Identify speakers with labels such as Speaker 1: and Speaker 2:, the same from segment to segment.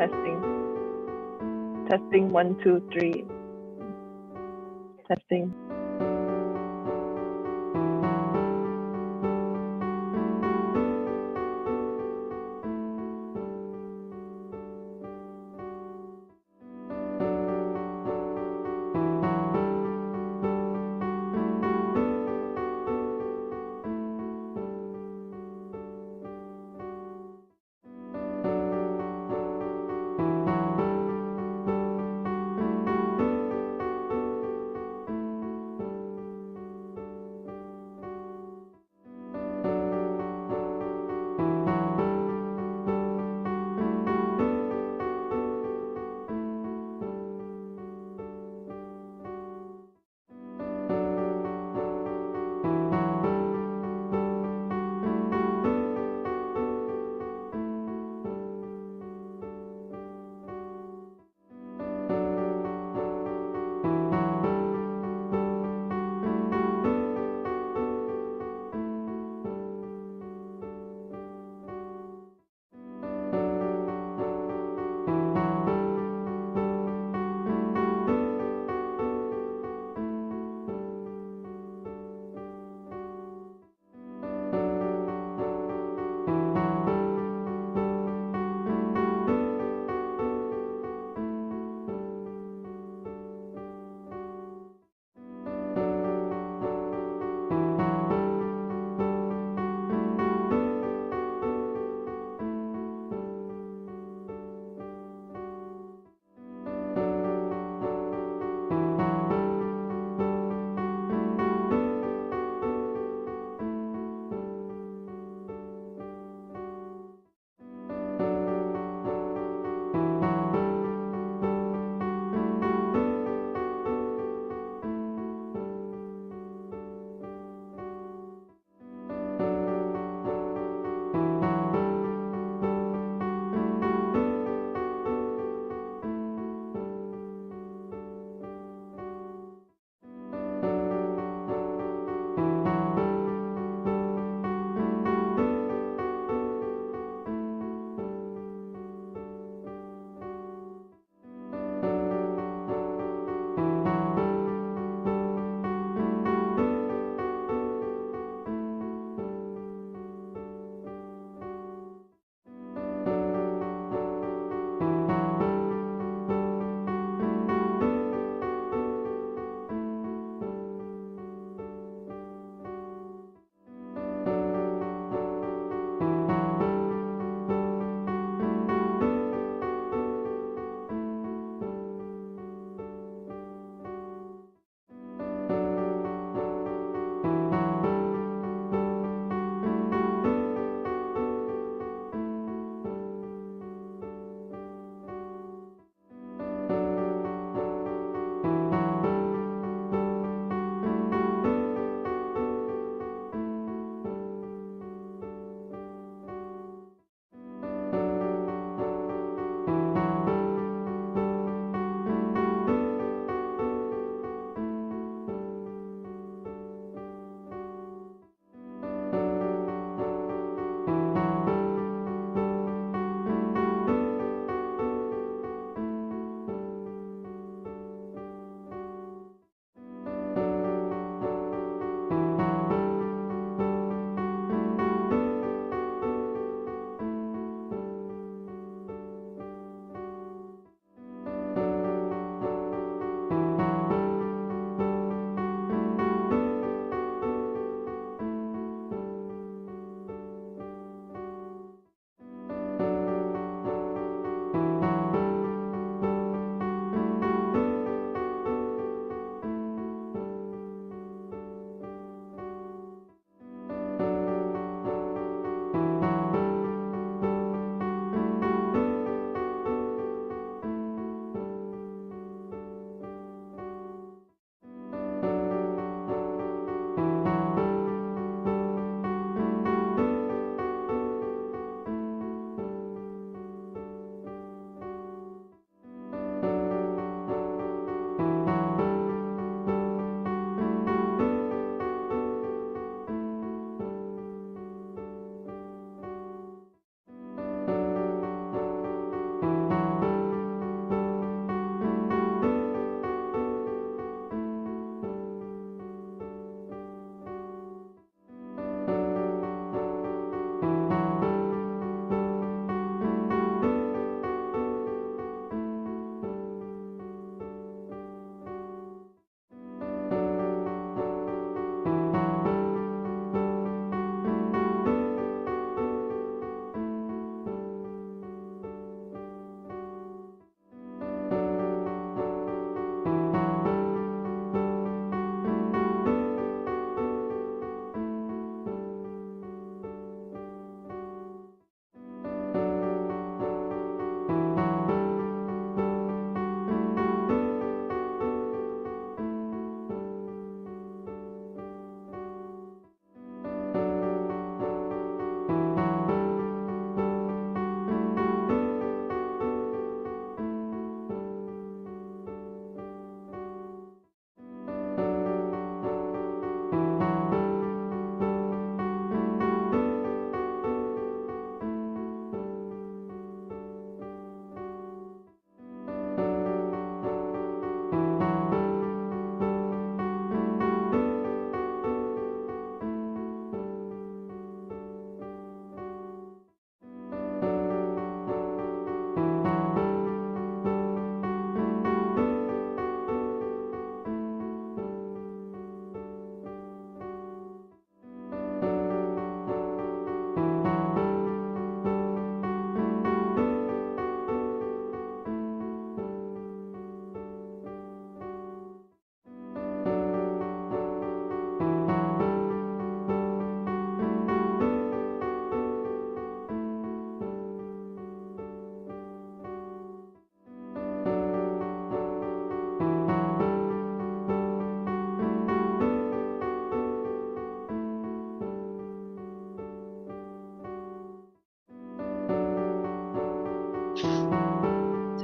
Speaker 1: Testing. Testing 1, 2, 3. Testing.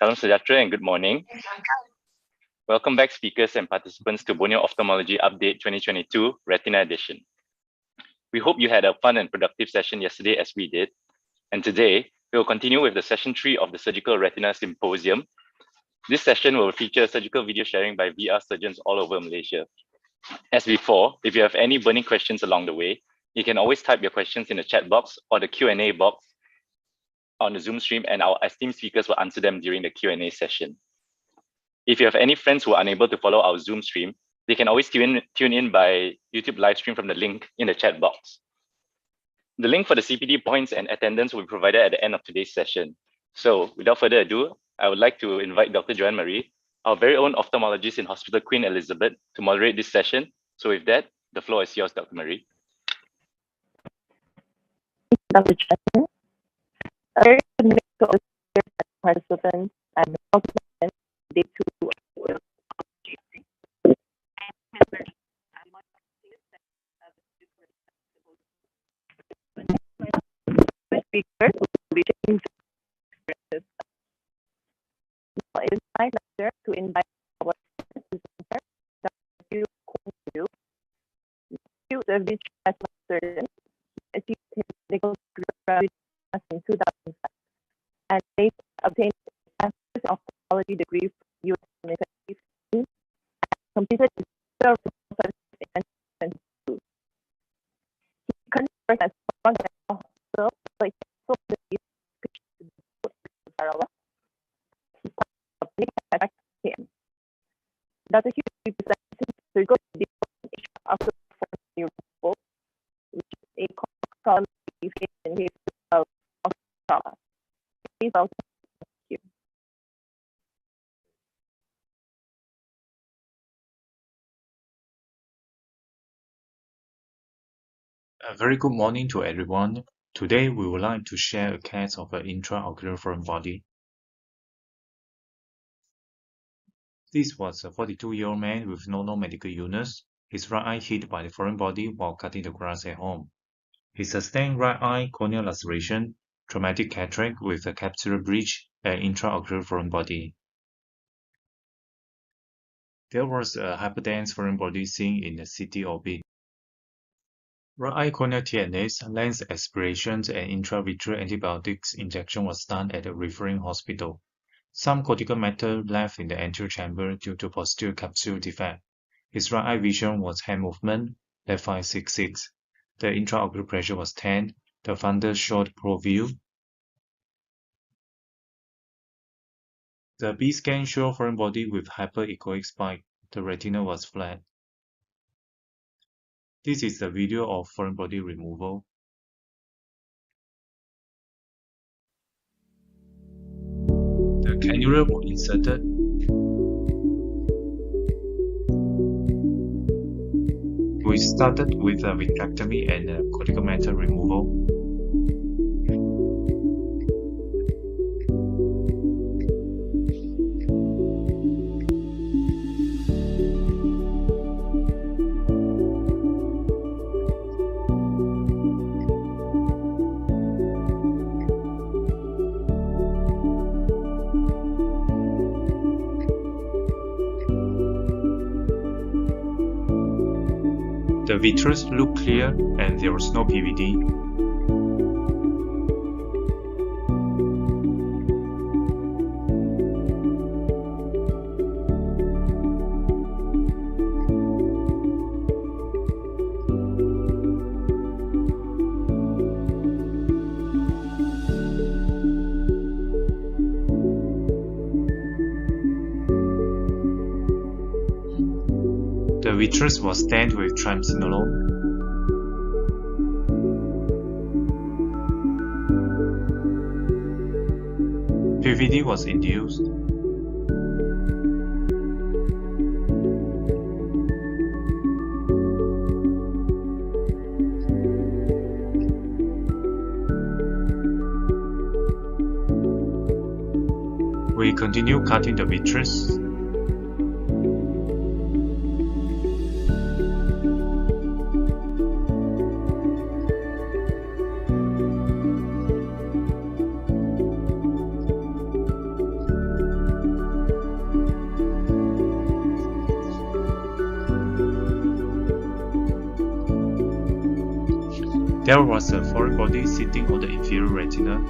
Speaker 2: Salam sejahtera and good morning. Welcome back, speakers and participants, to Borneo Ophthalmology Update 2022 Retina Edition. We hope you had a fun and productive session yesterday as we did. And today, we will continue with the session 3 of the Surgical Retina Symposium. This session will feature surgical video sharing by VR surgeons all over Malaysia. As before, if you have any burning questions along the way, you can always type your questions in the chat box or the Q&A box on the Zoom stream, and our esteemed speakers will answer them during the Q&A session. If you have any friends who are unable to follow our Zoom stream, they can always tune in by YouTube live stream from the link in the chat box. The link for the CPD points and attendance will be provided at the end of today's session. So without further ado, I would like to invite Dr. Joanne Marie, our very own ophthalmologist in Hospital Queen Elizabeth, to moderate this session. So with that, the floor is yours, Dr. Marie.
Speaker 1: Dr. Chen. A very good morning to all participants and welcome to day 2 of the speakers will be sharing experiences. Now it is my pleasure to invite our presenter, Dr. Yu, who is a vitreous surgeon, achieved his medical career in 2005, and later obtained a Master's of Ophthalmology degree from U.S. University and completed his service in 2022. He currently works as one of the hospital, but he also believes in Sarawak. He's part of the team. Dr. Hugh represents his surgical Intraocular removal, which is a common in case of trauma. Please welcome you.
Speaker 3: A very good morning to everyone. Today we would like to share a case of an intraocular foreign body. This was a 42-year-old man with no medical illness. His right eye hit by the foreign body while cutting the grass at home. He sustained right eye corneal laceration, traumatic cataract with a capsular breach, and intraocular foreign body. There was a hyperdense foreign body seen in the CT orbit. Right eye corneal TNS, lens aspirations, and intravitreal antibiotics injection was done at the referring hospital. Some cortical matter left in the anterior chamber due to posterior capsule defect. His right eye vision was hand movement, left eye 6/6. The intraocular pressure was 10. The fundus showed pro view. The B scan showed foreign body with hyperechoic spike. The retina was flat. This is the video of foreign body removal. The cannula was inserted. We started with a vitrectomy and a cortical matter removal. The vitreous looked clear and there was no PVD. The vitreous was stained with triamcinolone. PVD was induced. We continue cutting the vitreous. There was a foreign body sitting on the inferior retina.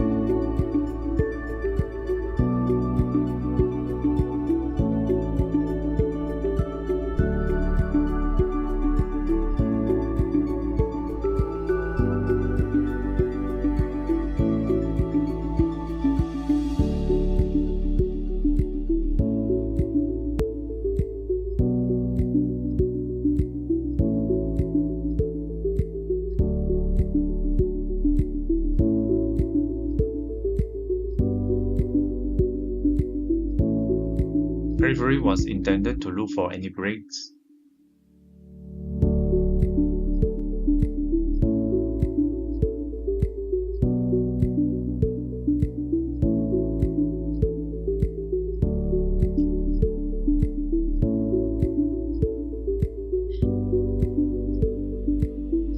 Speaker 3: Periphery was intended to look for any breaks.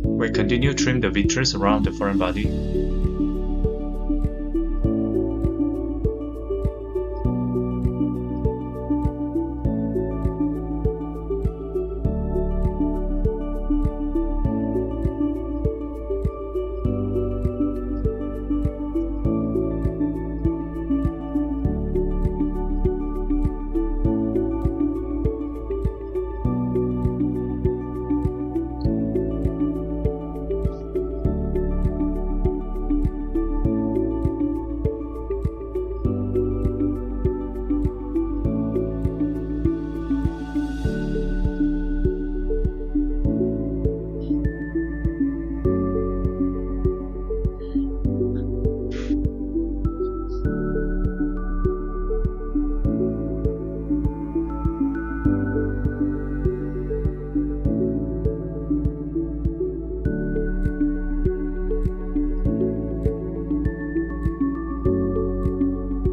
Speaker 3: We continue to trim the vitreous around the foreign body.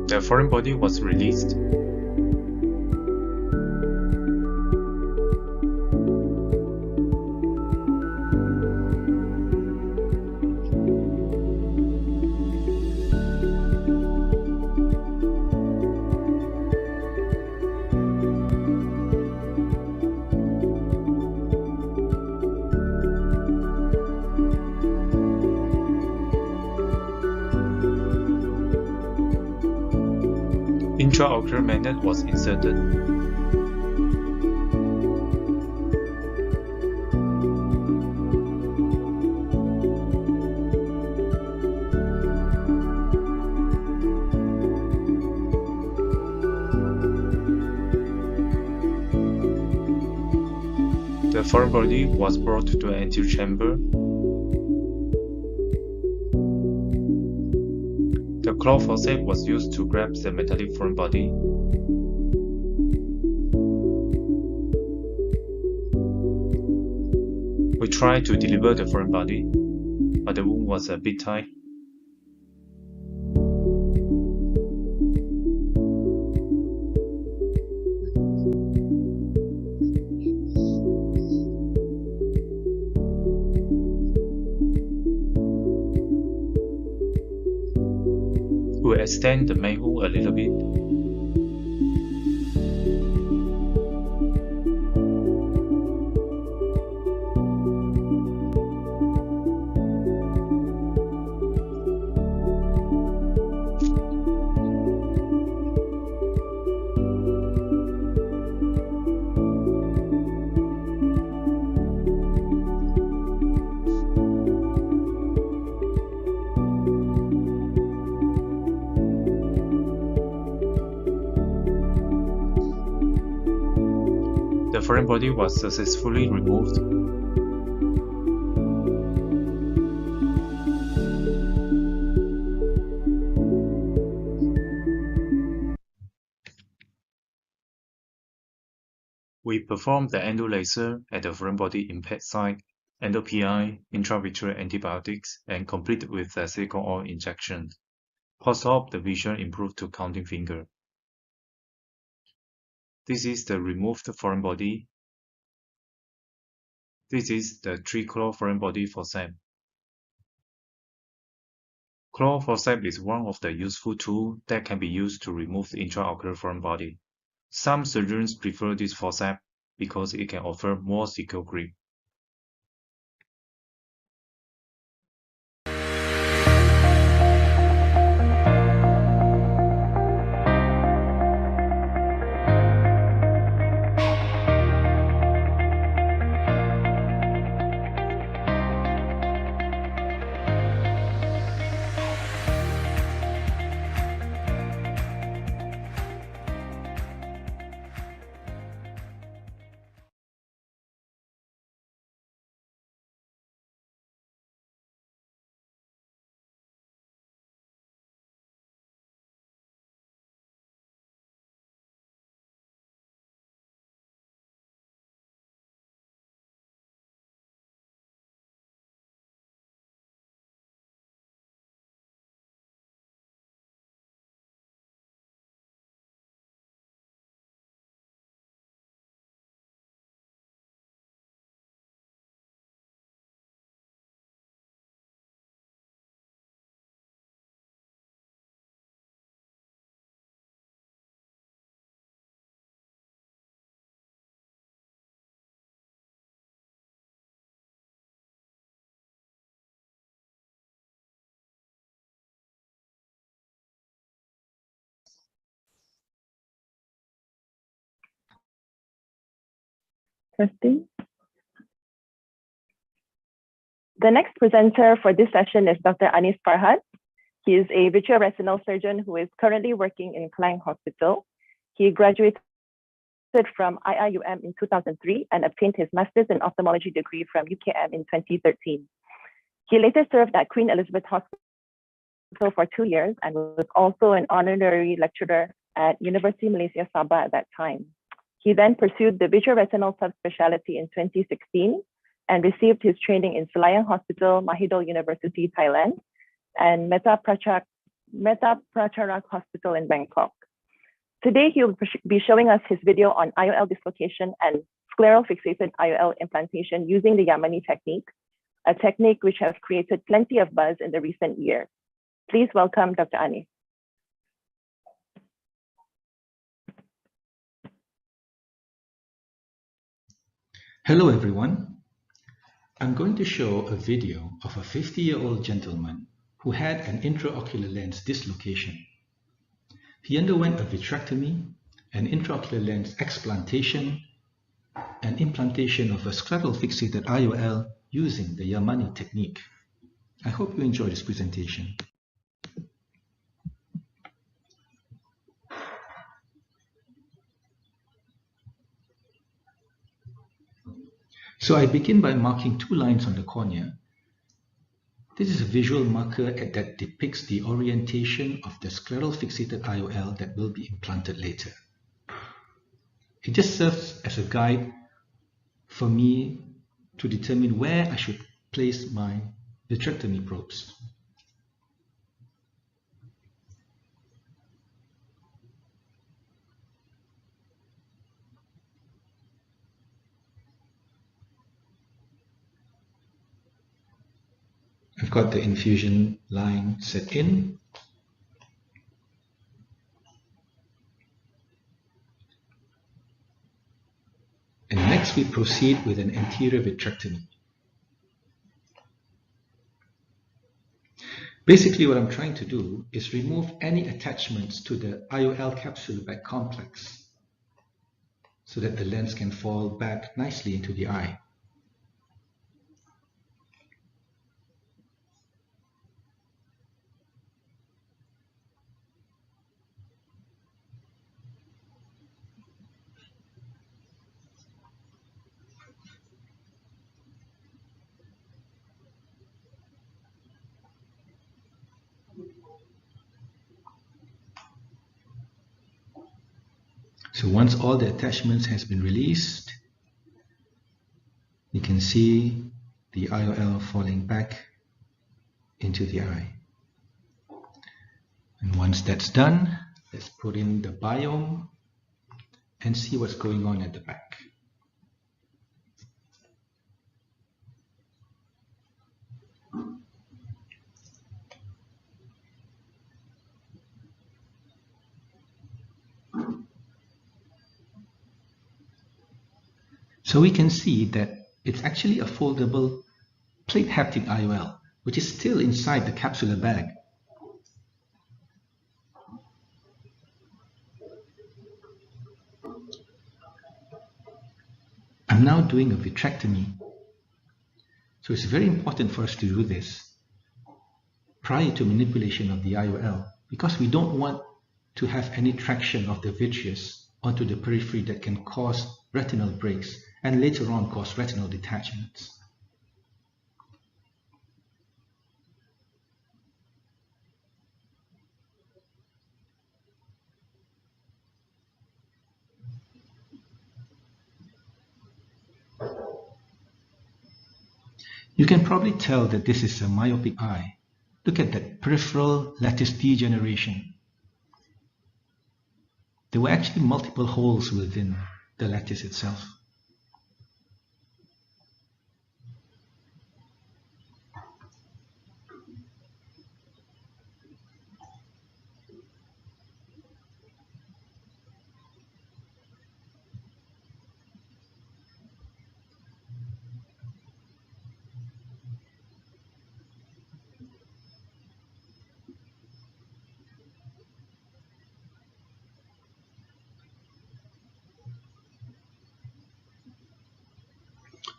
Speaker 3: The foreign body was released. Intraocular magnet was inserted. The foreign body was brought to the anterior chamber. The claw forceps was used to grab the metallic foreign body. We tried to deliver the foreign body, but the wound was a bit tight. We extend the manhole a little bit. The foreign body was successfully removed. We performed the endo laser at the foreign body impact site, endo PI, intravitreal antibiotics, and completed with the silicone oil injection. Post-op, the vision improved to counting finger. This is the removed foreign body. This is the 3-claw foreign body forceps. Claw forceps is one of the useful tools that can be used to remove the intraocular foreign body. Some surgeons prefer this forceps because it can offer more secure grip.
Speaker 1: Testing. The next presenter for this session is Dr. Anis Farhat. He is a vitreoretinal surgeon who is currently working in Klang Hospital. He graduated from IIUM in 2003 and obtained his master's in ophthalmology degree from UKM in 2013. He later served at Queen Elizabeth Hospital for 2 years and was also an honorary lecturer at University Malaysia Sabah at that time. He then pursued the vitreoretinal subspecialty in 2016 and received his training in Selayang Hospital, Mahidol University, Thailand, and Metta Pracharak Hospital in Bangkok. Today, he will be showing us his video on IOL dislocation and scleral fixated IOL implantation using the Yamane technique, a technique which has created plenty of buzz in the recent years. Please welcome Dr. Anis.
Speaker 4: Hello everyone. I'm going to show a video of a 50-year-old gentleman who had an intraocular lens dislocation. He underwent a vitrectomy, an intraocular lens explantation, and implantation of a scleral fixated IOL using the Yamane technique. I hope you enjoy this presentation. So I begin by marking 2 lines on the cornea. This is a visual marker that depicts the orientation of the scleral fixated IOL that will be implanted later. It just serves as a guide for me to determine where I should place my vitrectomy probes. I've got the infusion line set in. And next we proceed with an anterior vitrectomy. Basically what I'm trying to do is remove any attachments to the IOL capsule bag complex so that the lens can fall back nicely into the eye. So once all the attachments has been released, you can see the IOL falling back into the eye. And once that's done, let's put in the biome and see what's going on at the back. So we can see that it's actually a foldable plate haptic IOL, which is still inside the capsular bag. I'm now doing a vitrectomy. So it's very important for us to do this prior to manipulation of the IOL, because we don't want to have any traction of the vitreous onto the periphery that can cause retinal breaks and later on cause retinal detachments. You can probably tell that this is a myopic eye. Look at that peripheral lattice degeneration. There were actually multiple holes within the lattice itself.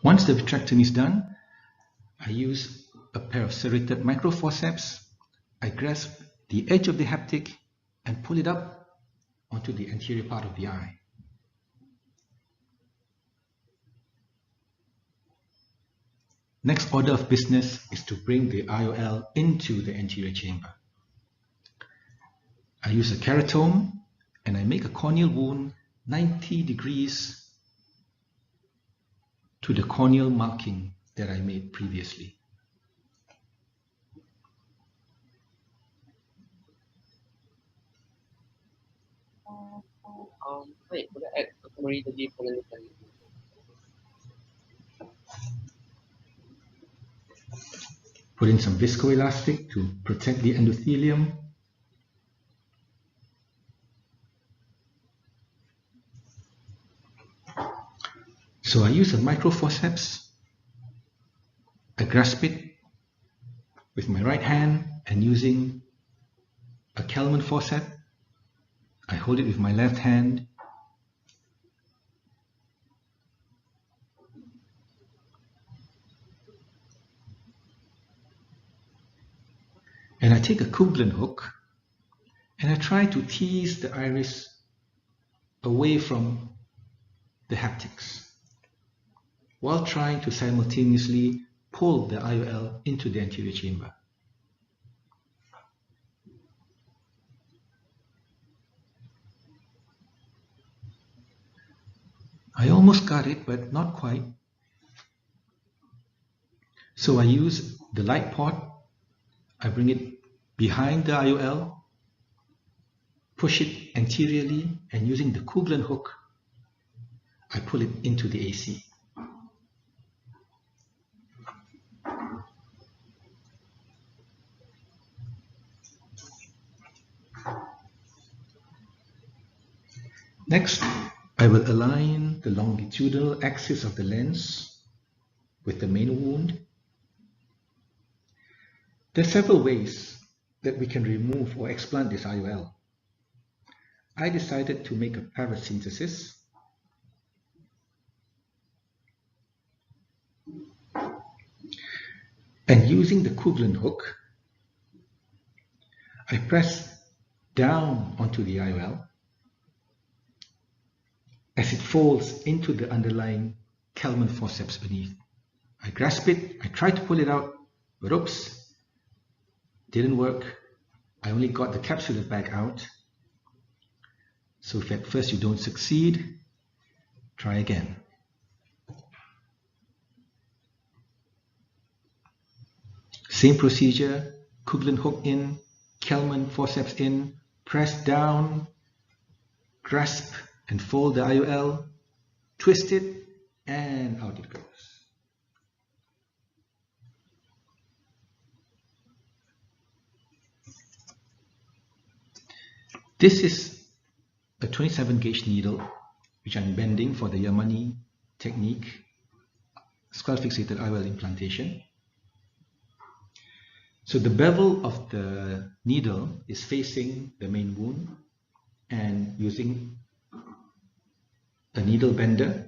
Speaker 4: Once the vitrectomy is done, I use a pair of serrated microforceps. I grasp the edge of the haptic and pull it up onto the anterior part of the eye. Next order of business is to bring the IOL into the anterior chamber. I use a keratome and I make a corneal wound 90 degrees to the corneal marking that I made previously. Put in some viscoelastic to protect the endothelium. So I use a microforceps. I grasp it with my right hand and using a Kelman forceps, I hold it with my left hand. And I take a Kublen hook and I try to tease the iris away from the haptics while trying to simultaneously pull the IOL into the anterior chamber. I almost got it, but not quite. So I use the light pot. I bring it behind the IOL, push it anteriorly, and using the Kublen hook, I pull it into the AC. Next, I will align the longitudinal axis of the lens with the main wound. There are several ways that we can remove or explant this IOL. I decided to make a parasynthesis. And using the Kublen hook, I press down onto the IOL as it folds into the underlying Kelman forceps beneath. I grasp it, I try to pull it out, but oops, didn't work. I only got the capsular bag out. So if at first you don't succeed, try again. Same procedure, Kublen hook in, Kelman forceps in, press down, grasp and fold the IOL, twist it, and out it goes. This is a 27 gauge needle, which I'm bending for the Yamane technique, skull fixated IOL implantation. So the bevel of the needle is facing the main wound, and using a needle bender,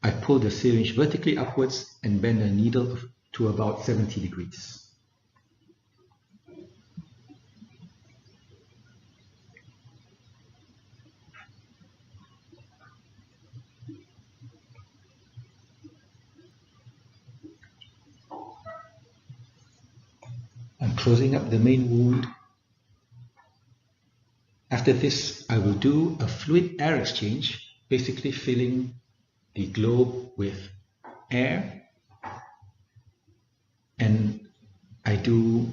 Speaker 4: I pull the syringe vertically upwards and bend the needle to about 70 degrees. I'm closing up the main wound. After this, I will do a fluid air exchange, basically filling the globe with air, and I do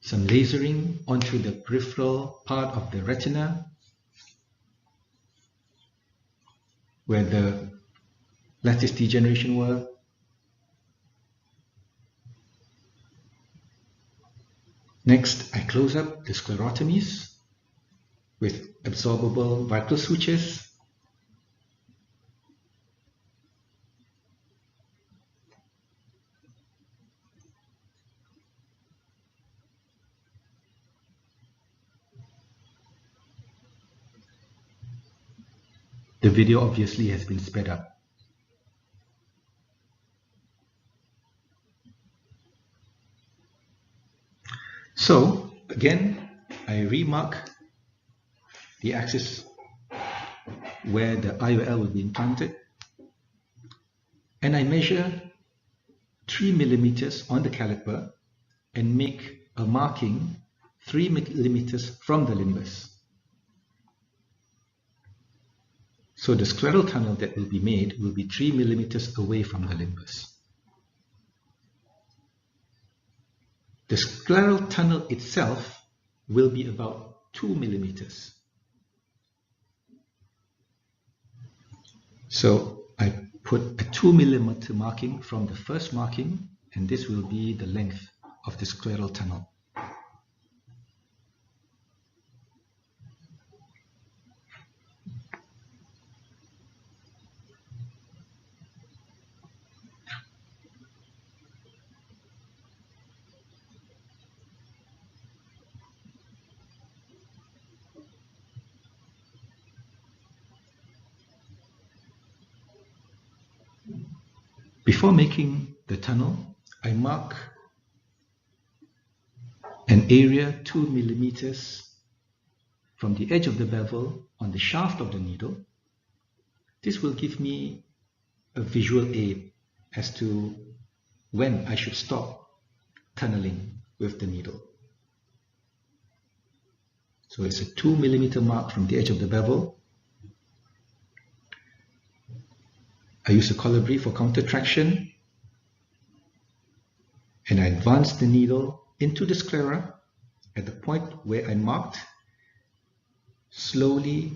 Speaker 4: some lasering onto the peripheral part of the retina where the lattice degeneration were. Next, I close up the sclerotomies with absorbable vital sutures. The video obviously has been sped up. So again, I remark the axis where the IOL will be implanted, and I measure 3 millimeters on the caliper and make a marking 3 millimeters from the limbus. So the scleral tunnel that will be made will be 3 millimeters away from the limbus. The scleral tunnel itself will be about 2 millimeters. So I put a 2 millimeter marking from the first marking, and this will be the length of the scleral tunnel. Before making the tunnel, I mark an area 2 millimeters from the edge of the bevel on the shaft of the needle. This will give me a visual aid as to when I should stop tunneling with the needle. So it's a 2 millimeter mark from the edge of the bevel. I use a collar brief for counter traction, and I advance the needle into the sclera at the point where I marked, slowly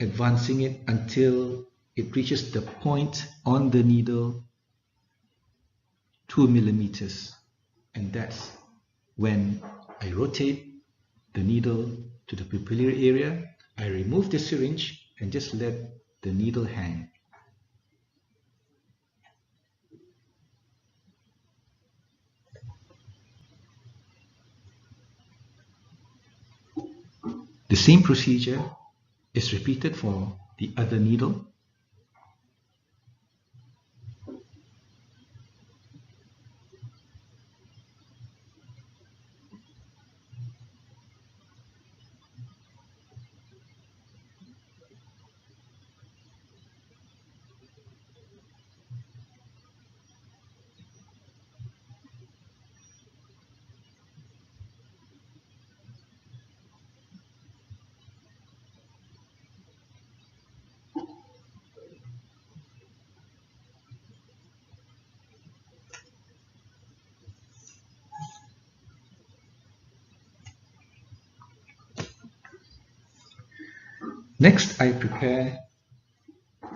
Speaker 4: advancing it until it reaches the point on the needle 2 millimeters, and that's when I rotate the needle to the pupillary area. I remove the syringe and just let the needle hang. The same procedure is repeated for the other needle. Next, I prepare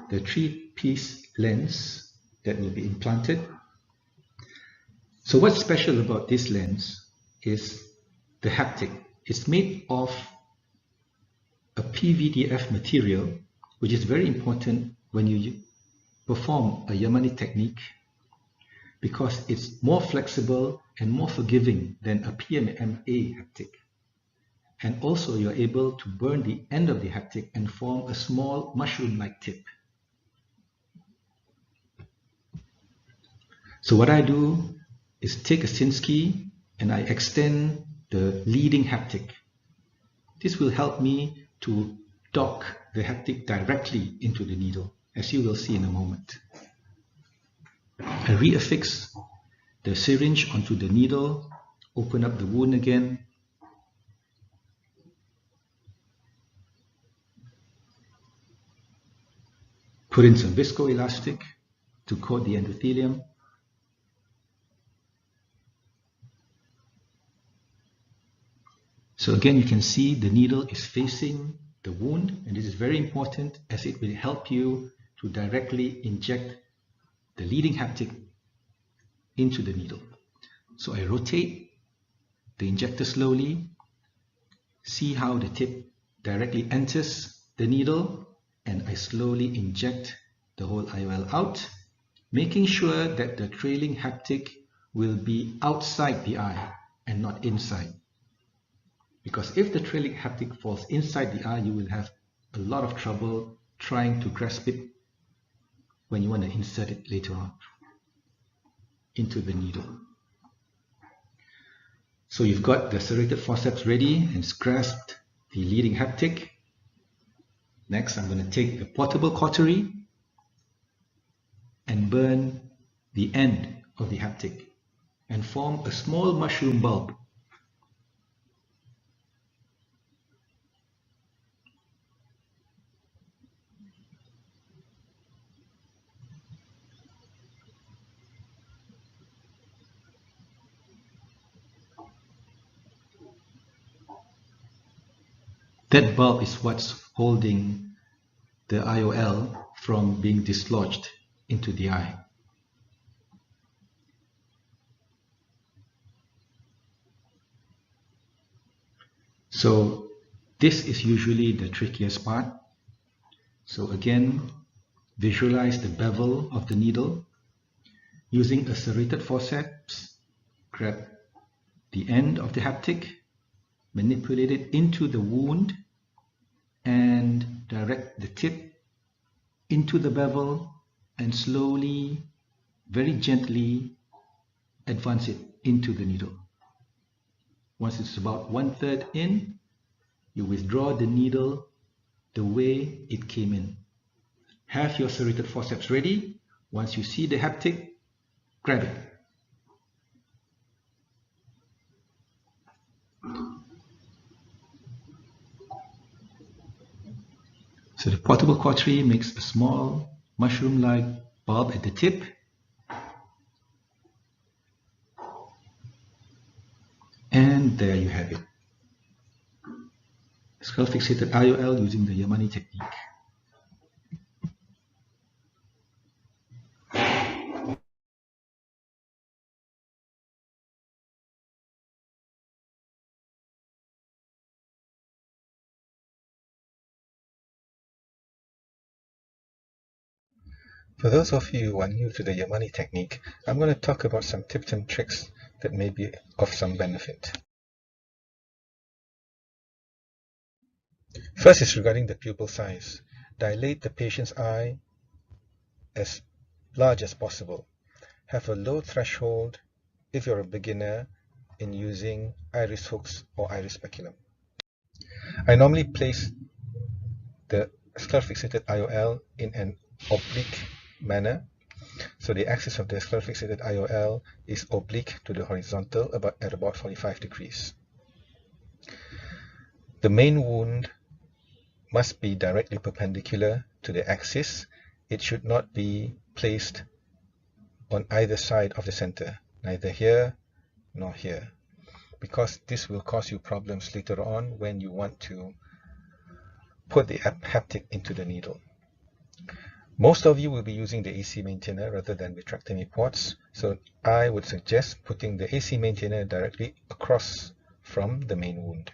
Speaker 4: the 3-piece lens that will be implanted. So what's special about this lens is the haptic. It's made of a PVDF material, which is very important when you perform a Yamane technique, because it's more flexible and more forgiving than a PMMA haptic. And also you're able to burn the end of the haptic and form a small mushroom-like tip. So what I do is take a Sinski and I extend the leading haptic. This will help me to dock the haptic directly into the needle, as you will see in a moment. I reaffix the syringe onto the needle, open up the wound again, put in some viscoelastic to coat the endothelium. So again, you can see the needle is facing the wound, and this is very important as it will help you to directly inject the leading haptic into the needle. So I rotate the injector slowly, see how the tip directly enters the needle, and I slowly inject the whole IOL out, making sure that the trailing haptic will be outside the eye and not inside. Because if the trailing haptic falls inside the eye, you will have a lot of trouble trying to grasp it when you want to insert it later on into the needle. So you've got the serrated forceps ready and grasped the leading haptic. Next, I'm going to take the portable cautery and burn the end of the haptic and form a small mushroom bulb. That bulb is what's holding the IOL from being dislodged into the eye. So this is usually the trickiest part. So again, visualize the bevel of the needle. Using a serrated forceps, grab the end of the haptic, manipulate it into the wound, and direct the tip into the bevel and slowly, very gently advance it into the needle. Once it's about 1/3 in, you withdraw the needle the way it came in. Have your serrated forceps ready. Once you see the haptic, grab it. So the portable cautery makes a small mushroom-like bulb at the tip. And there you have it. Skull fixated IOL using the Yamane technique.
Speaker 5: For those of you who are new to the Yamane technique, I'm going to talk about some tips and tricks that may be of some benefit. First is regarding the pupil size. Dilate the patient's eye as large as possible. Have a low threshold if you're a beginner in using iris hooks or iris speculum. I normally place the skull fixated IOL in an oblique manner. So the axis of the skull fixated IOL is oblique to the horizontal at about 45 degrees. The main wound must be directly perpendicular to the axis. It should not be placed on either side of the center, neither here nor here, because this will cause you problems later on when you want to put the haptic into the needle. Most of you will be using the AC maintainer rather than vitrectomy ports, so I would suggest putting the AC maintainer directly across from the main wound.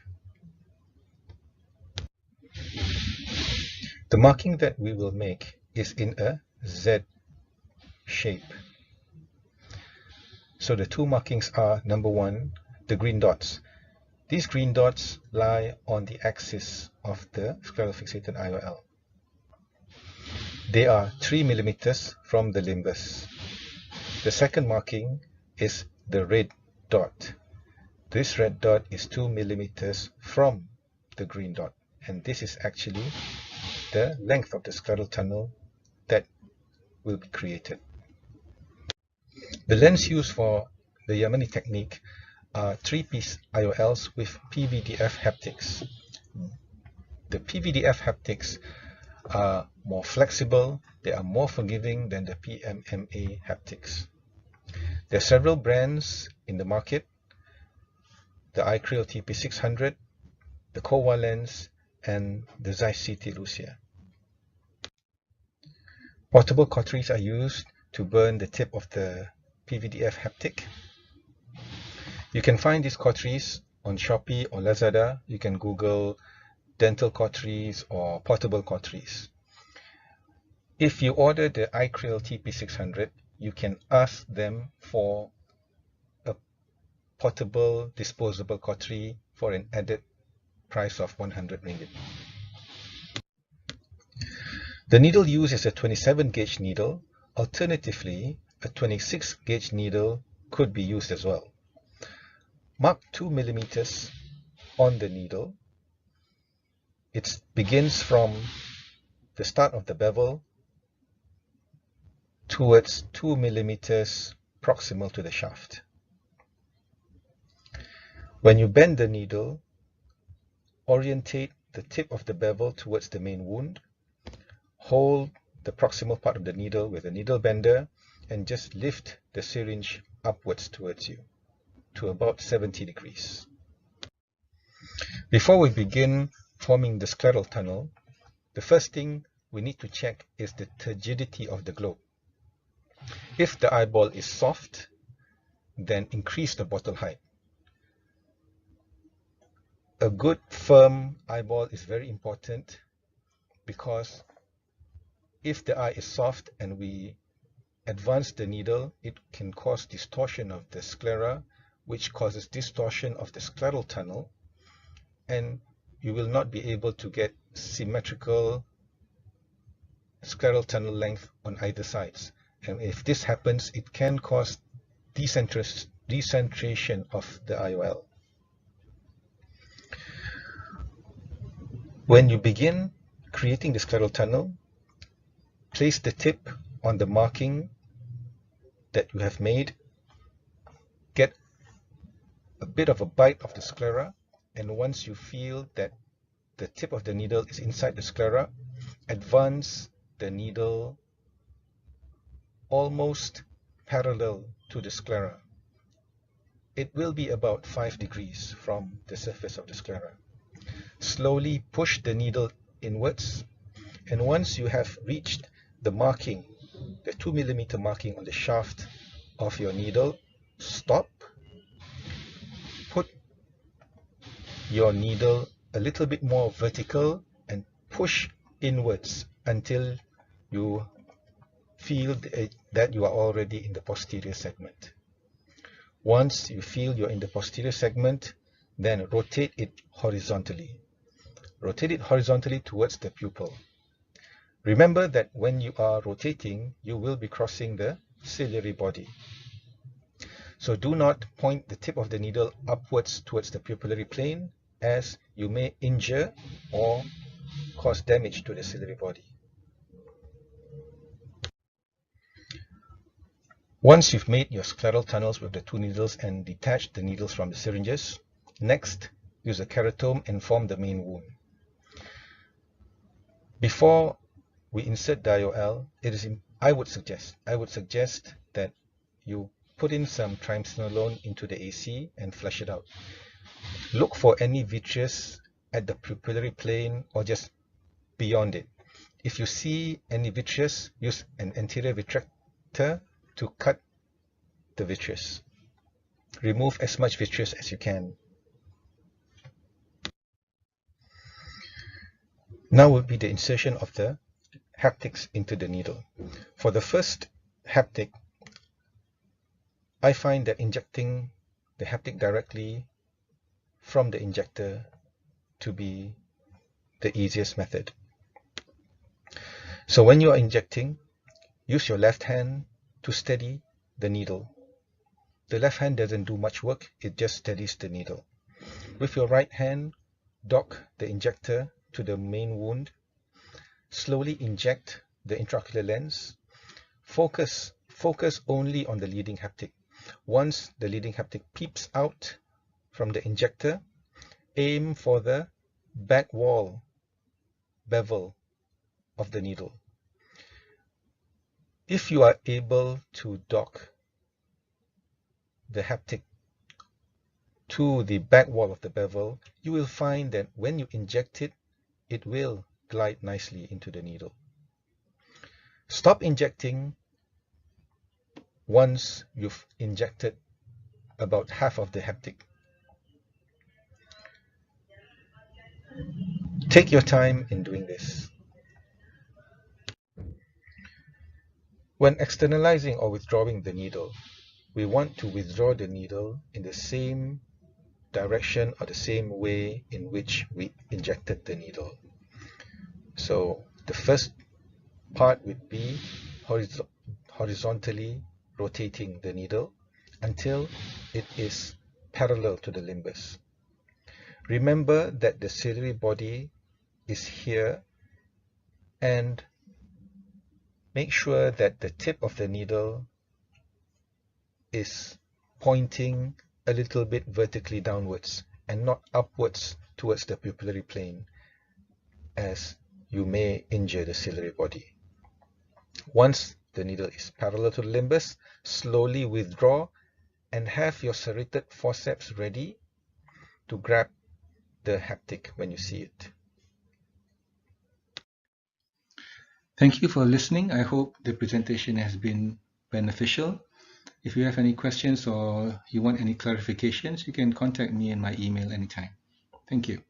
Speaker 5: The marking that we will make is in a Z shape. So the two markings are, number one, the green dots. These green dots lie on the axis of the scleral fixated IOL. They are 3 millimeters from the limbus. The second marking is the red dot. This red dot is 2 millimeters from the green dot, and this is actually the length of the scleral tunnel that will be created. The lens used for the Yamane technique are 3-piece IOLs with PVDF haptics. The PVDF haptics are more flexible, they are more forgiving than the PMMA haptics. There are several brands in the market: the iCreal TP600, the Kowa lens, and the Zeiss CT Lucia. Portable cauteries are used to burn the tip of the PVDF haptic. You can find these cauteries on Shopee or Lazada. You can Google dental cauteries or portable cauteries. If you order the iCreal TP600, you can ask them for a portable disposable cautery for an added price of 100 ringgit. The needle used is a 27 gauge needle. Alternatively, a 26 gauge needle could be used as well. Mark 2 millimeters on the needle. It begins from the start of the bevel towards 2 millimeters proximal to the shaft. When you bend the needle, orientate the tip of the bevel towards the main wound. Hold the proximal part of the needle with a needle bender and just lift the syringe upwards towards you to about 70 degrees. Before we begin forming the scleral tunnel, the first thing we need to check is the turgidity of the globe. If the eyeball is soft, then increase the bottle height. A good firm eyeball is very important because if the eye is soft and we advance the needle, it can cause distortion of the sclera, which causes distortion of the scleral tunnel, and you will not be able to get symmetrical scleral tunnel length on either sides. And if this happens, it can cause decentration of the IOL. When you begin creating the scleral tunnel, place the tip on the marking that you have made. Get a bit of a bite of the sclera, and once you feel that the tip of the needle is inside the sclera, advance the needle almost parallel to the sclera. It will be about 5 degrees from the surface of the sclera. Slowly push the needle inwards, and once you have reached the marking, the 2 millimeter marking on the shaft of your needle, stop. Put your needle a little bit more vertical and push inwards until you feel that you are already in the posterior segment. Once you feel you're in the posterior segment, then rotate it horizontally. Rotate it horizontally towards the pupil. Remember that when you are rotating, you will be crossing the ciliary body. So do not point the tip of the needle upwards towards the pupillary plane, as you may injure or cause damage to the ciliary body. Once you've made your scleral tunnels with the 2 needles and detached the needles from the syringes, next use a keratome and form the main wound. Before we insert the IOL, I would suggest that you put in some triamcinolone into the AC and flush it out. Look for any vitreous at the pupillary plane or just beyond it. If you see any vitreous, use an anterior vitrector to cut the vitreous. Remove as much vitreous as you can. Now will be the insertion of the haptics into the needle. For the first haptic, I find that injecting the haptic directly from the injector to be the easiest method. So when you are injecting, use your left hand to steady the needle. The left hand doesn't do much work, it just steadies the needle. With your right hand, dock the injector to the main wound. Slowly inject the intraocular lens. Focus only on the leading haptic. Once the leading haptic peeps out from the injector, aim for the back wall bevel of the needle. If you are able to dock the haptic to the back wall of the bevel, you will find that when you inject it, it will glide nicely into the needle. Stop injecting once you've injected about half of the haptic. Take your time in doing this. When externalizing or withdrawing the needle, we want to withdraw the needle in the same direction or the same way in which we injected the needle. So the first part would be horizontally rotating the needle until it is parallel to the limbus. Remember that the ciliary body is here, and make sure that the tip of the needle is pointing a little bit vertically downwards and not upwards towards the pupillary plane, as you may injure the ciliary body. Once the needle is parallel to the limbus, slowly withdraw and have your serrated forceps ready to grab the haptic when you see it.
Speaker 4: Thank you for listening. I hope the presentation has been beneficial. If you have any questions or you want any clarifications, you can contact me in my email anytime. Thank you.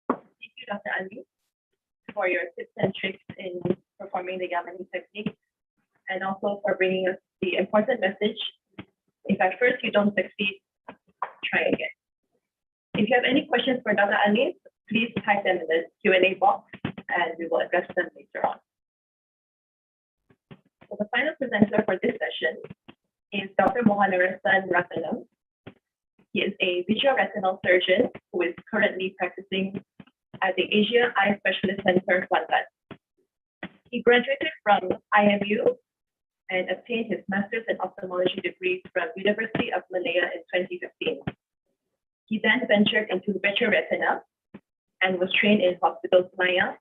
Speaker 1: Thank you, Dr. Ali, for your tips and tricks in performing the Yamane technique, and also for bringing us the important message: if at first you don't succeed, try again. If you have any questions for Dr. Ali, please type them in the Q&A box and we will address them later on. So the final presenter for this session is Dr. Mohanarasan Retina. He is a visual retinal surgeon who is currently practicing at the Asia Eye Specialist Center, London. He graduated from IMU and obtained his master's in ophthalmology degree from University of Malaya in 2015. He then ventured into Retina and was trained in Hospital Maya,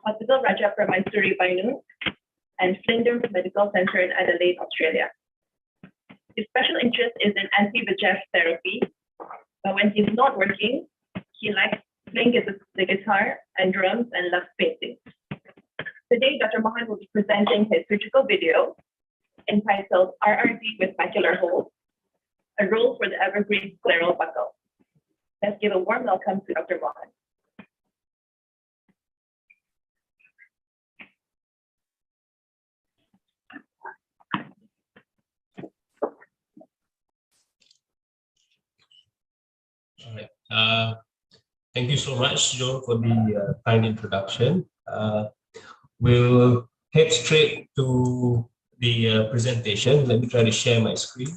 Speaker 1: Hospital Raja Permaisuri Bainu, and Flinders Medical Center in Adelaide, Australia. His special interest is in anti-VEGF therapy, but when he's not working, he likes playing the guitar and drums and loves painting. Today, Dr. Mohan will be presenting his surgical video entitled RRD with Macular Hole, a role for the evergreen scleral buckle. Let's give a warm welcome to Dr. Mohan.
Speaker 6: All right. Thank you so much, Joe, for the kind introduction. We'll head straight to the presentation. Let me try to share my screen.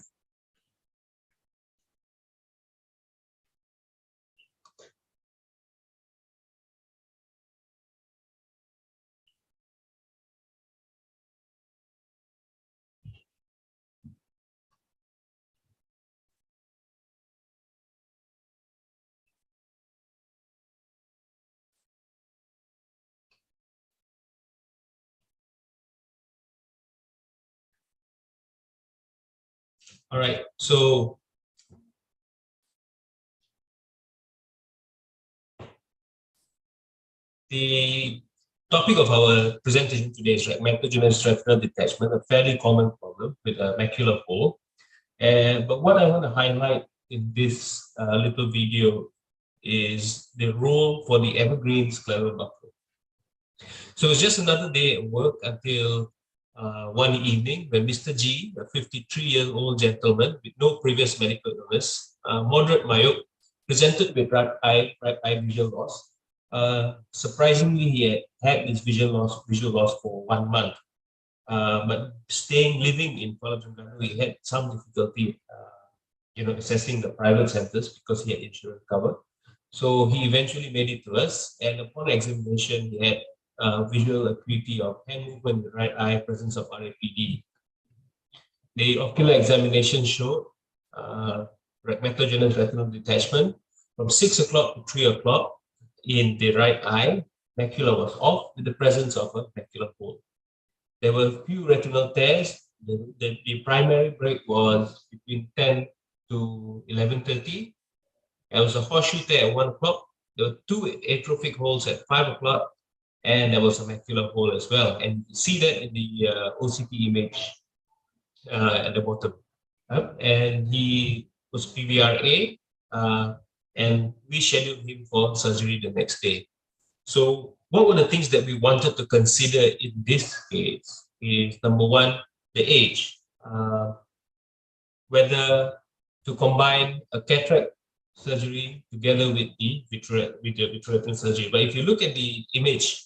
Speaker 6: All right, so the topic of our presentation today is fragmentogenous retinal detachment, a fairly common problem with a macular hole. But what I want to highlight in this little video is the role for the evergreen scleral buckle. So it's just another day at work until one evening when Mr. G, a 53-year-old gentleman with no previous medical illness, moderate myope, presented with right eye visual loss. Surprisingly, he had this visual loss for 1 month. But living in Kuala Terengganu, he had some difficulty, accessing the private centers because he had insurance cover. So he eventually made it to us, and upon examination, he had visual acuity of hand movement in the right eye, presence of RAPD. The ocular examination showed fragmentogenous retinal detachment from 6 o'clock to 3 o'clock in the right eye. Macula was off with the presence of a macular hole. There were a few retinal tears. The primary break was between 10 to 11:30. There was a horseshoe tear at 1 o'clock. There were 2 atrophic holes at 5 o'clock, and there was a macular hole as well. And you see that in the OCT image at the bottom. And he was PVRA, and we scheduled him for surgery the next day. So what were the things that we wanted to consider in this case? is number one, the age. Whether to combine a cataract surgery together with the vitreoretinal surgery. But if you look at the image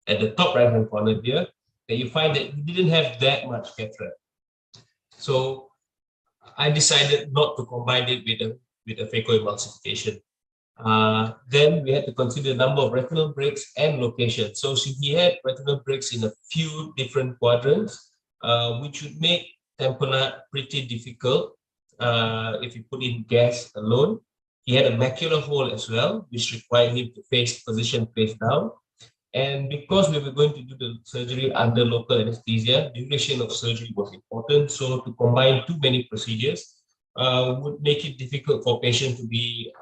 Speaker 6: at the top right hand corner here, that you find that he didn't have that much cataract. So I decided not to combine it with a phacoemulsification. Then we had to consider the number of retinal breaks and location. So he had retinal breaks in a few different quadrants, which would make tamponade pretty difficult if you put in gas alone. He had a macular hole as well, which required him to position face down. And because we were going to do the surgery under local anesthesia, duration of surgery was important. So to combine too many procedures would make it difficult for patient to be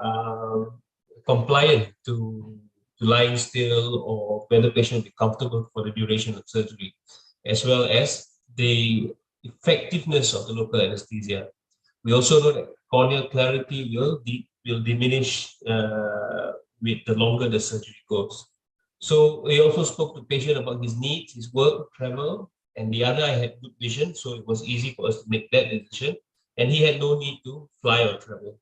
Speaker 6: compliant to lying still, or whether patient will be comfortable for the duration of surgery, as well as the effectiveness of the local anesthesia. We also know that corneal clarity will diminish with the longer the surgery goes. So we also spoke to the patient about his needs, his work, travel, and the other I had good vision, so it was easy for us to make that decision. And he had no need to fly or travel.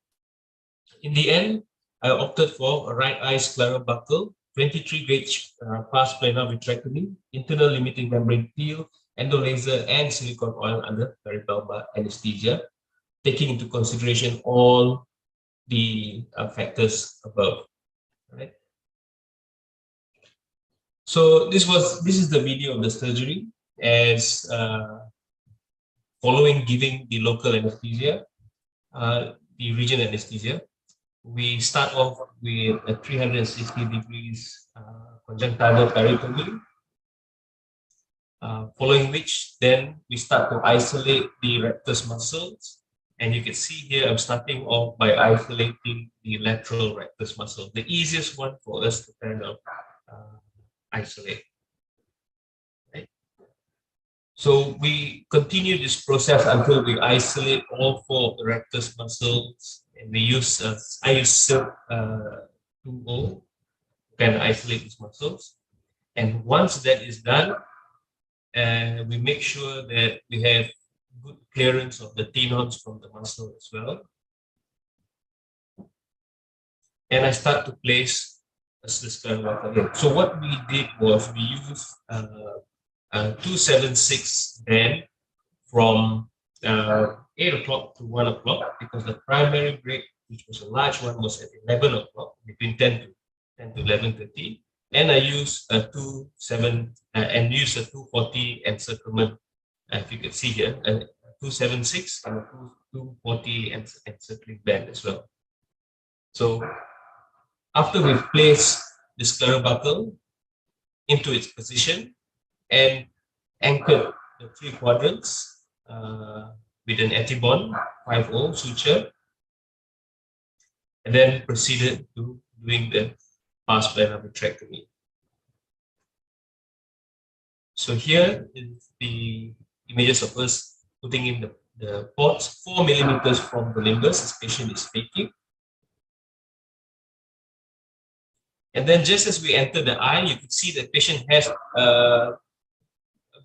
Speaker 6: In the end, I opted for a right eye scleral buckle, 23 gauge pars plana vitrectomy, internal limiting membrane peel, endolaser, and silicone oil under peripalpal anesthesia, taking into consideration all the factors above. Right. So this is the video of the surgery as following giving the local anesthesia, the region anesthesia. We start off with a 360 degrees conjunctival peritomy, following which then we start to isolate the rectus muscles. And you can see here I'm starting off by isolating the lateral rectus muscle, the easiest one for us to kind of isolate. Right? So we continue this process until we isolate all four of the rectus muscles, and we use I use silk 2O to kind of isolate these muscles. And once that is done, we make sure that we have good clearance of the tenons from the muscle as well. And I start to place a scleral buckle again. So what we did was we used 276 band from 8 o'clock to 1 o'clock, because the primary break, which was a large one, was at 11 o'clock, between 10 to 11:30. And I used a 240 encirclement. If you can see here, a 276 and a 240 encircling band as well. So after we've placed the scleral buckle into its position and anchored the 3 quadrants with an Etibond 5/0 suture, and then proceeded to doing the pars plana vitrectomy. So here is the images of us putting in the ports 4 millimeters from the limbus. This patient is faking. And then just as we enter the eye, you can see the patient has a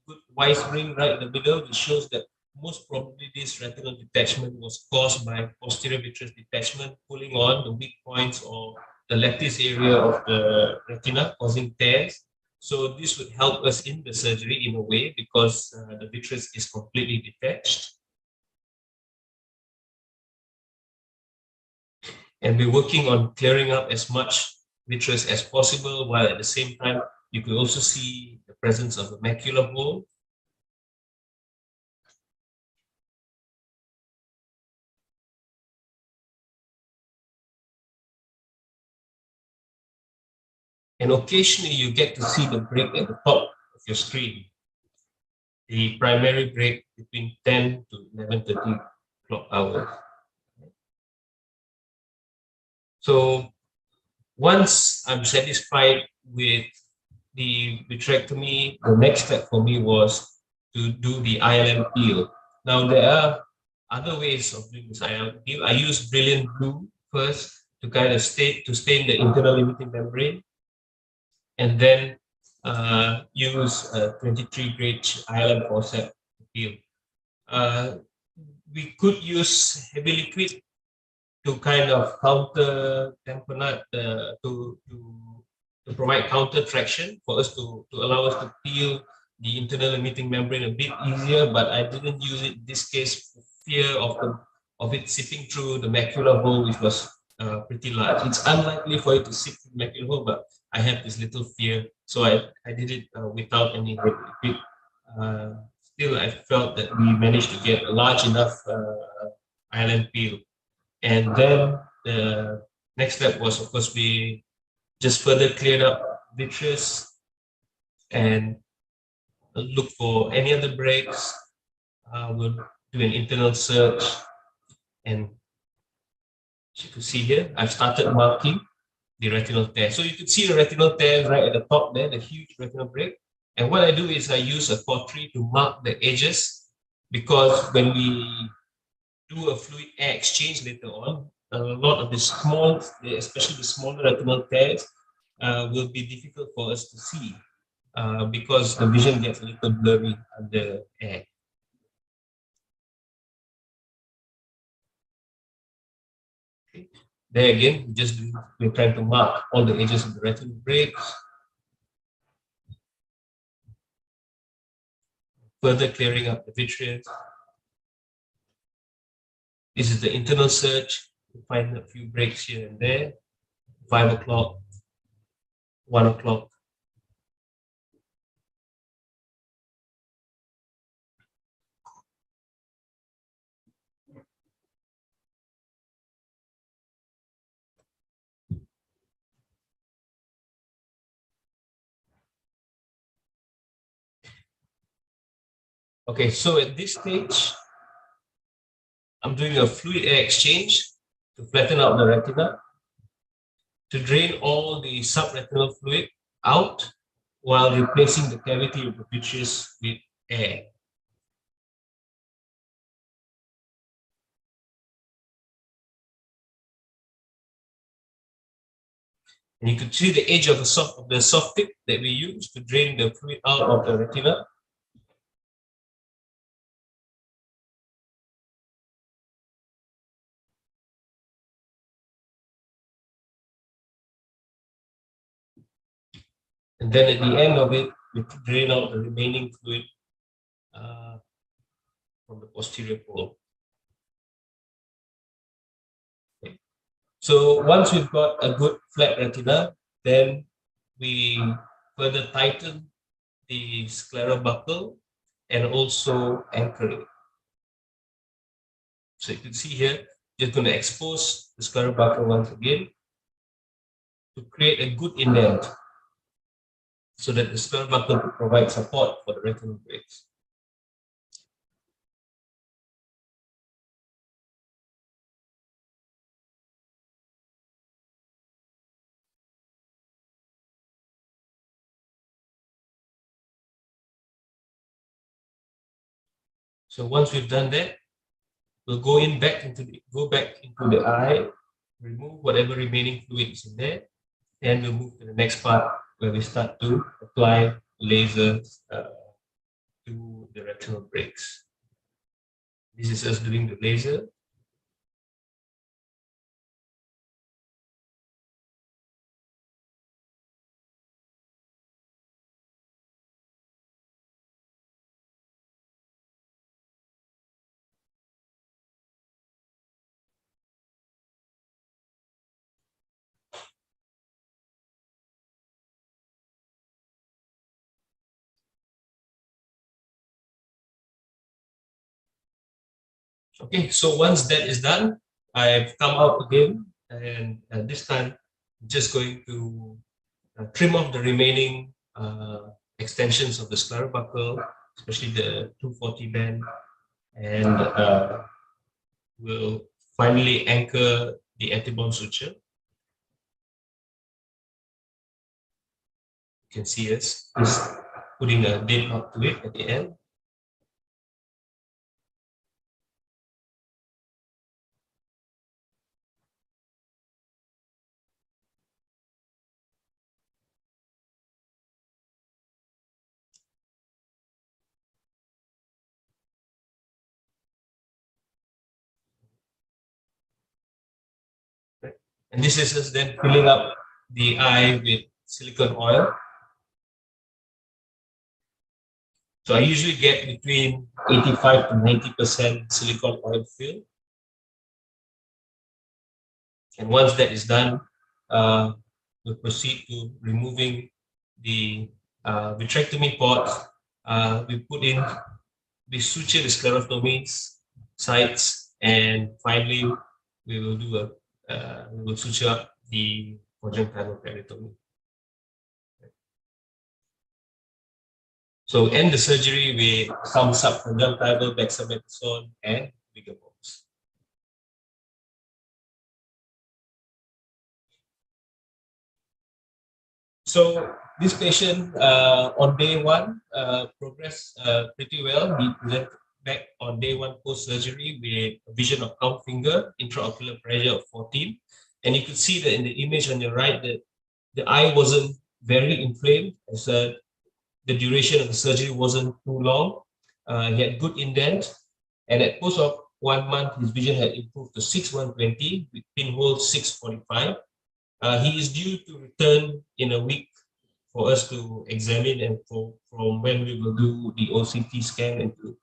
Speaker 6: good wise ring right in the middle, which shows that most probably this retinal detachment was caused by posterior vitreous detachment, pulling on the weak points or the lattice area of the retina, causing tears. So this would help us in the surgery in a way, because the vitreous is completely detached. And we're working on clearing up as much vitreous as possible, while at the same time you could also see the presence of a macular hole. And occasionally you get to see the break at the top of your screen, the primary break between 10 to 11:30 clock hours. So once I'm satisfied with the vitrectomy, the next step for me was to do the ILM peel. Now there are other ways of doing this ILM peel. I use brilliant blue first to kind of stain the internal limiting membrane, and then use a 23 gauge ILM forceps to peel. We could use heavy liquid to kind of counter tamponade, to provide counter traction for us to allow us to peel the internal emitting membrane a bit easier, but I didn't use it in this case for fear of it seeping through the macular hole, which was pretty large. It's unlikely for it to seep through the macular hole, but I had this little fear, so I did it without any heavy liquid. Still, I felt that we managed to get a large enough island peel. And then the next step was, of course, we just further cleared up vitreous and look for any other breaks. We'll do an internal search, and as you can see here, I've started marking the retinal tear. So you can see the retinal tear right at the top there, the huge retinal break. And what I do is I use a cautery to mark the edges, because when we do a fluid air exchange later on, a lot of the small, especially the smaller retinal tears, will be difficult for us to see because the vision gets a little blurry under air. Okay. There again, we're trying to mark all the edges of the retinal breaks. Further clearing up the vitreous. This is the internal search. You find a few breaks here and there. 5 o'clock, 1 o'clock. Okay, so at this stage, I'm doing a fluid air exchange to flatten out the retina, to drain all the subretinal fluid out while replacing the cavity of the vitreous with air. And you can see the edge of the soft tip that we use to drain the fluid out of the retina. And then at the end of it, we drain out the remaining fluid from the posterior pole. Okay. So once we've got a good flat retina, then we further tighten the scleral buckle and also anchor it. So you can see here, just going to expose the scleral buckle once again to create a good indent so that the scleral buckle will provide support for the retinal breaks. So once we've done that, we'll go back into the eye, remove whatever remaining fluid is in there, and we'll move to the next part where we start to apply lasers to the retinal breaks. This is us doing the laser. Okay, so once that is done, I've come out again, and this time I'm just going to trim off the remaining extensions of the scleral buckle, especially the 240 band, and we'll finally anchor the antibond suture. You can see us just putting a dead knot to it at the end. And this is us then filling up the eye with silicone oil. So I usually get between 85 to 90% silicone oil fill. And once that is done, we'll proceed to removing the vitrectomy pot. We suture the sclerotomies sites, and finally we will suture up the conjunctival peritomy. So end the surgery with some subconjunctival dexamethasone and bigger box. So this patient on day one progressed pretty well. He presented back on day one post-surgery with a vision of count finger, intraocular pressure of 14. And you could see that in the image on your right that the eye wasn't very inflamed, as the duration of the surgery wasn't too long. He had good indent, and at post-op 1 month, his vision had improved to 6/120 with pinhole 645. He is due to return in a week for us to examine, and from when we will do the OCT scan and to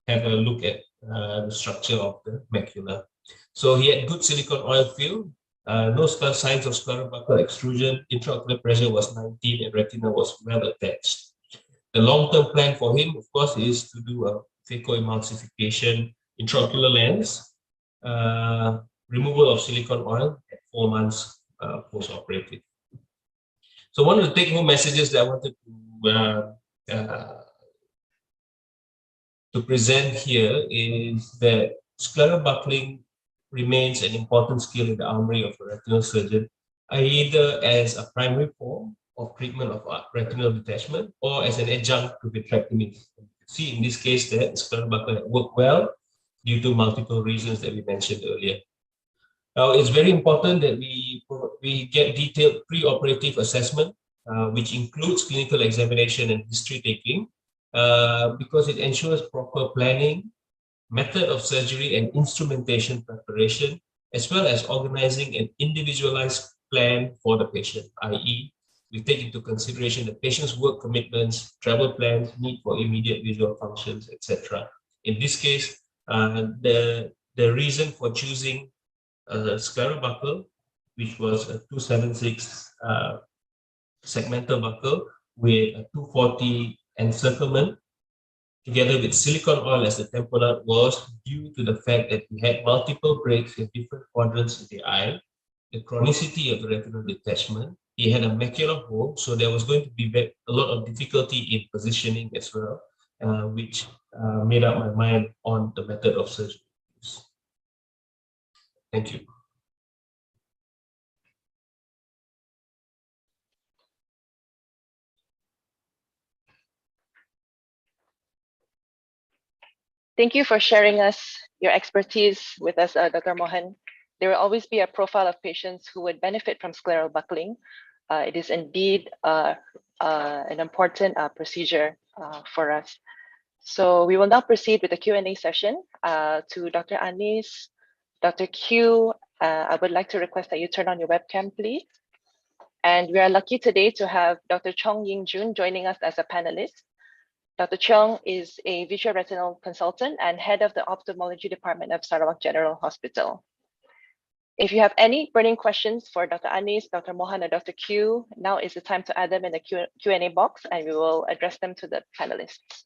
Speaker 6: have a look at the structure of the macula. So he had good silicone oil fill, no signs of sclerobuccal extrusion, intraocular pressure was 19, and retina was well attached. The long-term plan for him, of course, is to do a phacoemulsification intraocular lens, removal of silicone oil at 4 months post-operative. So one of the take-home messages that I wanted to present here is that sclerobuckling remains an important skill in the armory of a retinal surgeon, either as a primary form of treatment of retinal detachment or as an adjunct to vitrectomy. See in this case that sclerobuckling worked well due to multiple reasons that we mentioned earlier. Now, it's very important that we get detailed pre-operative assessment, which includes clinical examination and history taking, because it ensures proper planning, method of surgery, and instrumentation preparation, as well as organizing an individualized plan for the patient, i.e., we take into consideration the patient's work commitments, travel plans, need for immediate visual functions, etc. In this case, the reason for choosing sclerobuckle, which was a 276 segmental buckle with a 240 encirclement, together with silicone oil as the tamponade, was due to the fact that we had multiple breaks in different quadrants of the eye, the chronicity of the retinal detachment. He had a macular hole, so there was going to be a lot of difficulty in positioning as well, which made up my mind on the method of surgery. Thank you.
Speaker 1: Thank you for sharing your expertise with us, Dr. Mohan. There will always be a profile of patients who would benefit from scleral buckling. It is indeed an important procedure for us. So we will now proceed with the Q&A session to Dr. Anis, Dr. Q. I would like to request that you turn on your webcam, please. And we are lucky today to have Dr. Chong Ying Jun joining us as a panelist. Dr. Cheong is a visual retinal consultant and head of the ophthalmology department of Sarawak General Hospital. If you have any burning questions for Dr. Anis, Dr. Mohan, or Dr. Q, now is the time to add them in the Q&A box, and we will address them to the panelists.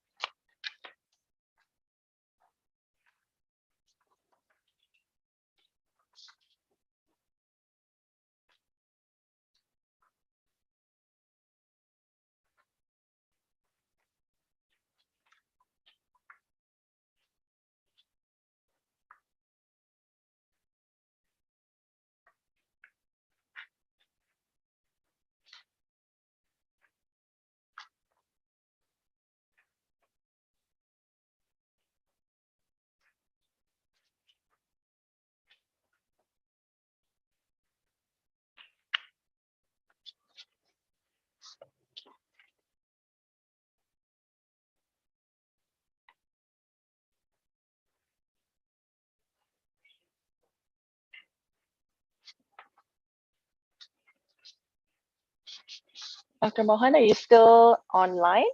Speaker 1: Dr. Mohan, are you still online?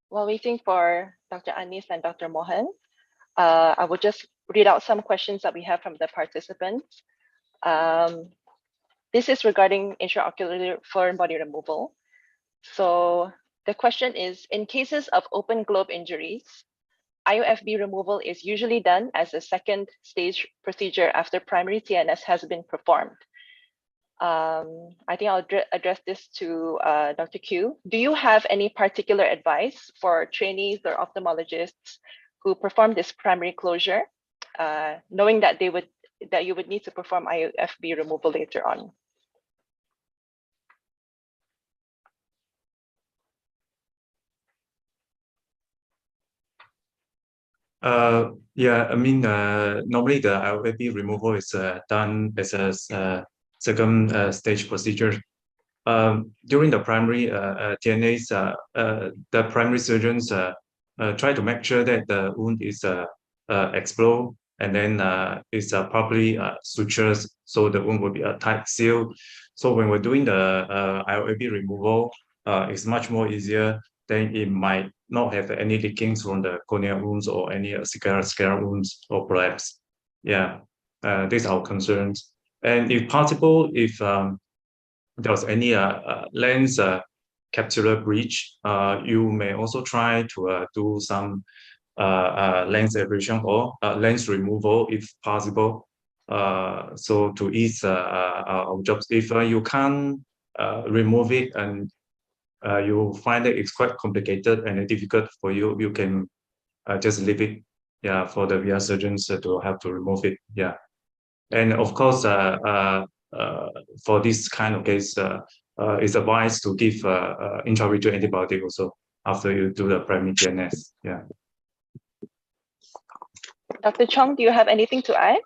Speaker 1: While waiting for Dr. Anis and Dr. Mohan, I will just read out some questions that we have from the participants. This is regarding intraocular foreign body removal. So the question is, in cases of open globe injuries, IOFB removal is usually done as a second stage procedure after primary TNS has been performed. I think I'll address this to Dr. Q. Do you have any particular advice for trainees or ophthalmologists who perform this primary closure, knowing that you would need to perform IOFB removal later on?
Speaker 3: Yeah, I mean, normally the IOFB removal is done as a second stage procedure. During the primary TNAs, the primary surgeons try to make sure that the wound is explode and then is properly sutured, so the wound will be a tight seal. So when we're doing the IOFB removal, it's much more easier. Then it might not have any leakings from the corneal wounds or any scleral wounds or prolapse. Yeah, these are our concerns. And if possible, if there was any lens capsular breach, you may also try to do some lens abrasion or lens removal if possible. So to ease our jobs, if you can't remove it and you find that it's quite complicated and difficult for you, you can just leave it. Yeah, for the VR surgeons to have to remove it. Yeah, and of course, for this kind of case, it's advised to give intravitreal antibiotic also after you do the primary TNS. Yeah.
Speaker 1: Dr. Chong, do you have anything to add?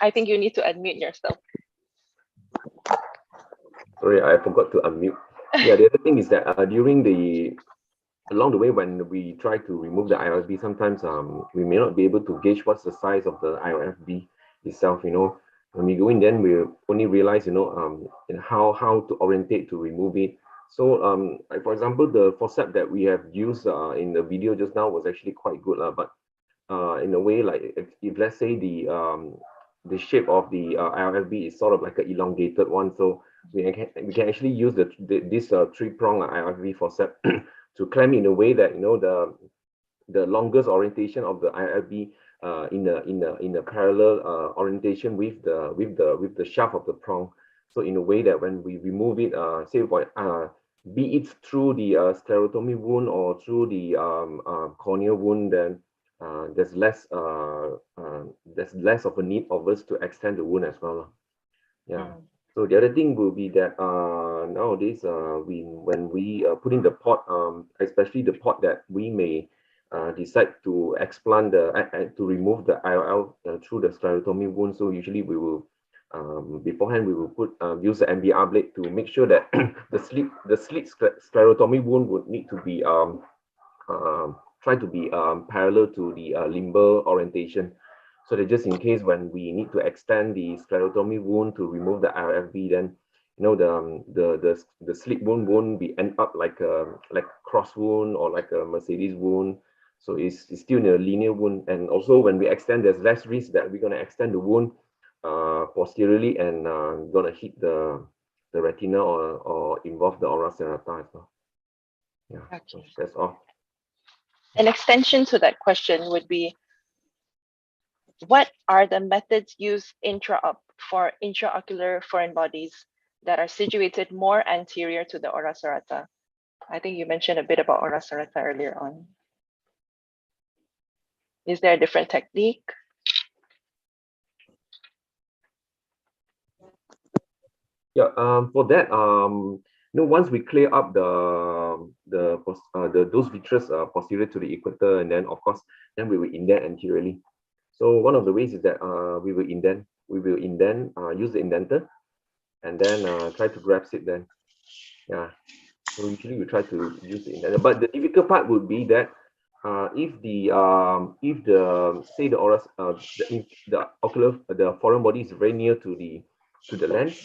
Speaker 1: I think you need to unmute yourself.
Speaker 7: Sorry, I forgot to unmute. Yeah, the other thing is that along the way when we try to remove the IOFB, sometimes we may not be able to gauge what's the size of the IOFB itself. When we go in, then we only realize how to orientate to remove it. So like for example, the forceps that we have used in the video just now was actually quite good, but in a way, like if let's say the shape of the IOFB is sort of like an elongated one, so we can actually use this three-prong IOFB forceps to clamp in a way that the longest orientation of the IOFB in a parallel orientation with the shaft of the prong. So in a way that when we remove it, say be it through the sclerotomy wound or through the corneal wound, then there's less of a need of us to extend the wound as well. Yeah. So the other thing will be that nowadays when we put in the pot, especially the pot that we may decide to explant to remove the IOL through the sclerotomy wound. So usually we will beforehand we will use the MBR blade to make sure that the slit sclerotomy wound would need to be try to be parallel to the limbal orientation, so that just in case when we need to extend the sclerotomy wound to remove the IOFB, then the slit wound won't be end up like a cross wound or like a Mercedes wound. So it's still in a linear wound, and also when we extend, there's less risk that we're going to extend the wound posteriorly and going to hit the retina or involve the ora serrata as well. Yeah, okay. So that's all.
Speaker 1: An extension to that question would be, what are the methods used for intraocular foreign bodies that are situated more anterior to the ora serrata? I think you mentioned a bit about ora serrata earlier on. Is there a different technique?
Speaker 7: Yeah, for that, once we clear up those vitreous posterior to the equator, and then of course, then we will indent anteriorly. So one of the ways is that we will indent, use the indenter, and then try to grasp it then. Yeah. So usually we try to use the indenter, but the difficult part would be that if the say the oral the ocular the foreign body is very near to the lens,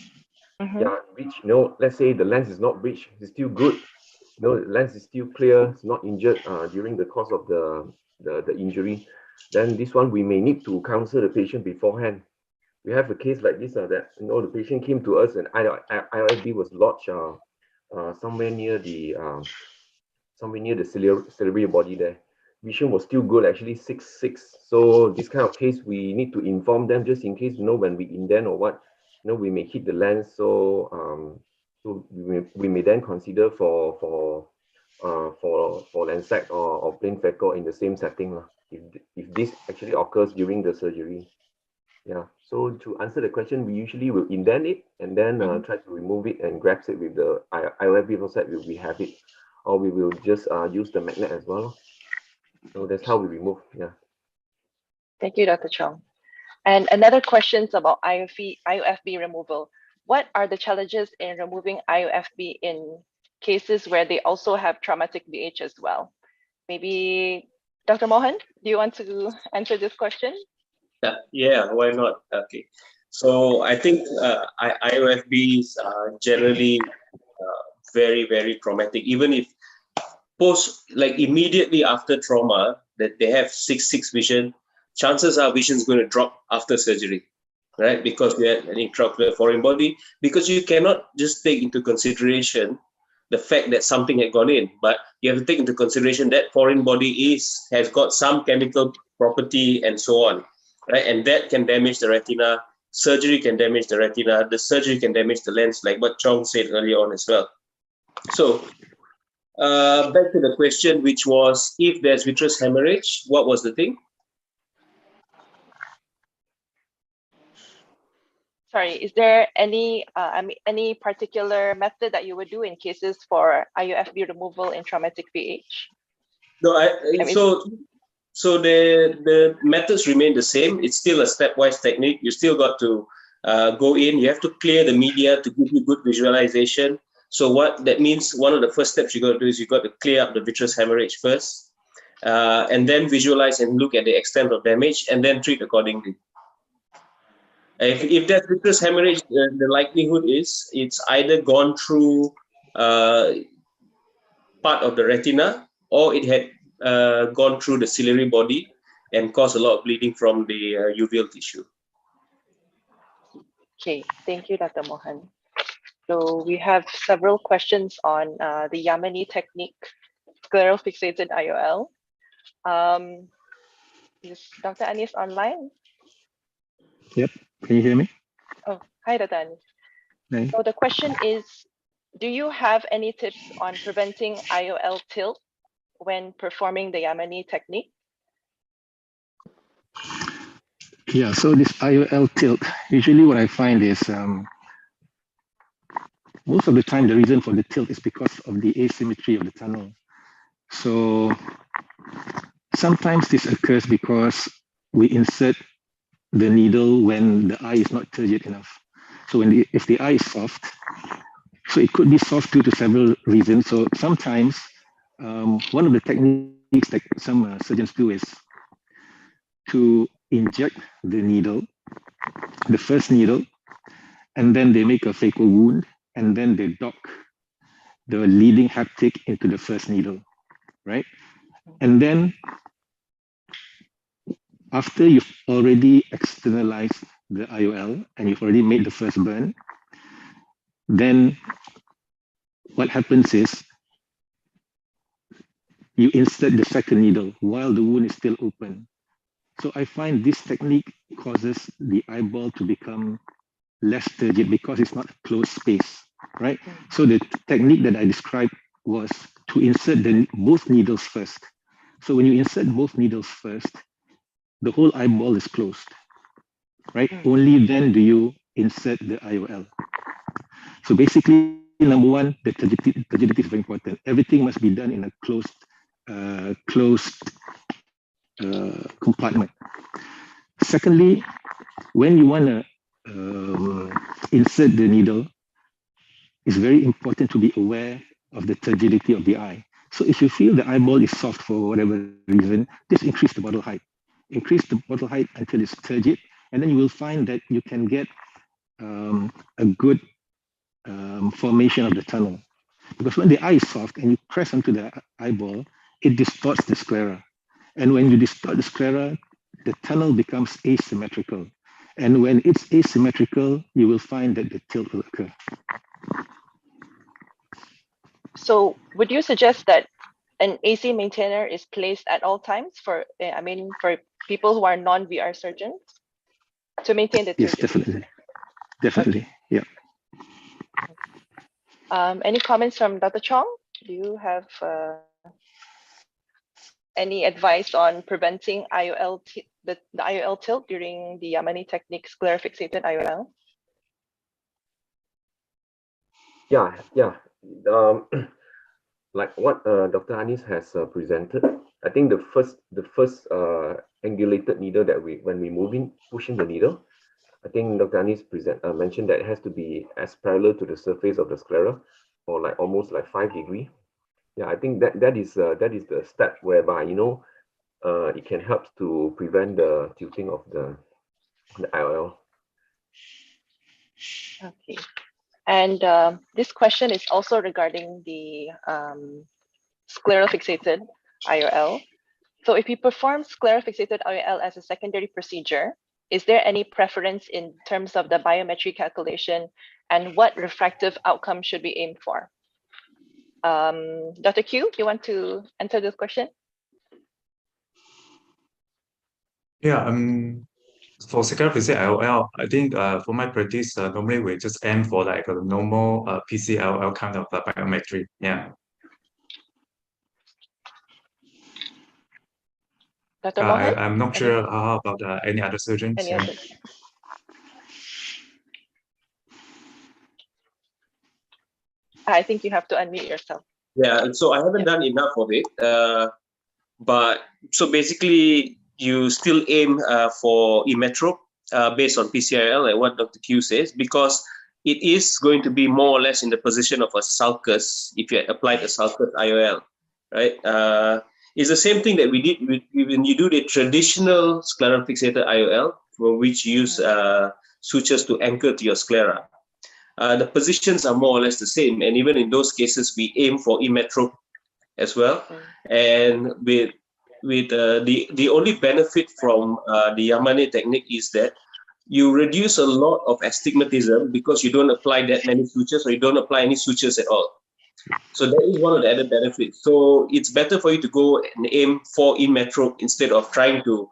Speaker 7: yeah, which let's say the lens is not breached, it's still good. The lens is still clear, it's not injured during the course of the injury. Then this one we may need to counsel the patient beforehand. We have a case like this that the patient came to us and ILFB was lodged somewhere near the ciliary body there. Vision was still good, actually 6.6. So this kind of case, we need to inform them just in case, when we indent or what, we may hit the lens. So we may then consider for Lancet or plain phaco in the same setting if this actually occurs during the surgery. Yeah. So to answer the question, we usually will indent it and then try to remove it and grasp it with the IOFB set. We have it, or we will just use the magnet as well. So that's how we remove. Yeah.
Speaker 1: Thank you, Dr. Chong. And another question about IOFB removal. What are the challenges in removing IOFB in cases where they also have traumatic BH as well? Maybe Dr. Mohan, do you want to answer this question?
Speaker 6: Yeah, why not? Okay. So I think IOFBs are generally very, very traumatic. Even if immediately after trauma that they have 6.6 vision, chances are vision is going to drop after surgery, right? Because we had an intraocular foreign body, because you cannot just take into consideration the fact that something had gone in, but you have to take into consideration that foreign body has got some chemical property and so on, right? And that can damage the retina. Surgery can damage the retina. The surgery can damage the lens, like what Chong said earlier on as well. So back to the question, which was, if there's vitreous hemorrhage, what was the thing?
Speaker 1: Sorry, is there any any particular method that you would do in cases for IOFB removal in traumatic BH?
Speaker 6: No, so the methods remain the same. It's still a stepwise technique. You still got to go in. You have to clear the media to give you good visualization. So what that means, one of the first steps you got to do is you got to clear up the vitreous hemorrhage first, and then visualize and look at the extent of damage, and then treat accordingly. If there's vitreous hemorrhage, the likelihood is it's either gone through part of the retina, or it had gone through the ciliary body and caused a lot of bleeding from the uveal tissue.
Speaker 1: Okay, thank you, Dr. Mohan. So we have several questions on the Yamane technique, scleral fixated IOL. Is Dr. Anis online?
Speaker 8: Yep, can you hear me?
Speaker 1: Oh, hi, Dr. Anis.
Speaker 8: Hey.
Speaker 1: So the question is, do you have any tips on preventing IOL tilt when performing the Yamane technique?
Speaker 8: Yeah, so this IOL tilt, usually what I find is most of the time the reason for the tilt is because of the asymmetry of the tunnel. So sometimes this occurs because we insert the needle when the eye is not turgid enough. So if the eye is soft, so it could be soft due to several reasons. So sometimes one of the techniques that some surgeons do is to inject the needle, the first needle, and then they make a phaco wound, and then they dock the leading haptic into the first needle, right? And then after you've already externalized the IOL and you've already made the first burn, then what happens is you insert the second needle while the wound is still open. So I find this technique causes the eyeball to become less turgid because it's not a closed space, right? So the technique that I described was to insert both needles first. So when you insert both needles first, the whole eyeball is closed, right? Only then do you insert the IOL. So basically, number one, the turgidity is very important. Everything must be done in a closed compartment. Secondly, when you want to insert the needle, it's very important to be aware of the turgidity of the eye. So if you feel the eyeball is soft for whatever reason, just increase the bottle height. Increase the bottle height until it's turgid, and then you will find that you can get a good formation of the tunnel. Because when the eye is soft and you press onto the eyeball, it distorts the sclera. And when you distort the sclera, the tunnel becomes asymmetrical. And when it's asymmetrical, you will find that the tilt will occur.
Speaker 1: So would you suggest that an AC maintainer is placed at all times for people who are non-VR surgeons to maintain the
Speaker 8: Yes,
Speaker 1: turgidity?
Speaker 8: definitely, yeah.
Speaker 1: Any comments from Dr. Chong? Do you have any advice on preventing the IOL tilt during the Yamane technique sclerofixated IOL?
Speaker 7: Yeah. Like what Dr. Anis has presented, I think the first angulated needle that when we pushing the needle, I think Dr. Anis mentioned that it has to be as parallel to the surface of the sclera, or like almost like 5 degrees. Yeah, I think that is the step whereby it can help to prevent the tilting of the IOL.
Speaker 1: Okay. And this question is also regarding the sclerofixated IOL. So if you perform sclerofixated IOL as a secondary procedure, is there any preference in terms of the biometry calculation, and what refractive outcome should we aim for? Dr. Q, you want to answer this question?
Speaker 3: Yeah, for sclerofixated IOL, I think for my practice, normally we just aim for like a normal PCIOL kind of biometry. Yeah.
Speaker 1: Dr. Mohan?
Speaker 3: I'm not sure how about any other surgeons.
Speaker 1: Any other? I think you have to unmute yourself.
Speaker 6: Yeah, so I haven't done enough of it. But so basically, you still aim for emetrope based on PCIL, like what Dr. Q says, because it is going to be more or less in the position of a sulcus if you applied a sulcus IOL, right? It's the same thing that we did when you do the traditional sclerofixated IOL, for which you use sutures to anchor to your sclera. The positions are more or less the same, and even in those cases, we aim for emetrope as well. And with the only benefit from the Yamane technique is that you reduce a lot of astigmatism because you don't apply that many sutures, or you don't apply any sutures at all. So that is one of the added benefits. So it's better for you to go and aim for emetrope instead of trying to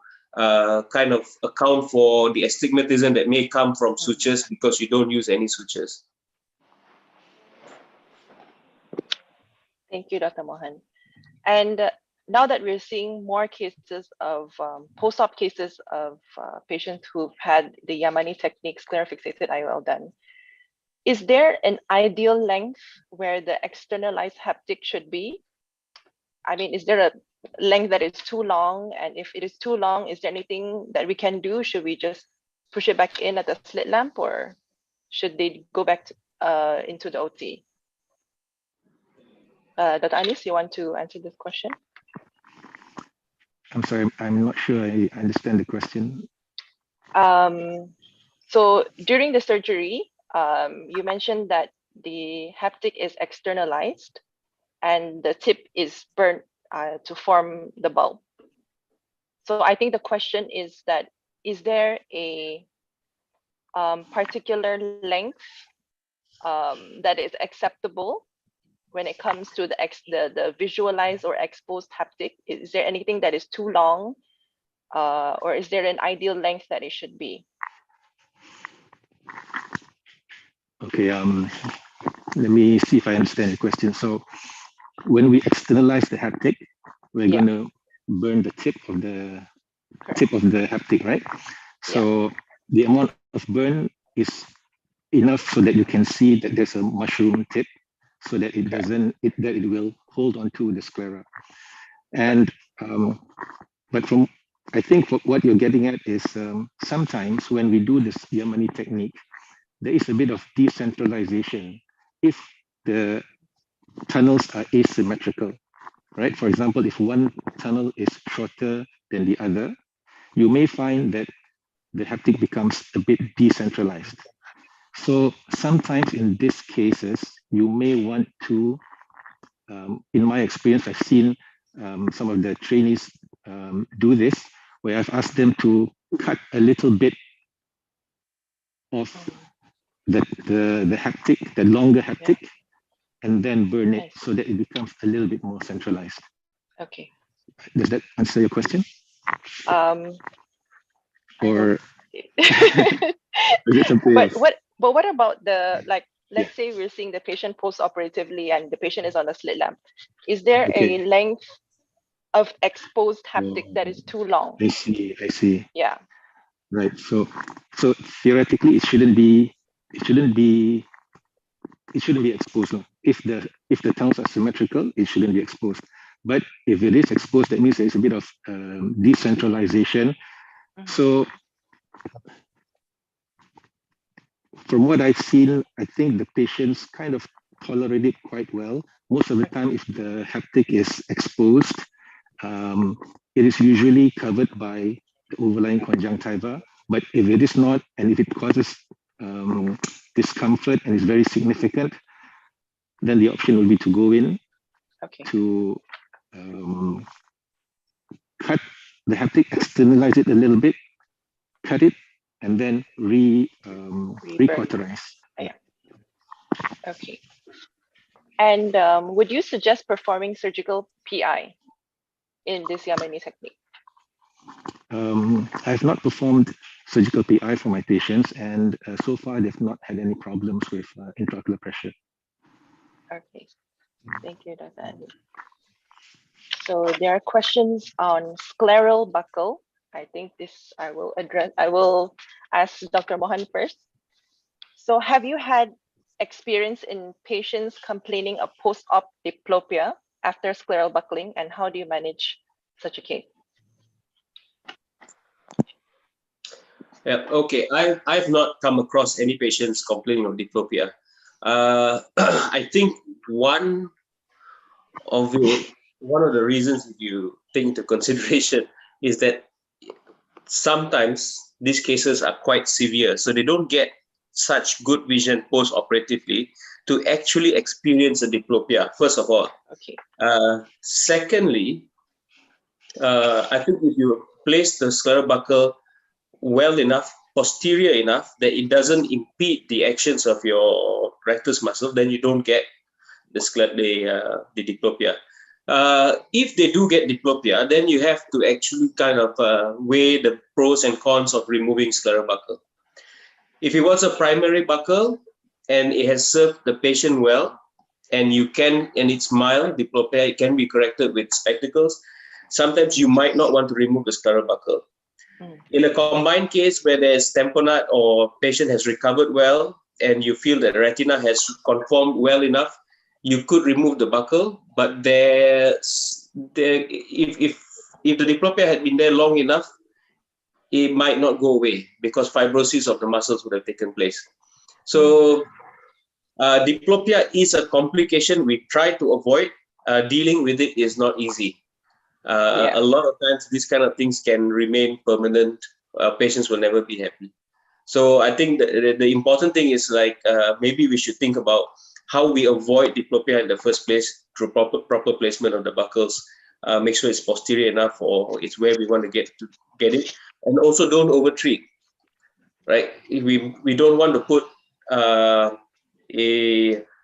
Speaker 6: kind of account for the astigmatism that may come from sutures because you don't use any sutures.
Speaker 1: Thank you, Dr. Mohan. And now that we're seeing more cases of post-op cases of patients who've had the Yamane technique sclerofixated IOL done, is there an ideal length where the externalized haptic should be? I mean, is there a length that is too long? And if it is too long, is there anything that we can do? Should we just push it back in at the slit lamp, or should they go back to, into the OT? Dr. Anis, you want to answer this question?
Speaker 8: I'm sorry, I'm not sure I understand the question.
Speaker 1: So during the surgery, you mentioned that the haptic is externalized and the tip is burnt to form the bulb. So I think the question is that, is there a particular length that is acceptable when it comes to the visualized or exposed haptic? Is there anything that is too long, or is there an ideal length that it should be?
Speaker 8: Okay, let me see if I understand the question. So when we externalize the haptic, we're going to burn the tip of the haptic, right? So the amount of burn is enough so that you can see that there's a mushroom tip, so that it doesn't, that it will hold on to the sclera. And but from I think what you're getting at is sometimes when we do this Yamane technique, there is a bit of decentralization if the tunnels are asymmetrical, right? For example, if one tunnel is shorter than the other, you may find that the haptic becomes a bit decentralized. So sometimes in these cases, you may want to, in my experience, I've seen some of the trainees do this, where I've asked them to cut a little bit of the haptic, the longer haptic, and then burn it so that it becomes a little bit more centralized.
Speaker 1: Okay.
Speaker 8: Does that answer your question? Or is it something else?
Speaker 1: But what about the, like, let's say we're seeing the patient post-operatively and the patient is on a slit lamp. Is there a length of exposed haptic that is too long?
Speaker 8: I see.
Speaker 1: Yeah.
Speaker 8: Right. So theoretically it shouldn't be exposed. No. If the tunnels are symmetrical, it shouldn't be exposed. But if it is exposed, that means there's a bit of decentralization. So from what I've seen, I think the patients kind of tolerate it quite well. Most of the time, if the haptic is exposed, it is usually covered by the overlying conjunctiva. But if it is not, and if it causes discomfort and is very significant, then the option will be to go in to cut the haptic, externalize it a little bit, cut it, and then recauterize.
Speaker 1: Yeah. Okay. And would you suggest performing surgical PI in this Yamane technique?
Speaker 8: I've not performed surgical PI for my patients, and so far they've not had any problems with intraocular pressure.
Speaker 1: Okay, thank you, Dr. Andy. So there are questions on scleral buckle. I think this I will ask Dr. Mohan first. So have you had experience in patients complaining of post-op diplopia after scleral buckling, and how do you manage such a case?
Speaker 6: Yeah, okay. I've not come across any patients complaining of diplopia. I think one of the reasons you take into consideration is that sometimes these cases are quite severe, so they don't get such good vision post-operatively to actually experience a diplopia, first of all.
Speaker 1: Okay.
Speaker 6: Secondly, I think if you place the scleral buckle well enough, posterior enough, that it doesn't impede the actions of your rectus muscle, then you don't get the diplopia. If they do get diplopia, then you have to actually kind of weigh the pros and cons of removing scleral buckle. If it was a primary buckle and it has served the patient well, and it's mild diplopia, it can be corrected with spectacles. Sometimes you might not want to remove the scleral buckle. In a combined case where there's tamponade or patient has recovered well and you feel that retina has conformed well enough, you could remove the buckle. But if the diplopia had been there long enough, it might not go away because fibrosis of the muscles would have taken place. So diplopia is a complication we try to avoid. Dealing with it is not easy. A lot of times these kind of things can remain permanent. Patients will never be happy. So I think the important thing is maybe we should think about how we avoid diplopia in the first place through proper placement of the buckles. Make sure it's posterior enough or it's where we want to get it. And also don't overtreat, right? We don't want to put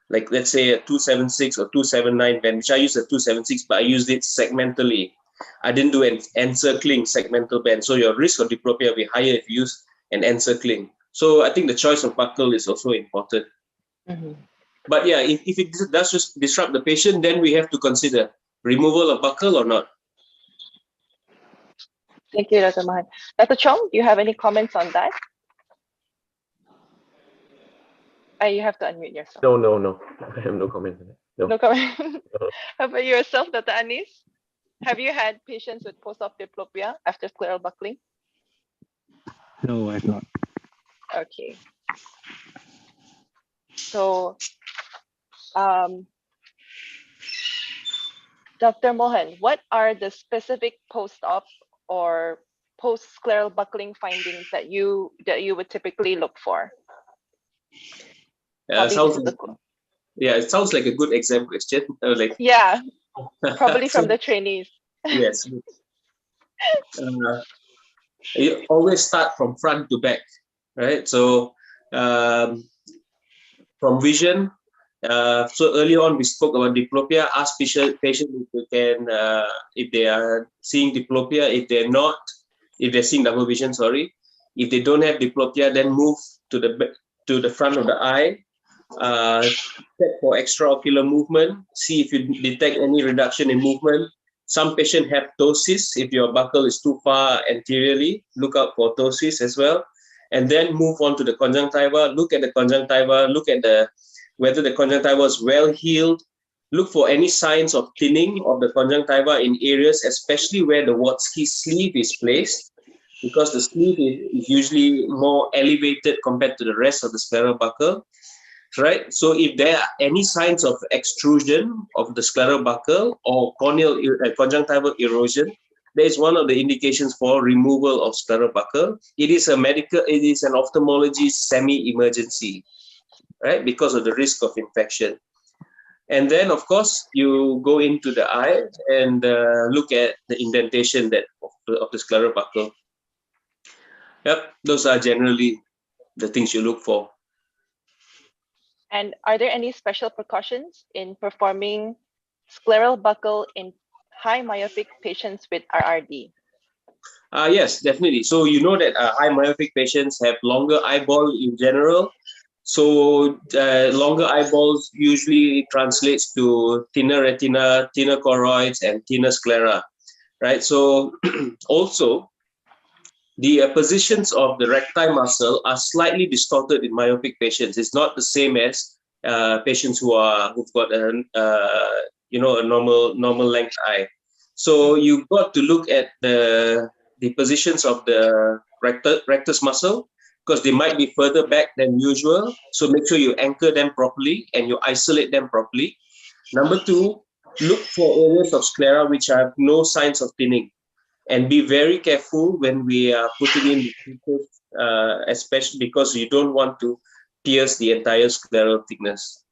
Speaker 6: let's say a 276 or 279 band, which I use a 276, but I used it segmentally. I didn't do an encircling segmental band. So your risk of diplopia will be higher if you use an encircling. So I think the choice of buckle is also important. But yeah, if it does just disrupt the patient, then we have to consider removal of buckle or not.
Speaker 1: Thank you, Dr. Mohan. Dr. Chong, do you have any comments on that? You have to unmute yourself.
Speaker 7: No. I have no comment on that.
Speaker 1: No comment. How about yourself, Dr. Anis? Have you had patients with post-op diplopia after scleral buckling?
Speaker 8: No, I've not.
Speaker 1: Okay. So, Dr. Mohan, what are the specific post-op or post-scleral buckling findings that you would typically look for?
Speaker 6: It sounds like a good exam question.
Speaker 1: Yeah, probably from the trainees.
Speaker 6: Yes. You always start from front to back, right? So from vision, so early on we spoke about diplopia. Ask patient if they can, if they are seeing diplopia. If they're not, if they're seeing double vision, sorry. If they don't have diplopia, then move to the front of the eye. Check for extraocular movement. See if you detect any reduction in movement. Some patients have ptosis. If your buckle is too far anteriorly, look out for ptosis as well. And then move on to the conjunctiva. Look at the conjunctiva. Look at whether the conjunctiva is well healed. Look for any signs of thinning of the conjunctiva in areas, especially where the Watsky sleeve is placed, because the sleeve is usually more elevated compared to the rest of the scleral buckle. Right. So if there are any signs of extrusion of the scleral buckle or corneal conjunctival erosion, that is one of the indications for removal of scleral buckle. It is an ophthalmology semi-emergency, right? Because of the risk of infection. And then, of course, you go into the eye and look at the indentation of the scleral buckle. Yep, those are generally the things you look for.
Speaker 1: And are there any special precautions in performing scleral buckle in high myopic patients with RRD?
Speaker 6: Yes, definitely. So you know that high myopic patients have longer eyeball in general. So longer eyeballs usually translates to thinner retina, thinner choroids, and thinner sclera, right? So also, the positions of the recti muscle are slightly distorted in myopic patients. It's not the same as patients who've got a normal length eye. So you've got to look at the positions of the rectus muscle, because they might be further back than usual. So make sure you anchor them properly and you isolate them properly. Number two, look for areas of sclera which have no signs of thinning. And be very careful when we are putting in the filters, especially because you don't want to pierce the entire scleral thickness.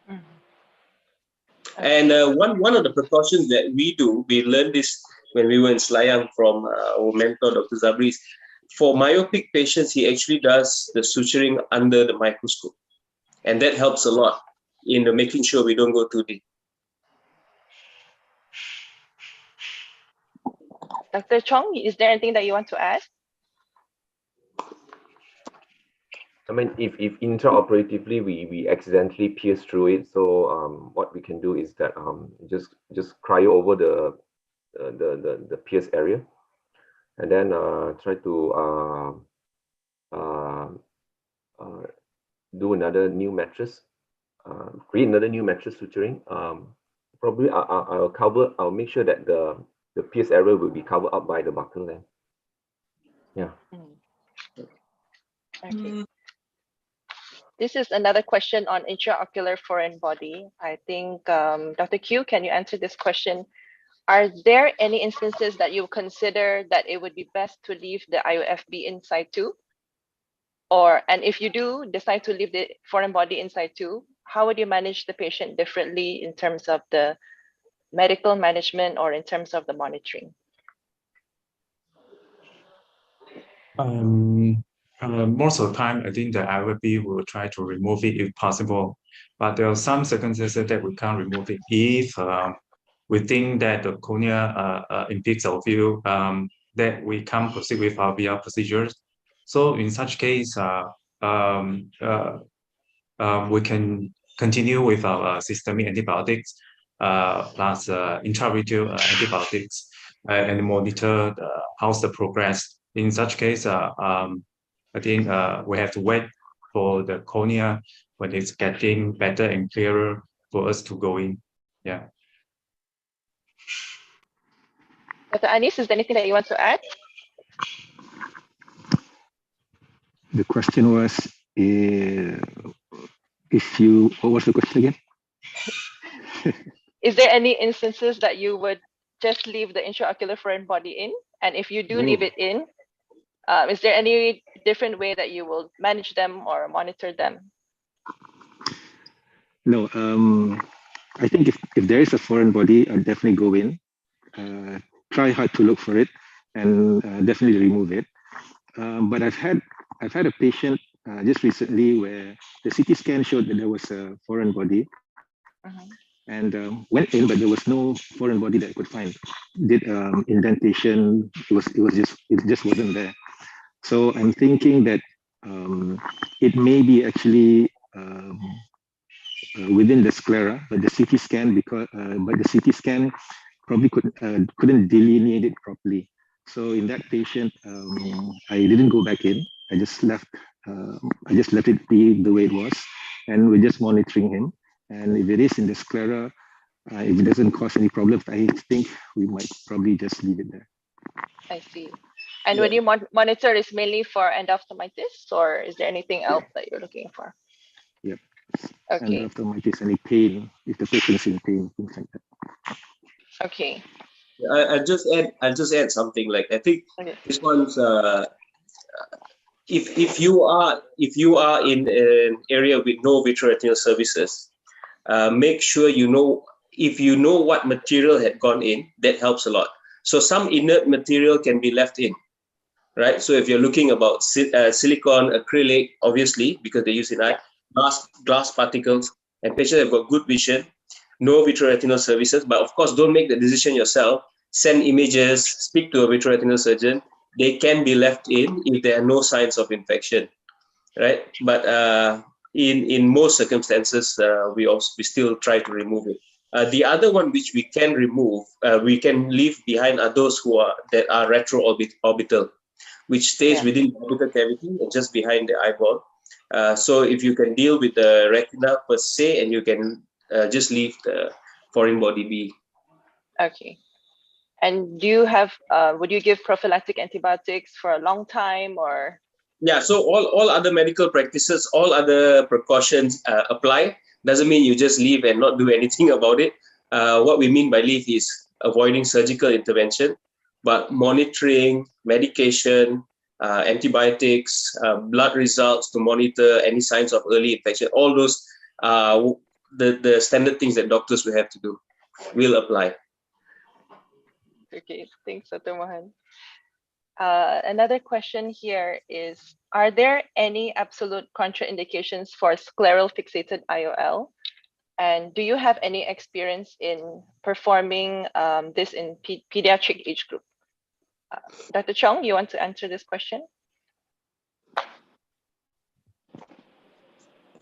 Speaker 1: Mm-hmm.
Speaker 6: And one of the precautions that we do, we learned this when we were in Selayang from our mentor, Dr. Zabri. For myopic patients, he actually does the suturing under the microscope. And that helps a lot in making sure we don't go too deep.
Speaker 1: Dr. Chong, is there anything that you want to add?
Speaker 7: I mean, if intraoperatively we accidentally pierce through it, so what we can do is that just cryo over the pierce area, and then try to do another new mattress, create another new mattress suturing. Probably I'll make sure that the pierce area will be covered up by the buckle then. Yeah.
Speaker 1: Okay. This is another question on intraocular foreign body. I think, Dr. Q, can you answer this question? Are there any instances that you consider that it would be best to leave the IOFB inside too? And if you do decide to leave the foreign body inside too, how would you manage the patient differently in terms of the medical management or in terms of the monitoring?
Speaker 3: Most of the time, I think the IOP will try to remove it if possible, but there are some circumstances that we can't remove it. If we think that the cornea impedes our view, that we can't proceed with our VR procedures. So in such case, we can continue with our systemic antibiotics plus intravitreal antibiotics and monitor how's the progress. In such case, I think we have to wait for the cornea when it's getting better and clearer for us to go in. Yeah.
Speaker 1: Dr. Anis, is there anything that you want to add?
Speaker 8: The question was, what was the question again?
Speaker 1: Is there any instances that you would just leave the intraocular foreign body in? And if you do leave it in, is there any different way that you will manage them or monitor them?
Speaker 8: No, I think if there is a foreign body, I'll definitely go in, try hard to look for it, and definitely remove it. But I've had a patient just recently where the CT scan showed that there was a foreign body, and went in, but there was no foreign body that I could find. Did indentation, it just wasn't there. So I'm thinking that it may be actually within the sclera, but the CT scan probably couldn't delineate it properly. So in that patient, I didn't go back in. I just left it be the way it was, and we're just monitoring him. And if it is in the sclera, if it doesn't cause any problems, I think we might probably just leave it there.
Speaker 1: I see. And when you monitor, is mainly for endophthalmitis, or is there anything else that you're looking for?
Speaker 8: Yep.
Speaker 1: Okay.
Speaker 8: Endophthalmitis, any pain, if the patient is in pain, things like that.
Speaker 1: Okay.
Speaker 6: I'll just add something. Like, I think this one's if you are in an area with no vitreoretinal services, make sure if you know what material had gone in, that helps a lot. So some inert material can be left in, right? So if you're looking about silicone, acrylic, obviously, because they use it, glass particles, and patients have got good vision, no vitreoretinal services, but of course, don't make the decision yourself. Send images, speak to a vitreoretinal surgeon. They can be left in if there are no signs of infection, right? But in most circumstances, we still try to remove it. The other one which we can remove, we can leave behind are those that are retroorbital, which stays within the orbital cavity and just behind the eyeball. So if you can deal with the retina per se, and you can just leave the foreign body be.
Speaker 1: Okay. And do you have, would you give prophylactic antibiotics for a long time, or?
Speaker 6: Yeah, so all other medical practices, all other precautions apply. Doesn't mean you just leave and not do anything about it. What we mean by leave is avoiding surgical intervention, but monitoring, medication, antibiotics, blood results to monitor any signs of early infection, all those the standard things that doctors will have to do will apply.
Speaker 1: Okay, thanks, Dr. Mohan. Another question here is, are there any absolute contraindications for scleral fixated IOL? And do you have any experience in performing this in pediatric age group? Dr. Chong, you want to answer this question?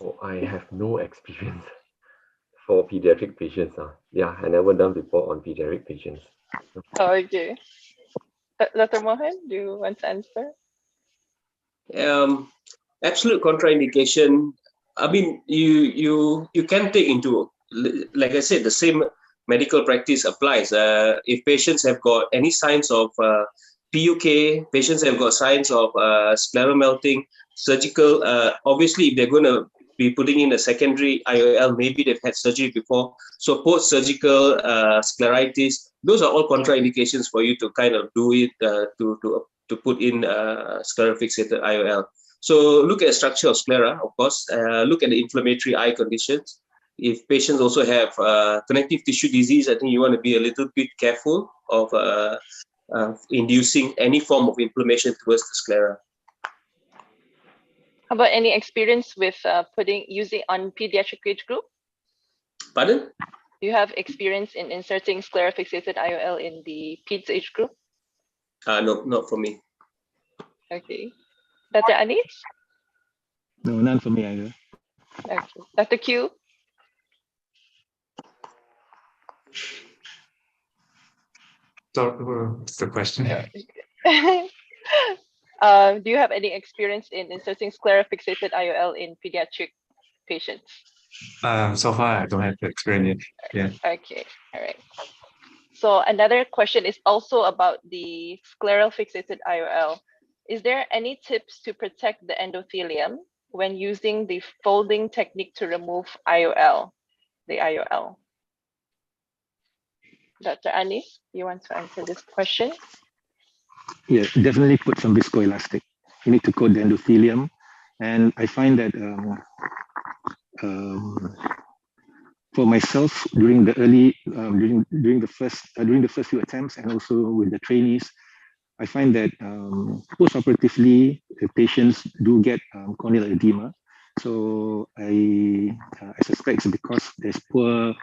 Speaker 7: Oh, I have no experience for pediatric patients. Yeah, I never done before on pediatric patients.
Speaker 1: Oh, okay. Dr. Mohan, do you want to answer?
Speaker 6: Absolute contraindication. I mean, you can take into, like I said, the same medical practice applies. If patients have got any signs of PUK, patients have got signs of scleral melting, surgical. Obviously, if they're going to be putting in a secondary IOL, maybe they've had surgery before. So post-surgical scleritis, those are all contraindications for you to kind of do it to put in scleral fixated IOL. So look at structure of sclera, of course. Look at the inflammatory eye conditions. If patients also have connective tissue disease, I think you want to be a little bit careful of inducing any form of inflammation towards the sclera.
Speaker 1: How about any experience with using on pediatric age group?
Speaker 6: Pardon?
Speaker 1: Do you have experience in inserting scleral fixated IOL in the peds age group?
Speaker 6: No, not for me.
Speaker 1: Okay. Dr. Anis?
Speaker 8: No, none for me either.
Speaker 1: Okay. Dr. Q?
Speaker 3: So, what's the question?
Speaker 1: Do you have any experience in inserting scleral fixated IOL in pediatric patients?
Speaker 3: So far, I don't have the experience. Yeah.
Speaker 1: Okay, all right. So another question is also about the scleral fixated IOL. Is there any tips to protect the endothelium when using the folding technique to remove IOL, the IOL? Dr. Anis, you want to answer this question?
Speaker 8: Yeah, definitely put some viscoelastic. You need to coat the endothelium. And I find that for myself, during the early, during the first few attempts, and also with the trainees, I find that post-operatively, the patients do get corneal edema. So I suspect it's because there's poor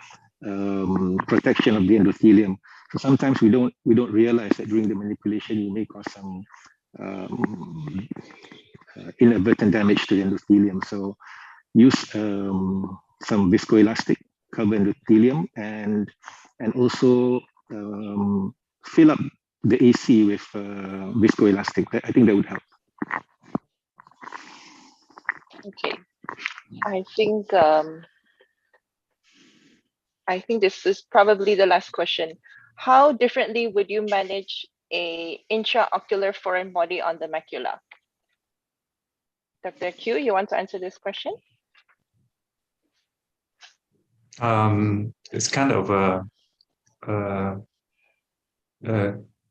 Speaker 8: protection of the endothelium. So sometimes we don't realize that during the manipulation you may cause some inadvertent damage to the endothelium. So use some viscoelastic, cover endothelium, and also fill up the AC with viscoelastic. I think that would help.
Speaker 1: Okay, I think this is probably the last question. How differently would you manage a intraocular foreign body on the macula? Dr. Q, you want to answer this question?
Speaker 3: It's kind of a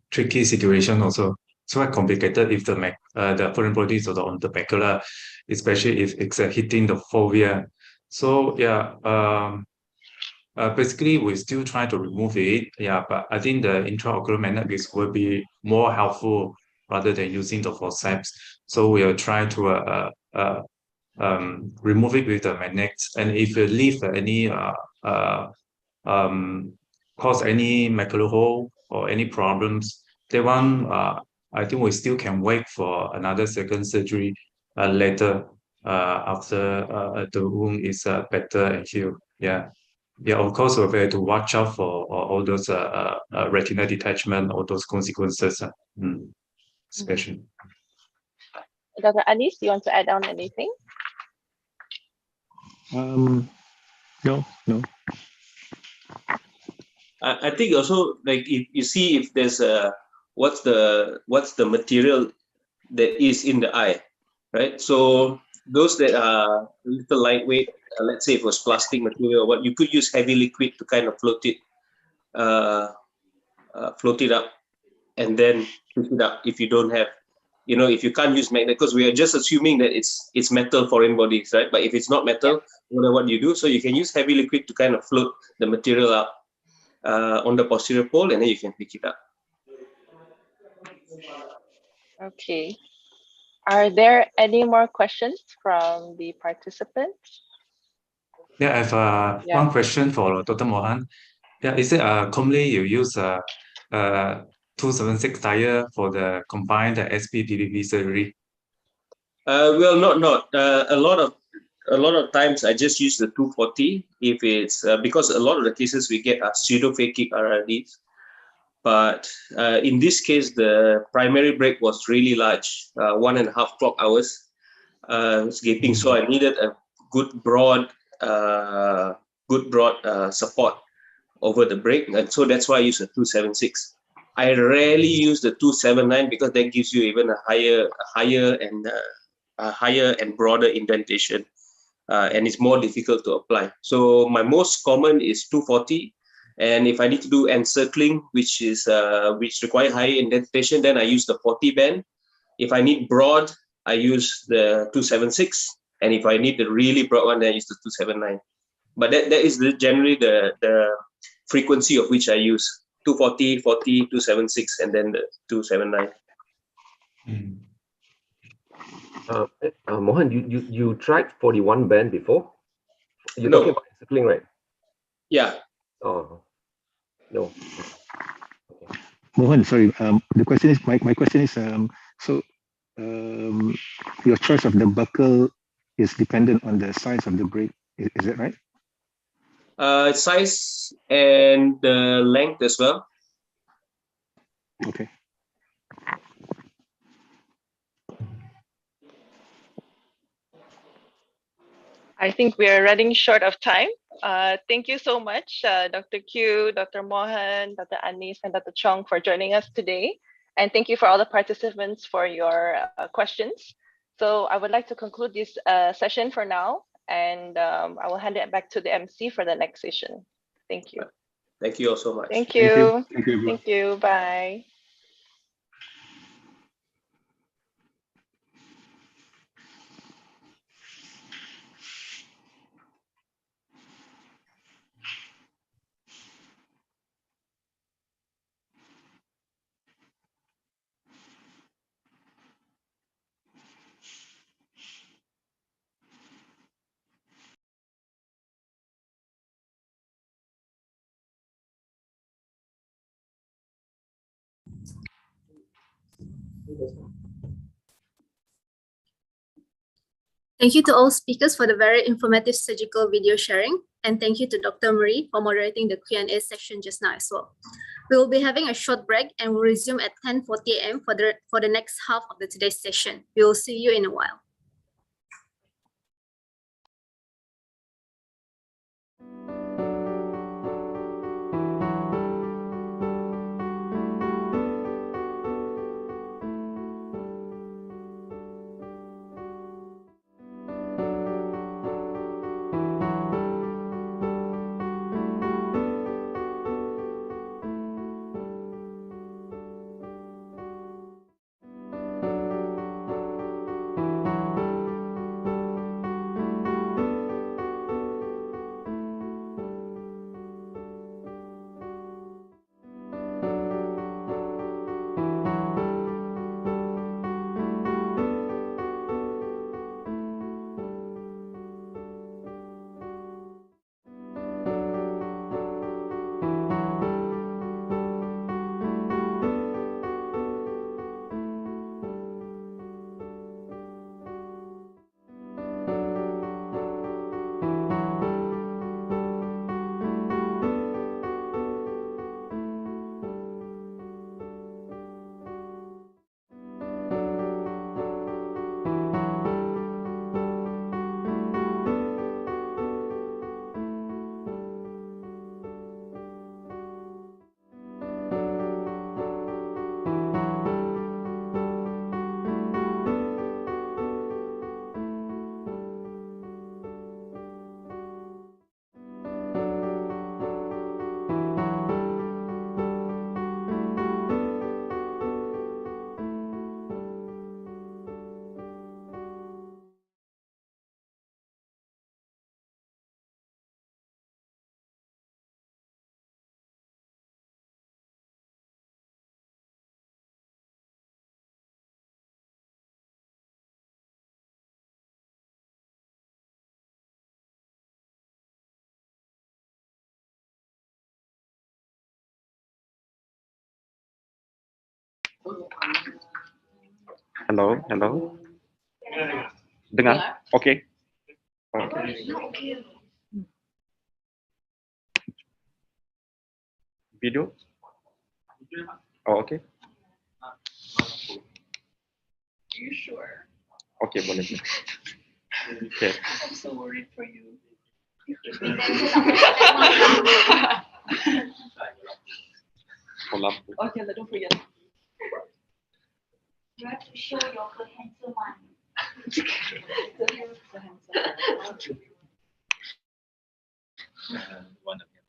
Speaker 3: tricky situation also. It's quite complicated if the foreign body is on the macula, especially if it's hitting the fovea. So yeah, basically we still try to remove it. Yeah, but I think the intraocular magnetics will be more helpful rather than using the forceps. So we'll try to remove it with the magnets, and if you leave any cause any macular hole or any problems, that one I think we still can wait for another second surgery later after the wound is better and healed. Yeah. Yeah, of course, we have to watch out for all those retinal detachment, all those consequences, especially.
Speaker 1: Dr. Anis, do you want to add on anything?
Speaker 8: No.
Speaker 6: I think also, like, if you see if there's what's the material that is in the eye, right? So those that are a little lightweight, let's say if it was plastic material, what you could use heavy liquid to kind of float it up, and then push it up if you don't have, if you can't use magnet, because we are just assuming that it's metal foreign bodies, right? But if it's not metal, what do you do? So you can use heavy liquid to kind of float the material up on the posterior pole, and then you can pick it up.
Speaker 1: Okay. Are there any more questions from the participants?
Speaker 3: Yeah, I have one question for Dr. Mohan. Yeah, is it commonly you use 276 tire for the combined SPPPP surgery?
Speaker 6: Well, not a lot of times I just use the 240 if it's because a lot of the cases we get are pseudophakic RRDs. But in this case, the primary break was really large, 1.5 clock hours. It's gaping, so I needed a good broad support over the break, and so that's why I use a 276. I rarely use the 279 because that gives you even a higher and broader indentation, and it's more difficult to apply. So my most common is 240. And if I need to do encircling, which require higher indentation, then I use the 40 band. If I need broad, I use the 276. And if I need the really broad one, then I use the 279. But that is generally the frequency of which I use: 240, 40, 276, and then the 279.
Speaker 7: Mohan, you tried 41 band before? You're talking about encircling, right?
Speaker 6: Yeah.
Speaker 7: Oh, no.
Speaker 8: Mohan, sorry. The question is my question is your choice of the buckle is dependent on the size of the break. Is that right?
Speaker 6: Size and the length as well.
Speaker 8: Okay.
Speaker 1: I think we are running short of time. Thank you so much, Dr. Q, Dr. Mohan, Dr. Anis, and Dr. Chong for joining us today. And thank you for all the participants for your questions. So I would like to conclude this session for now, and I will hand it back to the MC for the next session. Thank you.
Speaker 6: Thank you all so much.
Speaker 1: Thank you.
Speaker 8: Thank you, everyone.
Speaker 1: Thank you. Bye.
Speaker 9: Thank you to all speakers for the very informative surgical video sharing. And thank you to Dr. Marie for moderating the Q&A section just now as well. We will be having a short break and we'll resume at 10:40 a.m. for the next half of today's session. We will see you in a while.
Speaker 10: Hello, hello. Dengar? Okay. Okay. Video? Oh, okay.
Speaker 11: Are you sure?
Speaker 10: Okay, boleh. Okay.
Speaker 11: I'm so worried for you.
Speaker 10: Oh, lampu.
Speaker 11: Okay, don't forget.
Speaker 12: You have to show your handsome one.
Speaker 3: One of them.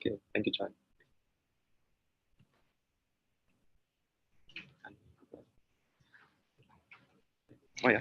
Speaker 10: Okay, thank you, Chad. Oh, yeah.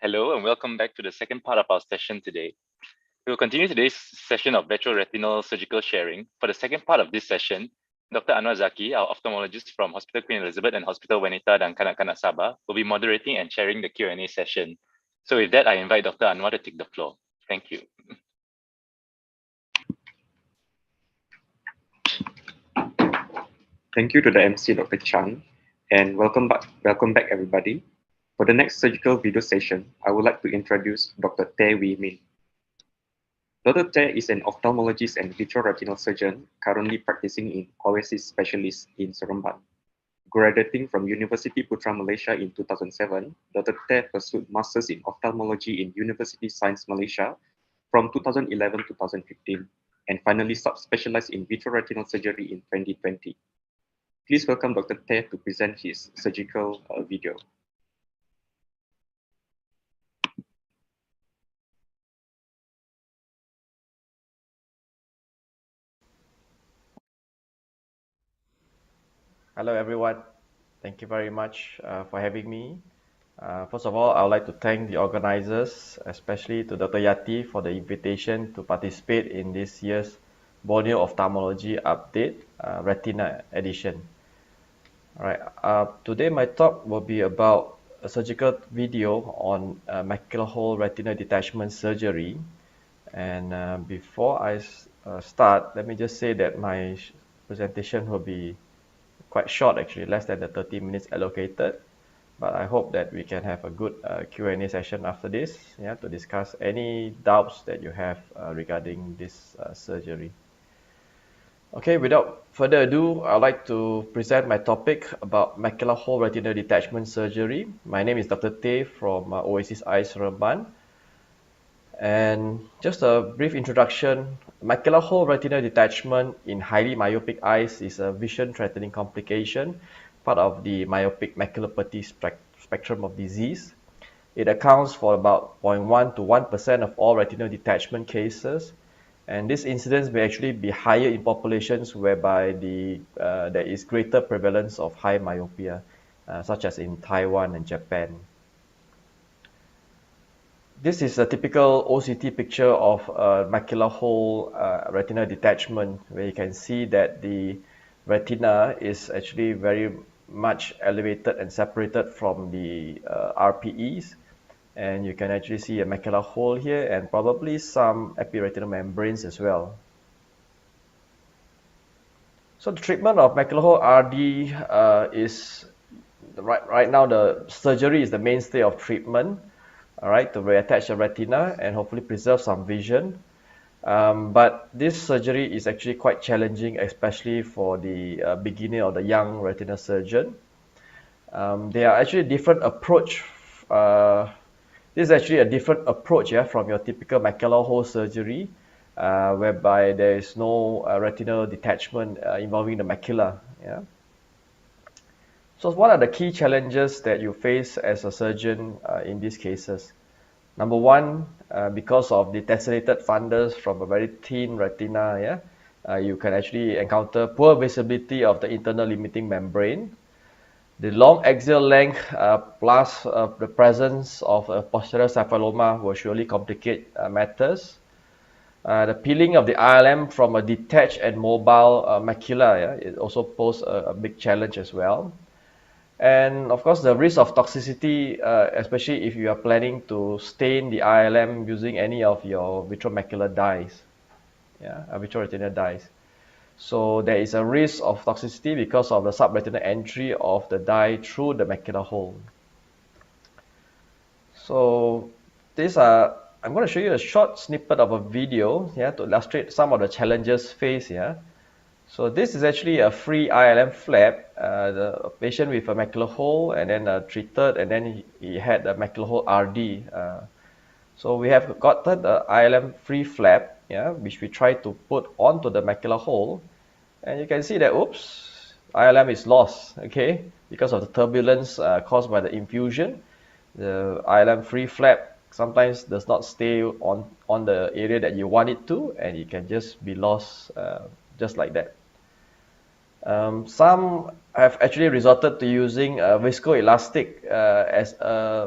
Speaker 2: Hello and welcome back to the second part of our session today. We will continue today's session of retinal surgical sharing. For the second part of this session, Dr. Anwar Zaki, our ophthalmologist from Hospital Queen Elizabeth and Hospital Wanita dan Kanak-Kanak Sabah, will be moderating and sharing the Q&A session. So with that, I invite Dr. Anwar to take the floor. Thank you.
Speaker 10: Thank you to the MC, Dr. Chan, and welcome back everybody. For the next surgical video session, I would like to introduce Dr. Tae Wee Min. Dr. Tae is an ophthalmologist and vitreoretinal surgeon currently practicing in Oasis Specialist in Seremban. Graduating from University Putra Malaysia in 2007, Dr. Tae pursued Masters in Ophthalmology in University Science Malaysia from 2011-2015, and finally subspecialized in vitreoretinal surgery in 2020. Please welcome Dr. Tae to present his surgical video.
Speaker 13: Hello everyone, thank you very much for having me. First of all, I would like to thank the organizers, especially to Dr. Yati for the invitation to participate in this year's Borneo Ophthalmology Update Retina edition. Alright, today my talk will be about a surgical video on macular hole retinal detachment surgery. And before I start, let me just say that my presentation will be quite short, actually, less than the 30 minutes allocated. But I hope that we can have a good Q&A session after this, yeah, to discuss any doubts that you have regarding this surgery. Okay, without further ado, I'd like to present my topic about macular hole retinal detachment surgery. My name is Dr. Tae from Oasis Eyes Seremban. And just a brief introduction, macular hole retinal detachment in highly myopic eyes is a vision-threatening complication, part of the myopic maculopathy spectrum of disease. It accounts for about 0.1 to 1% of all retinal detachment cases. And this incidence may actually be higher in populations whereby there is greater prevalence of high myopia, such as in Taiwan and Japan. This is a typical OCT picture of macular hole retinal detachment, where you can see that the retina is actually very much elevated and separated from the RPEs. And you can actually see a macular hole here and probably some epiretinal membranes as well. So the treatment of macular hole RD is, right now the surgery is the mainstay of treatment. All right, to reattach the retina and hopefully preserve some vision. But this surgery is actually quite challenging, especially for the beginner or the young retina surgeon. There are actually different approach. This is actually a different approach, yeah, from your typical macular hole surgery, whereby there is no retinal detachment involving the macula. Yeah. So what are the key challenges that you face as a surgeon in these cases? Number one, because of the tessellated fundus from a very thin retina, yeah, you can actually encounter poor visibility of the internal limiting membrane. The long axial length plus the presence of a posterior cephaloma will surely complicate matters. The peeling of the ILM from a detached and mobile macula, yeah, it also poses a big challenge as well. And of course, the risk of toxicity, especially if you are planning to stain the ILM using any of your vitreomacular dyes, yeah, vitreoretinal dyes. So there is a risk of toxicity because of the subretinal entry of the dye through the macular hole. So I'm going to show you a short snippet of a video, yeah, to illustrate some of the challenges faced, yeah. So this is actually a free ILM flap, the patient with a macular hole and then treated, and then he had a macular hole RD. So we have gotten the ILM free flap, yeah, which we try to put onto the macular hole, and you can see that, oops, ILM is lost, okay, because of the turbulence caused by the infusion. The ILM free flap sometimes does not stay on the area that you want it to, and it can just be lost just like that. Some have actually resorted to using viscoelastic as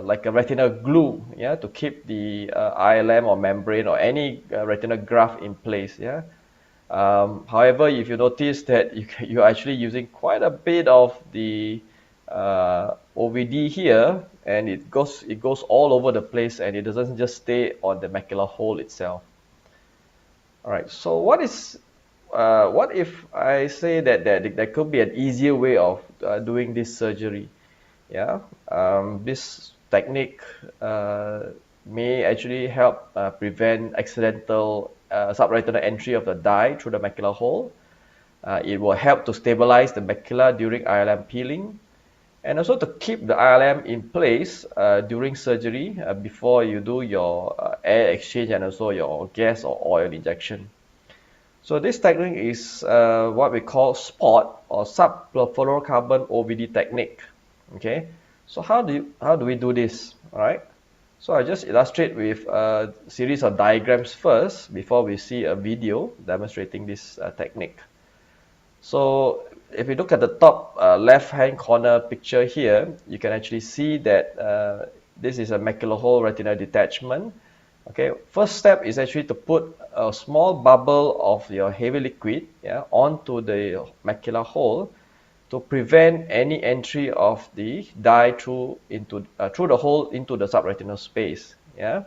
Speaker 13: like a retinal glue, yeah, to keep the ILM or membrane or any retinal graft in place, yeah. However, if you notice that you're actually using quite a bit of the OVD here, and it goes all over the place, and it doesn't just stay on the macular hole itself. All right. So what if I say that there could be an easier way of doing this surgery? Yeah. This technique may actually help prevent accidental subretinal entry of the dye through the macular hole. It will help to stabilize the macula during ILM peeling, and also to keep the ILM in place during surgery before you do your air exchange and also your gas or oil injection. So this technique is what we call SPOT or subfluorocarbon OVD technique. Okay, so how do we do this? All right. So I just illustrate with a series of diagrams first before we see a video demonstrating this technique. So if you look at the top left-hand corner picture here, you can actually see that this is a macular hole retinal detachment. Okay, first step is actually to put a small bubble of your heavy liquid, yeah, onto the macular hole to prevent any entry of the dye through the hole into the subretinal space. Yeah.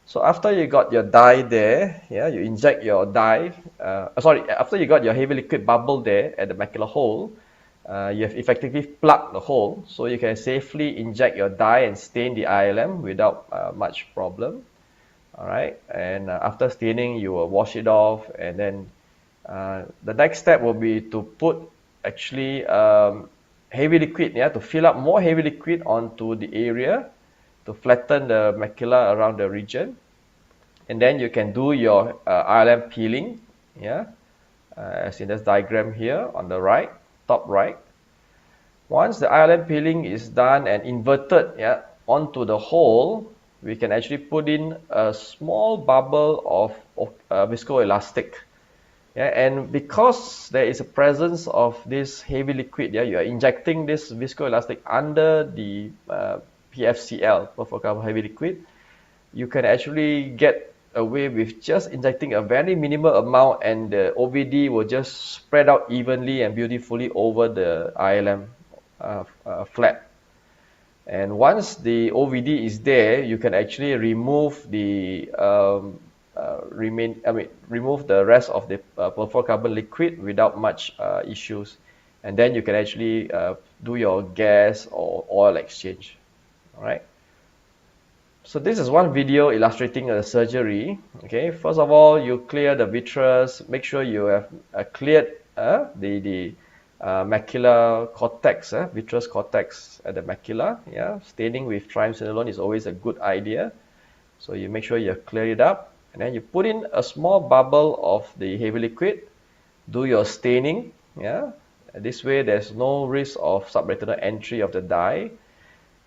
Speaker 13: So after you got your dye there, yeah, you inject your dye. After you got your heavy liquid bubble there at the macular hole, you have effectively plugged the hole, so you can safely inject your dye and stain the ILM without much problem. All right, and after staining, you will wash it off, and then the next step will be to put actually heavy liquid, yeah, to fill up more heavy liquid onto the area to flatten the macula around the region, and then you can do your ILM peeling, yeah, as in this diagram here on the right, top right. Once the ILM peeling is done and inverted, yeah, onto the hole, we can actually put in a small bubble of viscoelastic. Yeah, and because there is a presence of this heavy liquid, yeah, you are injecting this viscoelastic under the PFCL, perfluorocarbon heavy liquid, you can actually get away with just injecting a very minimal amount, and the OVD will just spread out evenly and beautifully over the ILM flap. And once the OVD is there, you can actually remove the remove the rest of the perfluorocarbon liquid without much issues, and then you can actually do your gas or oil exchange. All right. So this is one video illustrating the surgery. Okay. First of all, you clear the vitreous. Make sure you have cleared the macular cortex, vitreous cortex at the macula. Yeah, staining with triamcinolone is always a good idea. So you make sure you clear it up, and then you put in a small bubble of the heavy liquid. Do your staining. Yeah, this way there's no risk of subretinal entry of the dye.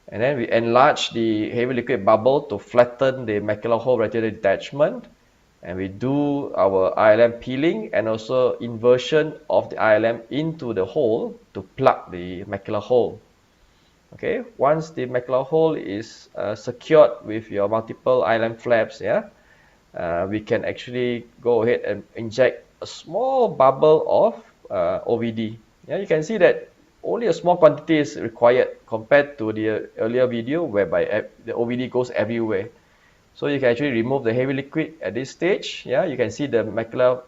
Speaker 13: And then we enlarge the heavy liquid bubble to flatten the macular hole retinal detachment. And we do our ILM peeling and also inversion of the ILM into the hole to plug the macular hole. Okay, once the macular hole is secured with your multiple ILM flaps, yeah, we can actually go ahead and inject a small bubble of OVD. Yeah, you can see that only a small quantity is required compared to the earlier video whereby the OVD goes everywhere. So you can actually remove the heavy liquid at this stage. Yeah, you can see the macula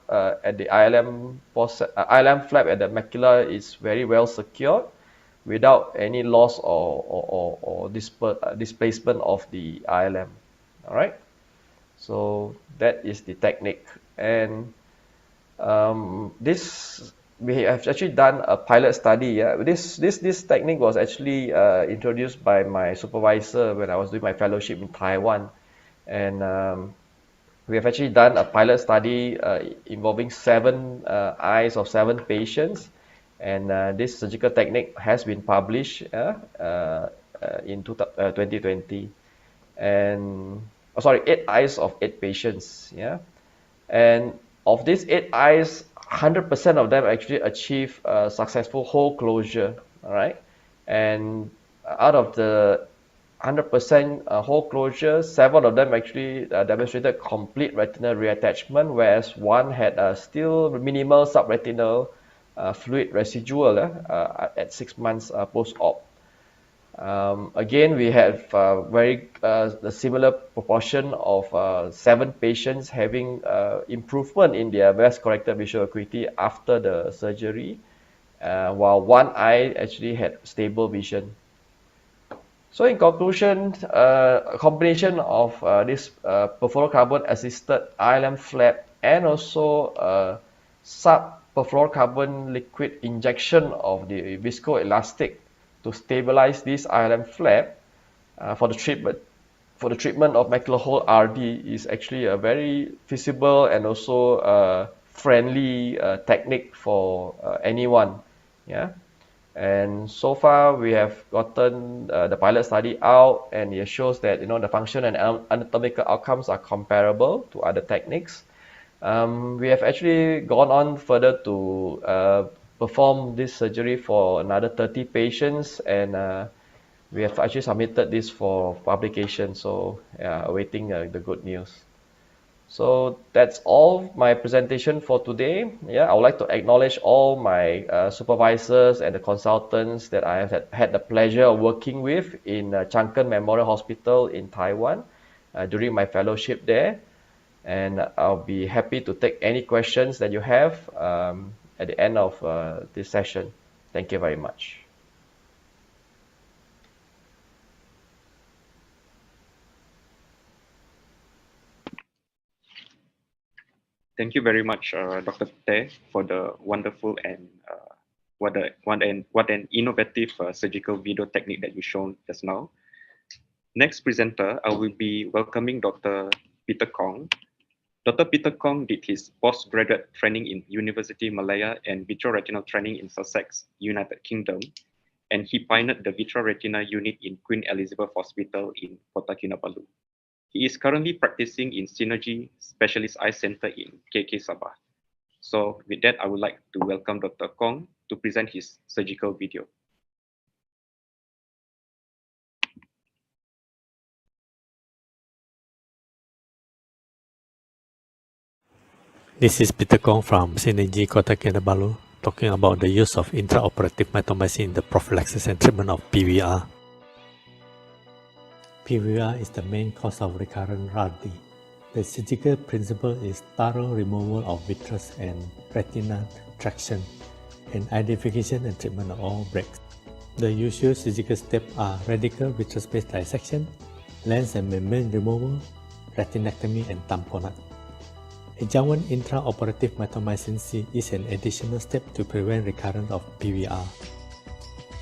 Speaker 13: at the ILM flap at the macula is very well secured without any loss or displacement of the ILM. All right. So that is the technique, and we have actually done a pilot study. Yeah, this technique was actually introduced by my supervisor when I was doing my fellowship in Taiwan. And we have actually done a pilot study involving 7 eyes of 7 patients, and this surgical technique has been published in 2020. And 8 eyes of 8 patients. Yeah, and of these 8 eyes, 100% of them actually achieve successful hole closure, all right? And out of the 100% hole closure, 7 of them actually demonstrated complete retinal reattachment, whereas 1 had still minimal subretinal fluid residual at 6 months post-op. Again, we have the similar proportion of 7 patients having improvement in their best corrected visual acuity after the surgery, while 1 eye actually had stable vision. So in conclusion, a combination of this perfluorocarbon assisted ILM flap and also sub-perfluorocarbon liquid injection of the viscoelastic to stabilize this ILM flap for the treatment of macular hole RD is actually a very feasible and also friendly technique for anyone. Yeah. And so far, we have gotten the pilot study out, and it shows that the function and anatomical outcomes are comparable to other techniques. We have actually gone on further to perform this surgery for another 30 patients, and we have actually submitted this for publication. So, awaiting the good news. So that's all my presentation for today. Yeah, I would like to acknowledge all my supervisors and the consultants that I have had the pleasure of working with in Changken Memorial Hospital in Taiwan during my fellowship there. And I'll be happy to take any questions that you have at the end of this session. Thank you very much.
Speaker 10: Thank you very much, Dr. Te, for the wonderful and what an innovative surgical video technique that you shown just now. Next presenter, I will be welcoming Dr. Peter Kong. Dr. Peter Kong did his postgraduate training in University Malaya and vitreoretinal training in Sussex, United Kingdom, and he pioneered the vitreoretina unit in Queen Elizabeth Hospital in Kota Kinabalu. He is currently practicing in Synergy Specialist Eye Center in KK Sabah. So with that, I would like to welcome Dr. Kong to present his surgical video.
Speaker 14: This is Peter Kong from Synergy Kota Kinabalu, talking about the use of intraoperative mitomycin in the prophylaxis and treatment of PVR. PVR is the main cause of recurrent RD. The surgical principle is thorough removal of vitreous and retinal traction and identification and treatment of all breaks. The usual surgical steps are radical vitreous-based dissection, lens and membrane removal, retinectomy, and tamponade. Adjuvant intraoperative mitomycin C is an additional step to prevent recurrence of PVR.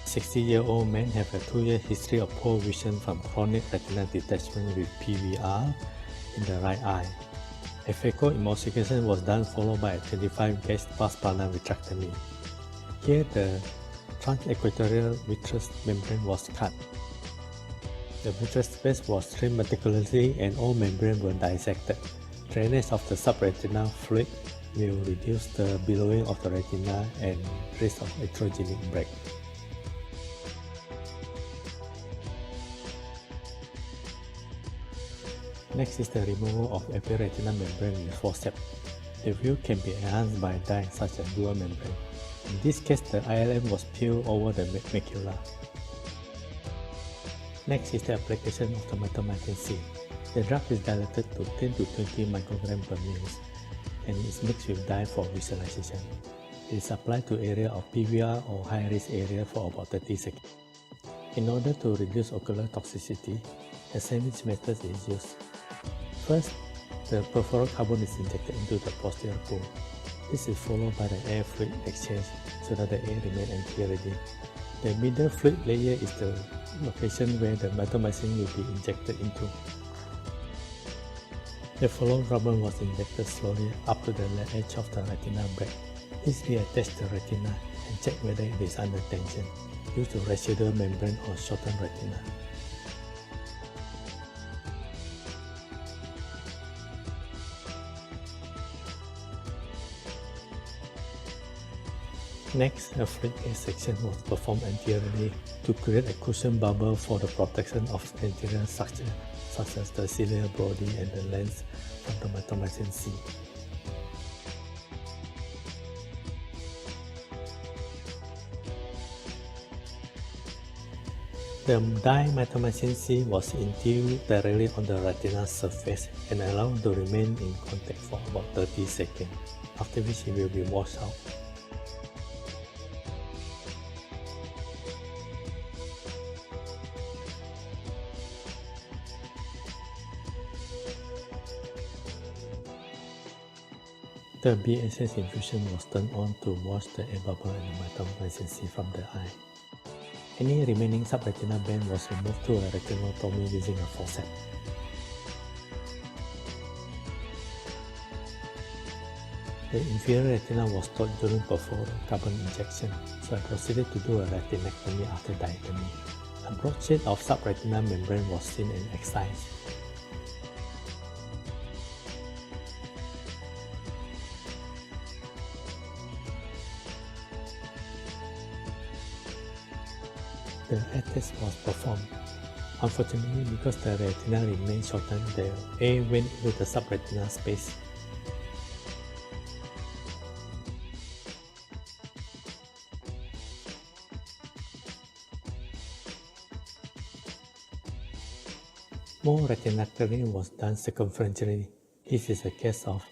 Speaker 14: 60-year-old men have a 2-year history of poor vision from chronic retinal detachment with PVR in the right eye. A phacoemulsification was done followed by a 25-gauge pars-plana vitrectomy. Here the transequatorial vitreous membrane was cut. The vitreous space was trimmed meticulously and all membranes were dissected. Drainage of the subretinal fluid will reduce the billowing of the retina and risk of iatrogenic break. Next is the removal of epiretinal membrane with forceps. The view can be enhanced by dye such as dual membrane. In this case, the ILM was peeled over the macula. Next is the application of the mitomycin C. The drug is diluted to 10 to 20 micrograms per ml and is mixed with dye for visualization. It is applied to area of PVR or high-risk area for about 30 seconds. In order to reduce ocular toxicity, a sandwich method is used. First, the perfluorocarbon is injected into the posterior pole. This is followed by the air fluid exchange so that the air remains anti-ready. The middle fluid layer is the location where the mitomycin will be injected into. The perfluorocarbon was injected slowly up to the edge of the retina break. This reattaches the retina and check whether it is under tension due to residual membrane or shortened retina. Next, a flake section was performed anteriorly to create a cushion bubble for the protection of anterior structure, such as the ciliary body and the lens from the mitomycin C. The dye mitomycin C was infused directly on the retinal surface and allowed to remain in contact for about 30 seconds, after which it will be washed out. The BSS infusion was turned on to wash the air bubble and the mitomycin C from the eye. Any remaining subretinal band was removed through a retinotomy using a forceps. The inferior retina was stopped during perfluorocarbon injection, so I proceeded to do a retinectomy after diatomy. A broadsheet of subretinal membrane was seen and excised. The test was performed. Unfortunately, because the retina remained shortened, the air went into the subretinal space. More retinectomy was done circumferentially. This is a case of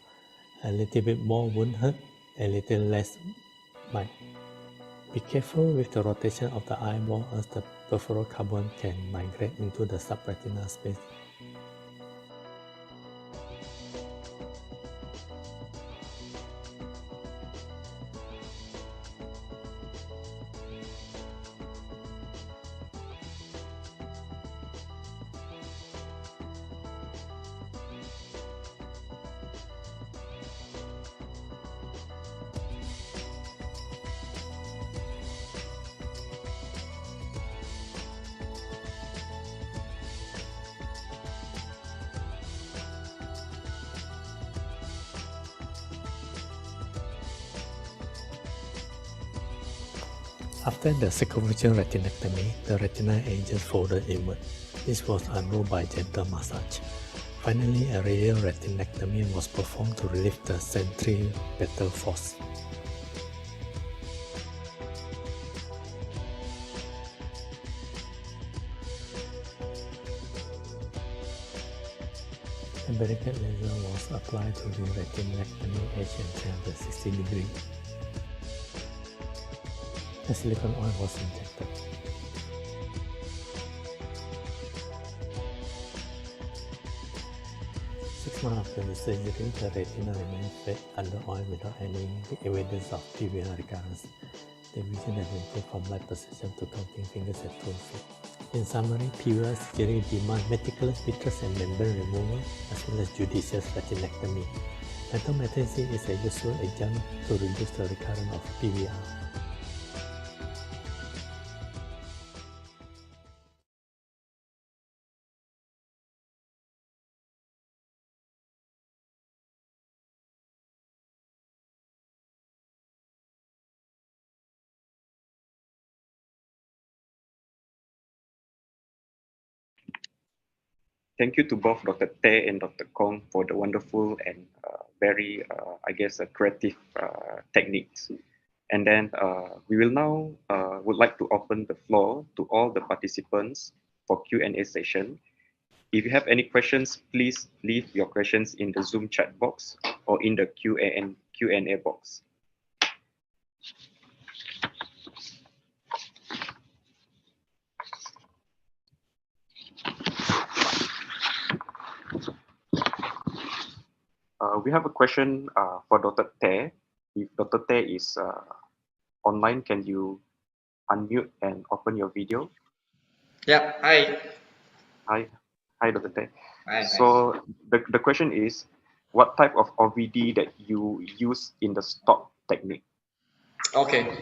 Speaker 14: a little bit more wound hurt, a little less mite. Be careful with the rotation of the eyeball as the perfluorocarbon can migrate into the subretinal space. After the circumferential retinectomy, the retinal edges folded inward. This was unrolled by gentle massage. Finally, a radial retinectomy was performed to relieve the centripetal force. A barricade laser was applied to the retinectomy edge and 360 degrees. The silicone oil was injected. Six months after the surgery, the retina remained flat under oil without any evidence of PVR recurrence. The vision has improved from light perception to counting fingers at 12 feet. In summary, PVR surgery demands meticulous vitreous and membrane removal as well as judicious retinectomy. Mitomycin C is a useful adjunct to reduce the recurrence of PVR.
Speaker 10: Thank you to both Dr. Tay and Dr. Kong for the wonderful and very, I guess, creative techniques. And then we will now would like to open the floor to all the participants for Q&A session. If you have any questions, please leave your questions in the Zoom chat box or in the Q&A box. We have a question for Dr. Tay. If Dr. Tay is online, can you unmute and open your video?
Speaker 15: Yeah, hi.
Speaker 10: Hi, Dr. Tay.
Speaker 15: Hi,
Speaker 10: so the question is, what type of OVD that you use in the stop technique?
Speaker 15: Okay.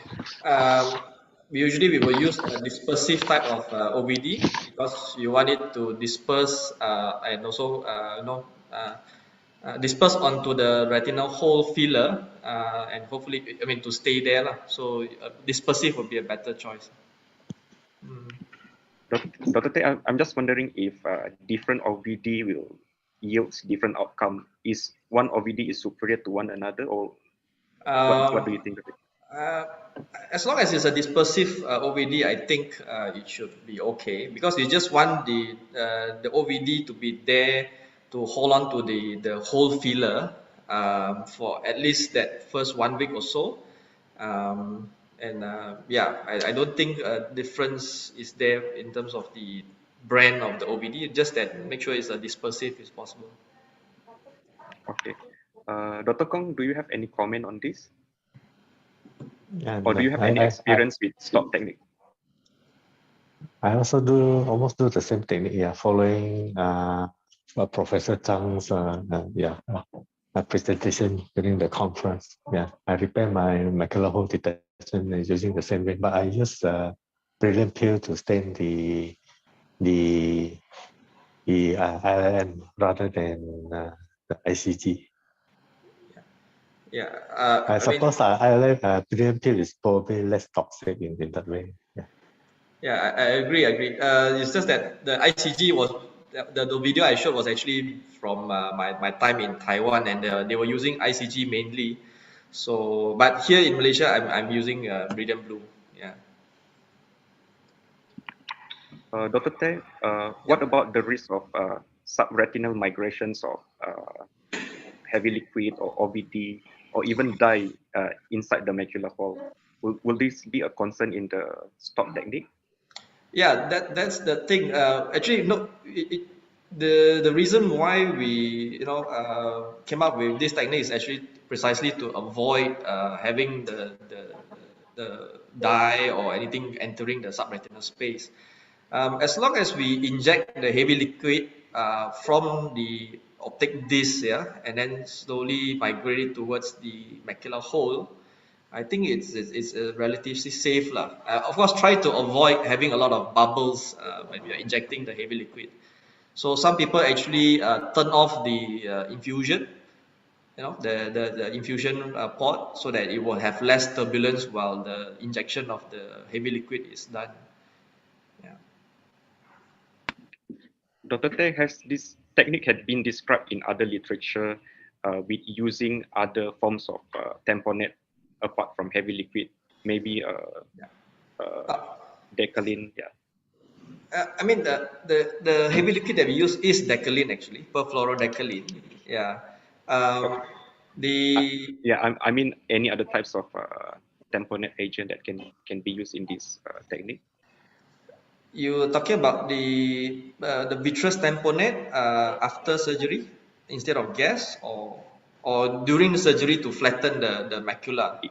Speaker 15: Usually we will use a dispersive type of OVD because you want it to disperse and also disperse onto the retinal hole filler, and hopefully, I mean, to stay there lah. So dispersive would be a better choice.
Speaker 10: Dr. Teh, I'm just wondering if different OVD will yields different outcome. Is one OVD is superior to one another, or what do you think of it?
Speaker 15: As long as it's a dispersive OVD, I think it should be okay, because you just want the OVD to be there to hold on to the whole filler for at least that first 1 week or so. Yeah, I don't think a difference is there in terms of the brand of the OVD, just that make sure it's a dispersive as possible.
Speaker 10: Okay. Dr. Kong, do you have any comment on this?
Speaker 16: Yeah,
Speaker 10: or do you have any experience with stop technique?
Speaker 16: I also almost do the same technique, yeah, following Professor Zhang's presentation during the conference. Yeah, I repair my macular hole detachment using the same way, but I use brilliant pill to stain the ILM rather than the ICG.
Speaker 15: Yeah,
Speaker 16: I suppose ILM brilliant pill is probably less toxic in that way. Yeah.
Speaker 15: Yeah, I agree. It's just that the ICG was the video I showed was actually from my time in Taiwan, and they were using ICG mainly. So, but here in Malaysia, I'm using Brilliant Blue. Yeah.
Speaker 10: Dr. Teh, what about the risk of subretinal migrations of heavy liquid or OVD or even dye inside the macular hole? Will this be a concern in the stop technique?
Speaker 15: Yeah, that's the thing. Actually, no. The reason why we came up with this technique is actually precisely to avoid having the dye or anything entering the subretinal space. As long as we inject the heavy liquid from the optic disc, yeah, and then slowly migrate it towards the macular hole, I think it's relatively safe lah. Of course, try to avoid having a lot of bubbles when you're injecting the heavy liquid. So some people actually turn off the infusion, the infusion port, so that it will have less turbulence while the injection of the heavy liquid is done. Yeah.
Speaker 10: Dr. Teh, has this technique had been described in other literature with using other forms of tamponade apart from heavy liquid, maybe decalin? Yeah.
Speaker 15: I mean the heavy liquid that we use is decalin actually, perfluorodecalin. Yeah.
Speaker 10: I mean any other types of tamponade agent that can be used in this technique?
Speaker 15: You're talking about the vitreous tamponade after surgery instead of gas, or during the surgery to flatten the macula?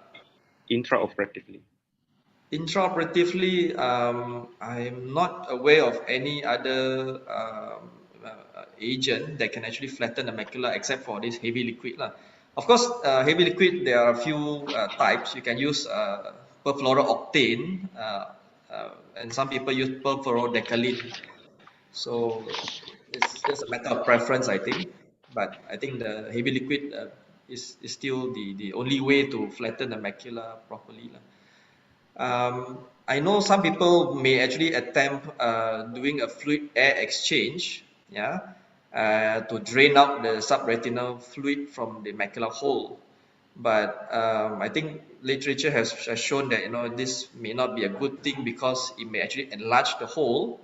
Speaker 10: Intraoperatively.
Speaker 15: Intraoperatively, I'm not aware of any other agent that can actually flatten the macula except for this heavy liquid lah. Of course, heavy liquid, there are a few types. You can use perfluorooctane, and some people use perfluorodecalin. So it's just a matter of preference, I think. But I think the heavy liquid is still the only way to flatten the macula properly lah. I know some people may actually attempt doing a fluid air exchange, yeah, to drain out the subretinal fluid from the macular hole. But I think literature has shown that this may not be a good thing, because it may actually enlarge the hole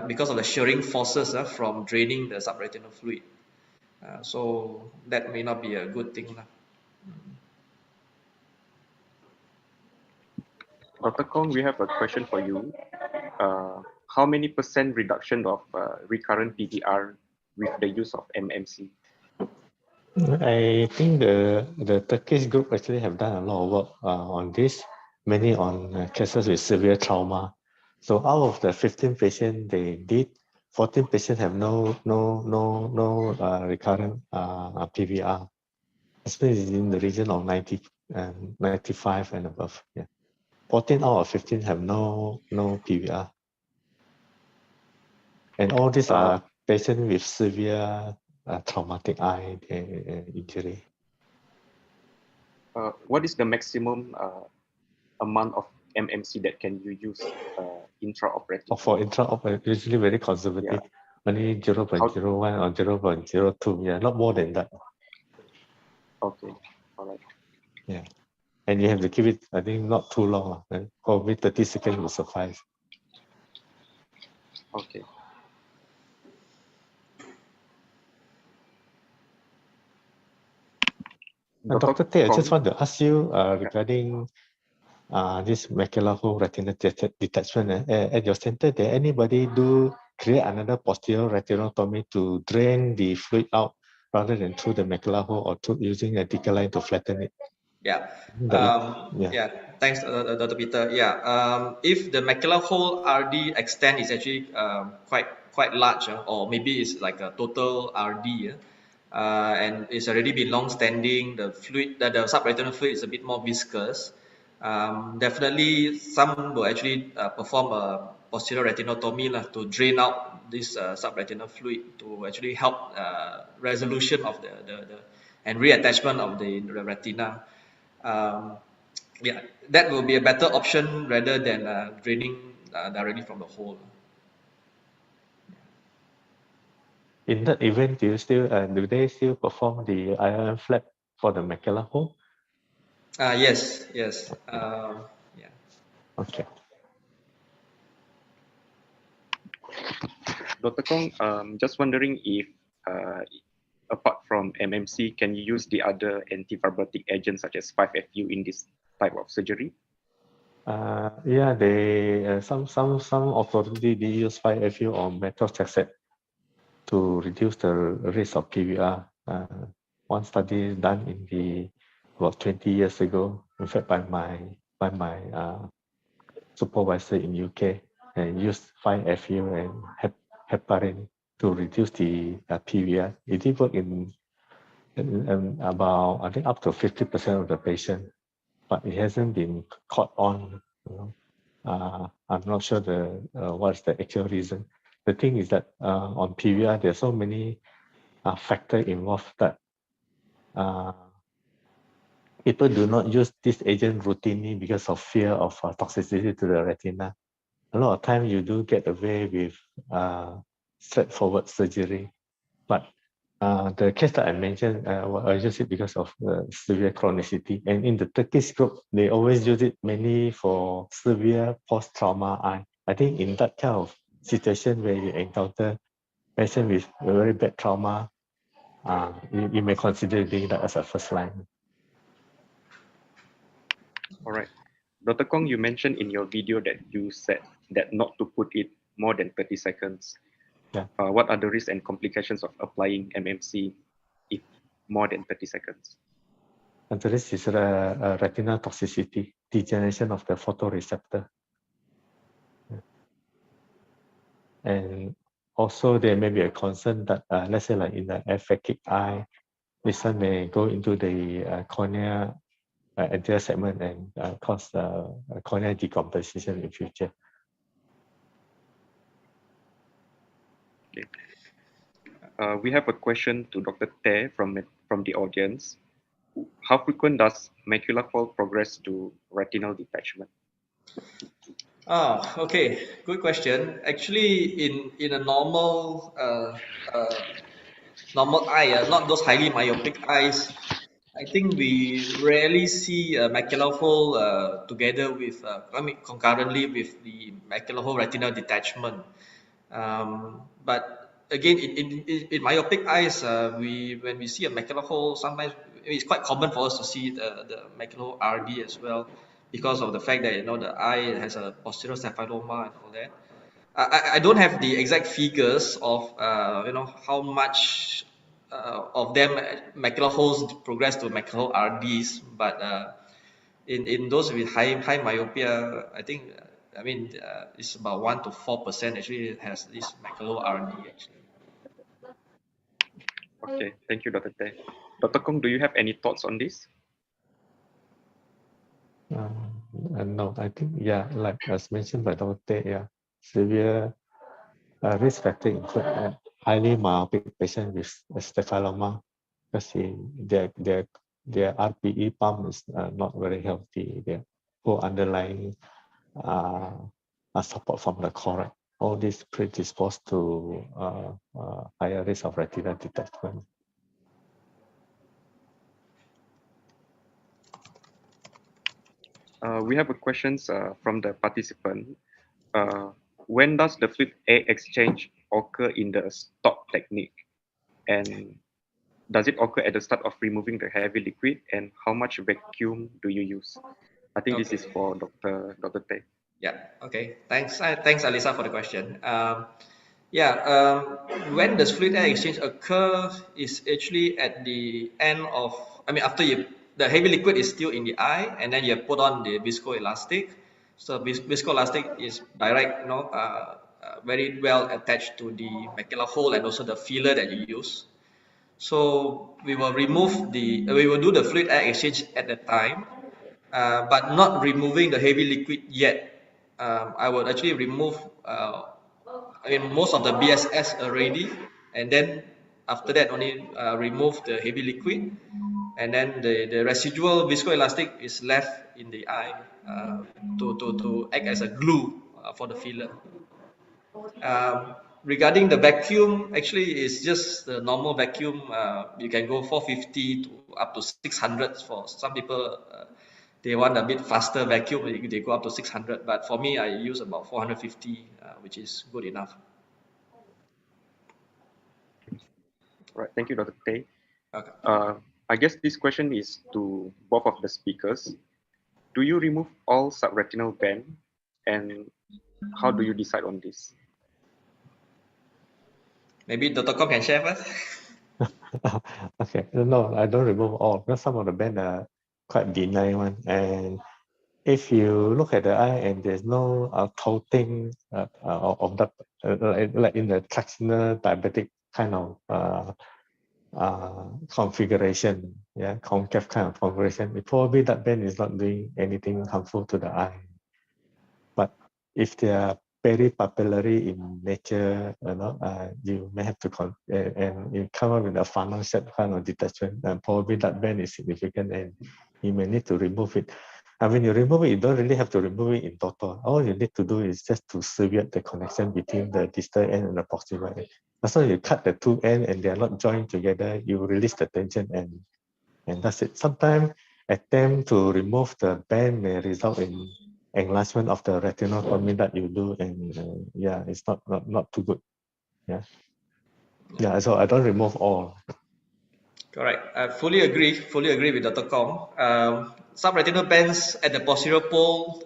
Speaker 15: because of the shearing forces from draining the subretinal fluid. So that may not be a good thing.
Speaker 10: Dr. Kong, we have a question for you. How many % reduction of recurrent PDR with the use of MMC?
Speaker 16: I think the Turkish group actually have done a lot of work on this, mainly on cases with severe trauma. So out of the 15 patients they did, 14 patients have no recurrent PVR. Especially in the region of 90 and 95 and above. Yeah, 14 out of 15 have no PVR. And all these are patients with severe traumatic eye injury.
Speaker 10: What is the maximum amount of MMC that can you use intraoperative?
Speaker 16: For intraop, usually very conservative, only 0.01 or 0.02. Yeah, not more than that.
Speaker 10: Okay, all right.
Speaker 16: Yeah, and you have to keep it, I think, not too long. Probably 30 seconds will suffice.
Speaker 10: Okay.
Speaker 16: Dr. Teh, I just want to ask you regarding this macular hole retinal detachment. At your center, did anybody create another posterior retinotomy to drain the fluid out rather than through the macular hole or using a decal line to flatten it?
Speaker 15: Yeah.
Speaker 16: Yeah.
Speaker 15: Thanks, Dr. Peter. Yeah. If the macular hole RD extent is actually quite large, or maybe it's like a total RD, and it's already been long-standing, the fluid, the subretinal fluid is a bit more viscous. Definitely, some will actually perform a posterior retinotomy to drain out this subretinal fluid to actually help resolution of the and reattachment of the retina. Yeah, that will be a better option rather than draining directly from the hole.
Speaker 16: In that event, do they still perform the IRM flap for the macular hole?
Speaker 15: Yes. Yeah.
Speaker 16: Okay.
Speaker 10: Dr. Kong, just wondering if apart from MMC, can you use the other antifibrotic agents such as 5-FU in this type of surgery?
Speaker 16: Yeah, some authority they use 5-FU or methotrexate to reduce the risk of PVR. One study done in about 20 years ago, in fact by my supervisor in UK, and used 5-FU and heparin to reduce the PVR. It did work in about, I think, up to 50% of the patient, but it hasn't been caught on. I'm not sure what's the actual reason. The thing is that on PVR, there are so many factors involved that people do not use this agent routinely because of fear of toxicity to the retina. A lot of times you do get away with straightforward surgery, but the case that I mentioned, I use it because of severe chronicity. And in the Turkish group, they always use it mainly for severe post-trauma eye. I think in that kind of situation where you encounter patient with a very bad trauma, you may consider doing that as a first line.
Speaker 10: All right. Dr. Kong, you mentioned in your video that you said that not to put it more than 30 seconds.
Speaker 16: Yeah.
Speaker 10: What are the risks and complications of applying MMC if more than 30 seconds?
Speaker 16: And the risk is retinal toxicity, degeneration of the photoreceptor. And also there may be a concern that, let's say like in the aphakic eye, this one may go into the cornea anterior segment and cause corneal decomposition in future.
Speaker 10: Okay. We have a question to Dr. Teh from the audience. How frequent does macular fall progress to retinal detachment?
Speaker 15: Okay, good question. Actually, in a normal normal eye, not those highly myopic eyes, I think we rarely see a macular hole together with, concurrently with the macular hole retinal detachment. But again, in myopic eyes, when we see a macular hole, sometimes it's quite common for us to see the macular RD as well, because of the fact that the eye has a posterior cephaloma and all that. I don't have the exact figures of how much of them macular holes progress to macular RDs, but in those with high myopia, I think it's about 1 to 4% actually has this macular RD actually.
Speaker 10: Okay, thank you, Dr. Teh. Dr. Kong, do you have any thoughts on this?
Speaker 16: No, I think, yeah, like as mentioned by Dr. Teh, yeah, severe risk factor include highly myopic patient with staphyloma because their RPE pump is not very healthy. Their poor underlying support from the correct. All this predisposed to higher risk of retinal detachment.
Speaker 10: We have a questions from the participant. When does the fluid air exchange occur in the stop technique? And does it occur at the start of removing the heavy liquid? And how much vacuum do you use? I think this is for Dr. Tay.
Speaker 15: Yeah, okay. Thanks, Alisa, for the question. When does fluid air exchange occur is actually at the end of, after the heavy liquid is still in the eye, and then you put on the viscoelastic. So viscoelastic is direct, very well attached to the macular hole and also the filler that you use. So we will do the fluid air exchange at the time, but not removing the heavy liquid yet. I would actually remove most of the BSS already, and then after that only remove the heavy liquid, and then the residual viscoelastic is left in the eye to act as a glue for the filler. Regarding the vacuum, actually it's just the normal vacuum. You can go 450 to up to 600 for some people. They want a bit faster vacuum, they go up to 600, but for me I use about 450, which is good enough.
Speaker 10: Right, thank you, Dr. Tay.
Speaker 15: Okay.
Speaker 10: I guess this question is to both of the speakers. Do you remove all subretinal band, and how do you decide on this?
Speaker 15: Maybe Dr. Kong can share first.
Speaker 16: Okay, no, I don't remove all because some of the band are quite benign one, and if you look at the eye and there's no coating of that, like in the tractional diabetic kind of configuration, concave kind of configuration, probably that band is not doing anything harmful to the eye. But if they are peripapillary in nature, you may have to and you come up with a funnel shape kind of detachment, and probably that band is significant, and you may need to remove it. And when you remove it, you don't really have to remove it in total. All you need to do is just to sever the connection between the distal end and the proximal end. As long as you cut the two ends and they are not joined together, you release the tension, and that's it. Sometimes attempt to remove the band may result in enlargement of the retinal formation that you do, and it's not too good. So I don't remove all.
Speaker 15: Correct. I fully agree with Dr. Kong. Subretinal bands at the posterior pole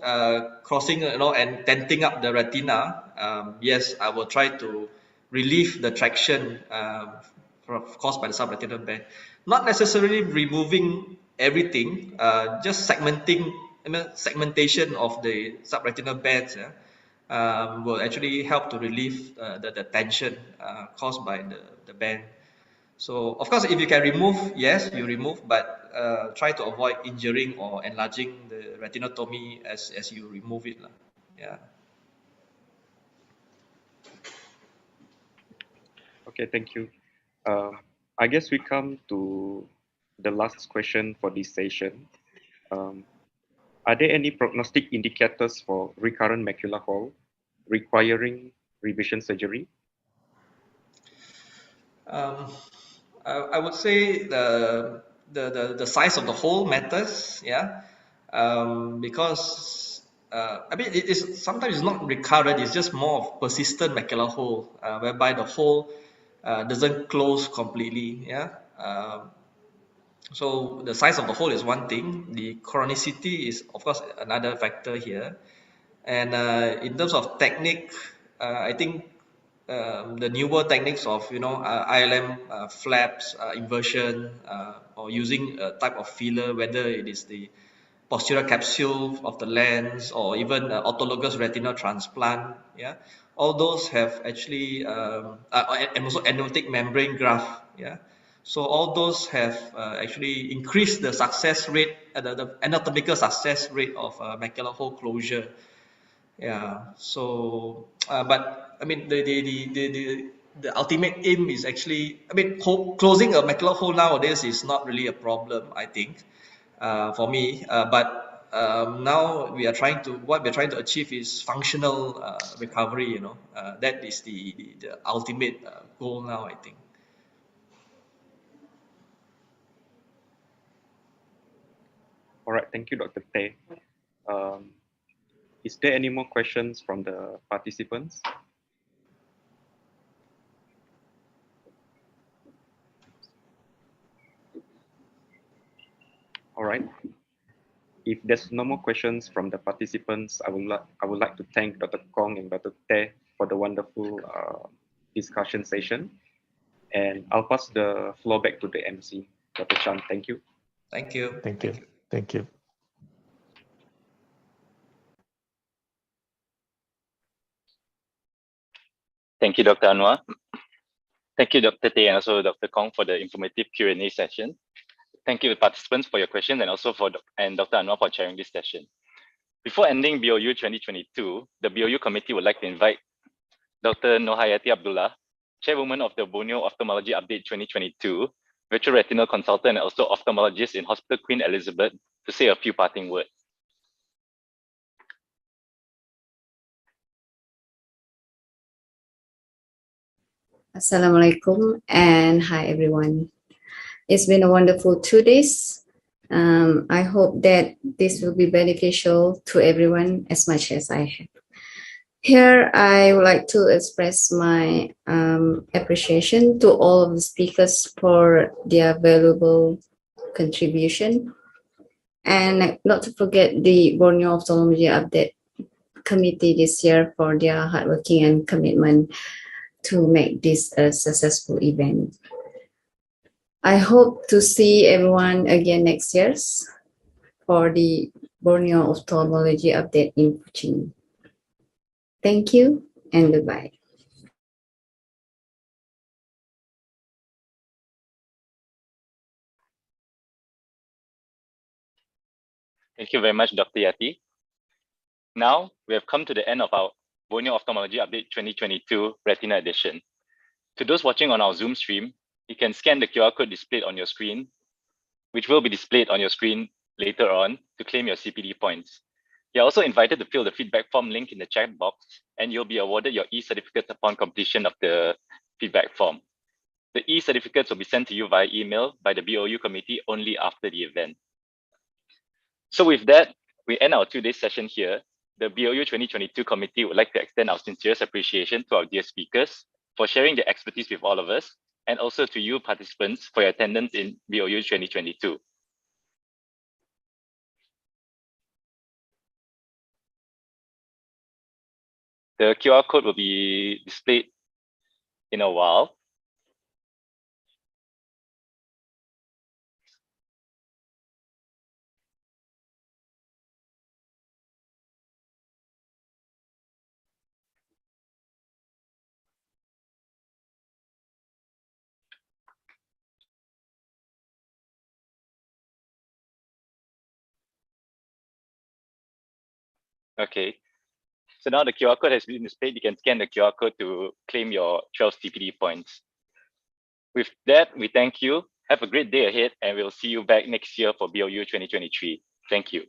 Speaker 15: crossing, and tenting up the retina. Yes, I will try to relieve the traction caused by the subretinal band. Not necessarily removing everything, just segmentation of the subretinal bands will actually help to relieve the tension caused by the band. So of course, if you can remove, yes, you remove, but try to avoid injuring or enlarging the retinotomy as you remove it. Yeah.
Speaker 10: Okay, thank you. I guess we come to the last question for this session. Are there any prognostic indicators for recurrent macular hole requiring revision surgery?
Speaker 15: I would say the size of the hole matters, because it is sometimes it's not recurrent. It's just more of persistent macular hole, whereby the hole doesn't close completely. So the size of the hole is one thing. The chronicity is, of course, another factor here. And in terms of technique, I think the newer techniques of ILM flaps, inversion, or using a type of filler, whether it is the posterior capsule of the lens or even autologous retinal transplant, all those have actually and also amniotic membrane graft, so all those have actually increased the success rate, the anatomical success rate of macular hole closure. So but I mean the the ultimate aim is actually, I mean, closing a macular hole nowadays is not really a problem, I think, for me. But now what we're trying to achieve is functional recovery. You know, that is the ultimate goal now, I think.
Speaker 10: All right, thank you, Dr. Tay. Is there any more questions from the participants? All right. If there's no more questions from the participants, I would like to thank Dr. Kong and Dr. Tay for the wonderful discussion session. And I'll pass the floor back to the MC, Dr. Chan. Thank you.
Speaker 15: Thank you.
Speaker 16: Thank you. Thank you.
Speaker 2: Thank you, Dr. Anwar. Thank you, Dr. Tay, and also Dr. Kong for the informative Q&A session. Thank you, participants, for your questions, and also Dr. Anwar for chairing this session. Before ending BOU 2022, the BOU committee would like to invite Dr. Nohayati Abdullah, Chairwoman of the Borneo Ophthalmology Update 2022, Virtual Retinal Consultant and also ophthalmologist in Hospital Queen Elizabeth, to say a few parting words.
Speaker 17: Assalamualaikum and hi everyone. It's been a wonderful 2 days. I hope that this will be beneficial to everyone as much as I have. Here, I would like to express my appreciation to all of the speakers for their valuable contribution. And not to forget the Borneo Ophthalmology Update Committee this year for their hardworking and commitment to make this a successful event. I hope to see everyone again next year for the Borneo Ophthalmology Update in Kuching. Thank you and goodbye.
Speaker 2: Thank you very much, Dr. Yati. Now, we have come to the end of our Borneo Ophthalmology Update 2022 Retina edition. To those watching on our Zoom stream, you can scan the QR code displayed on your screen, which will be displayed on your screen later on, to claim your CPD points. You're also invited to fill the feedback form link in the chat box, and you'll be awarded your e-certificates upon completion of the feedback form. The e-certificates will be sent to you via email by the BOU committee only after the event. So with that, we end our 2-day session here. The BOU 2022 committee would like to extend our sincerest appreciation to our dear speakers for sharing their expertise with all of us, and also to you participants for your attendance in BOU 2022. The QR code will be displayed in a while. Okay, so now the QR code has been displayed. You can scan the QR code to claim your 12 CPD points. With that, we thank you. Have a great day ahead, and we'll see you back next year for BOU 2023. Thank you.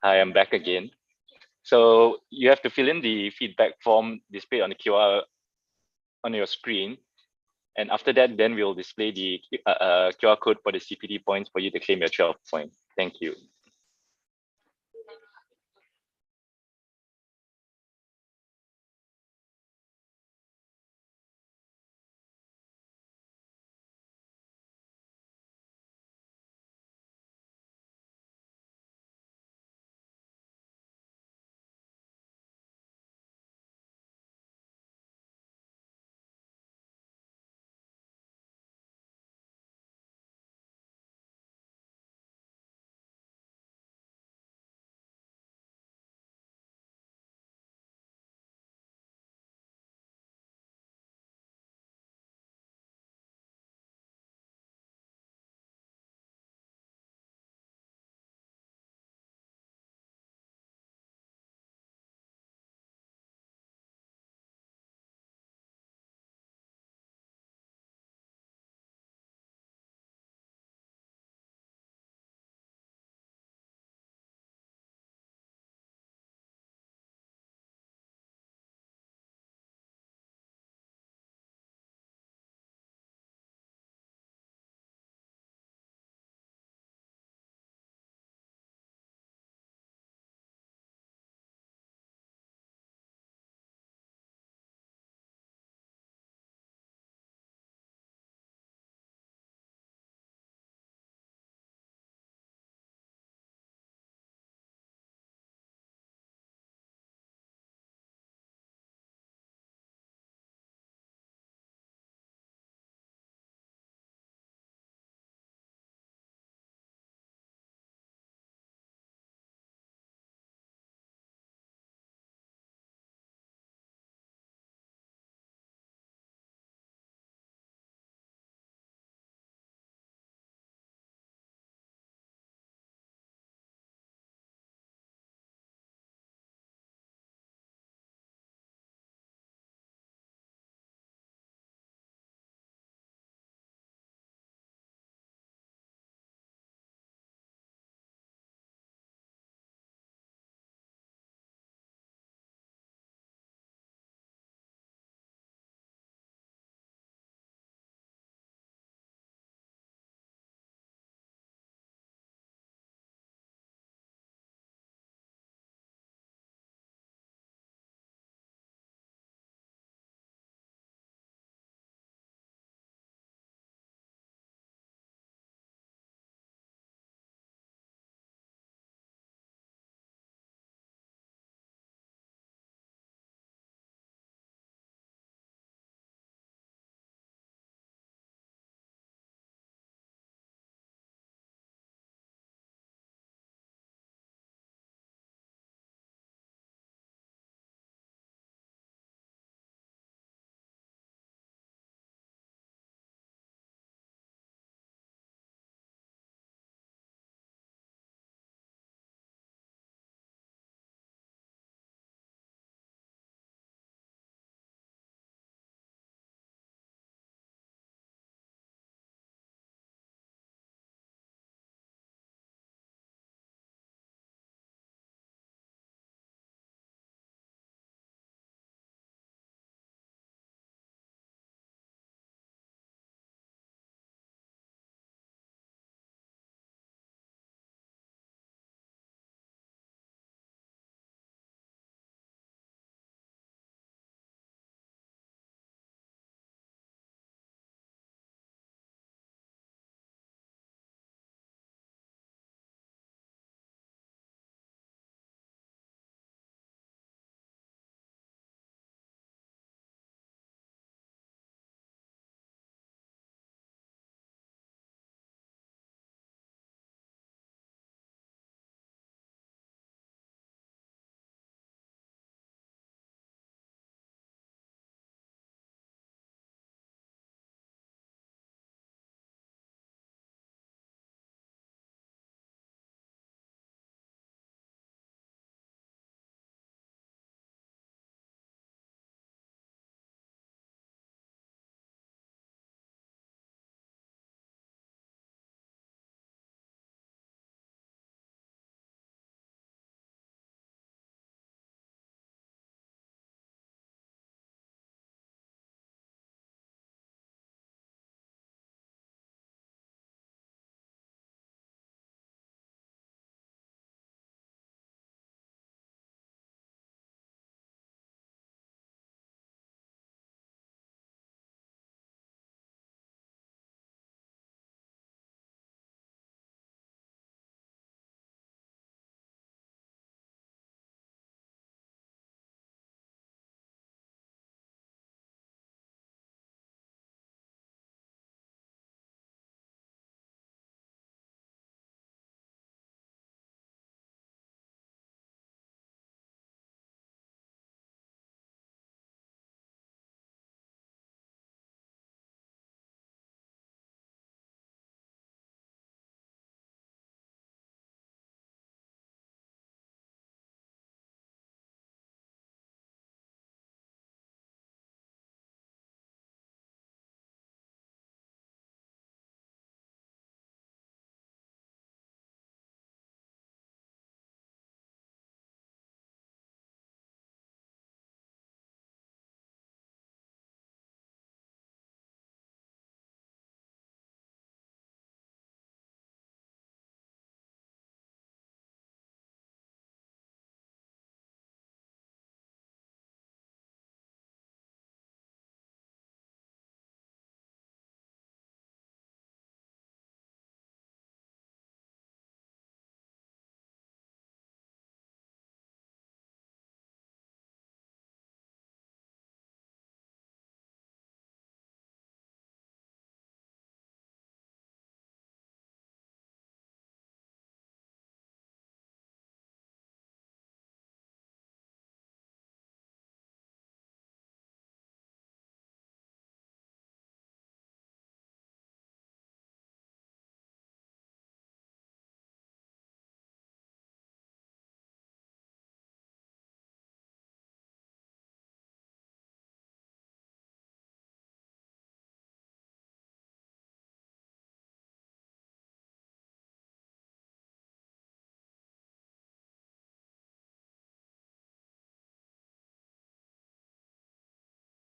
Speaker 2: Hi, I'm back again. So you have to fill in the feedback form displayed on the QR on your screen. And after that, then we'll display the QR code for the CPD points for you to claim your 12 points. Thank you.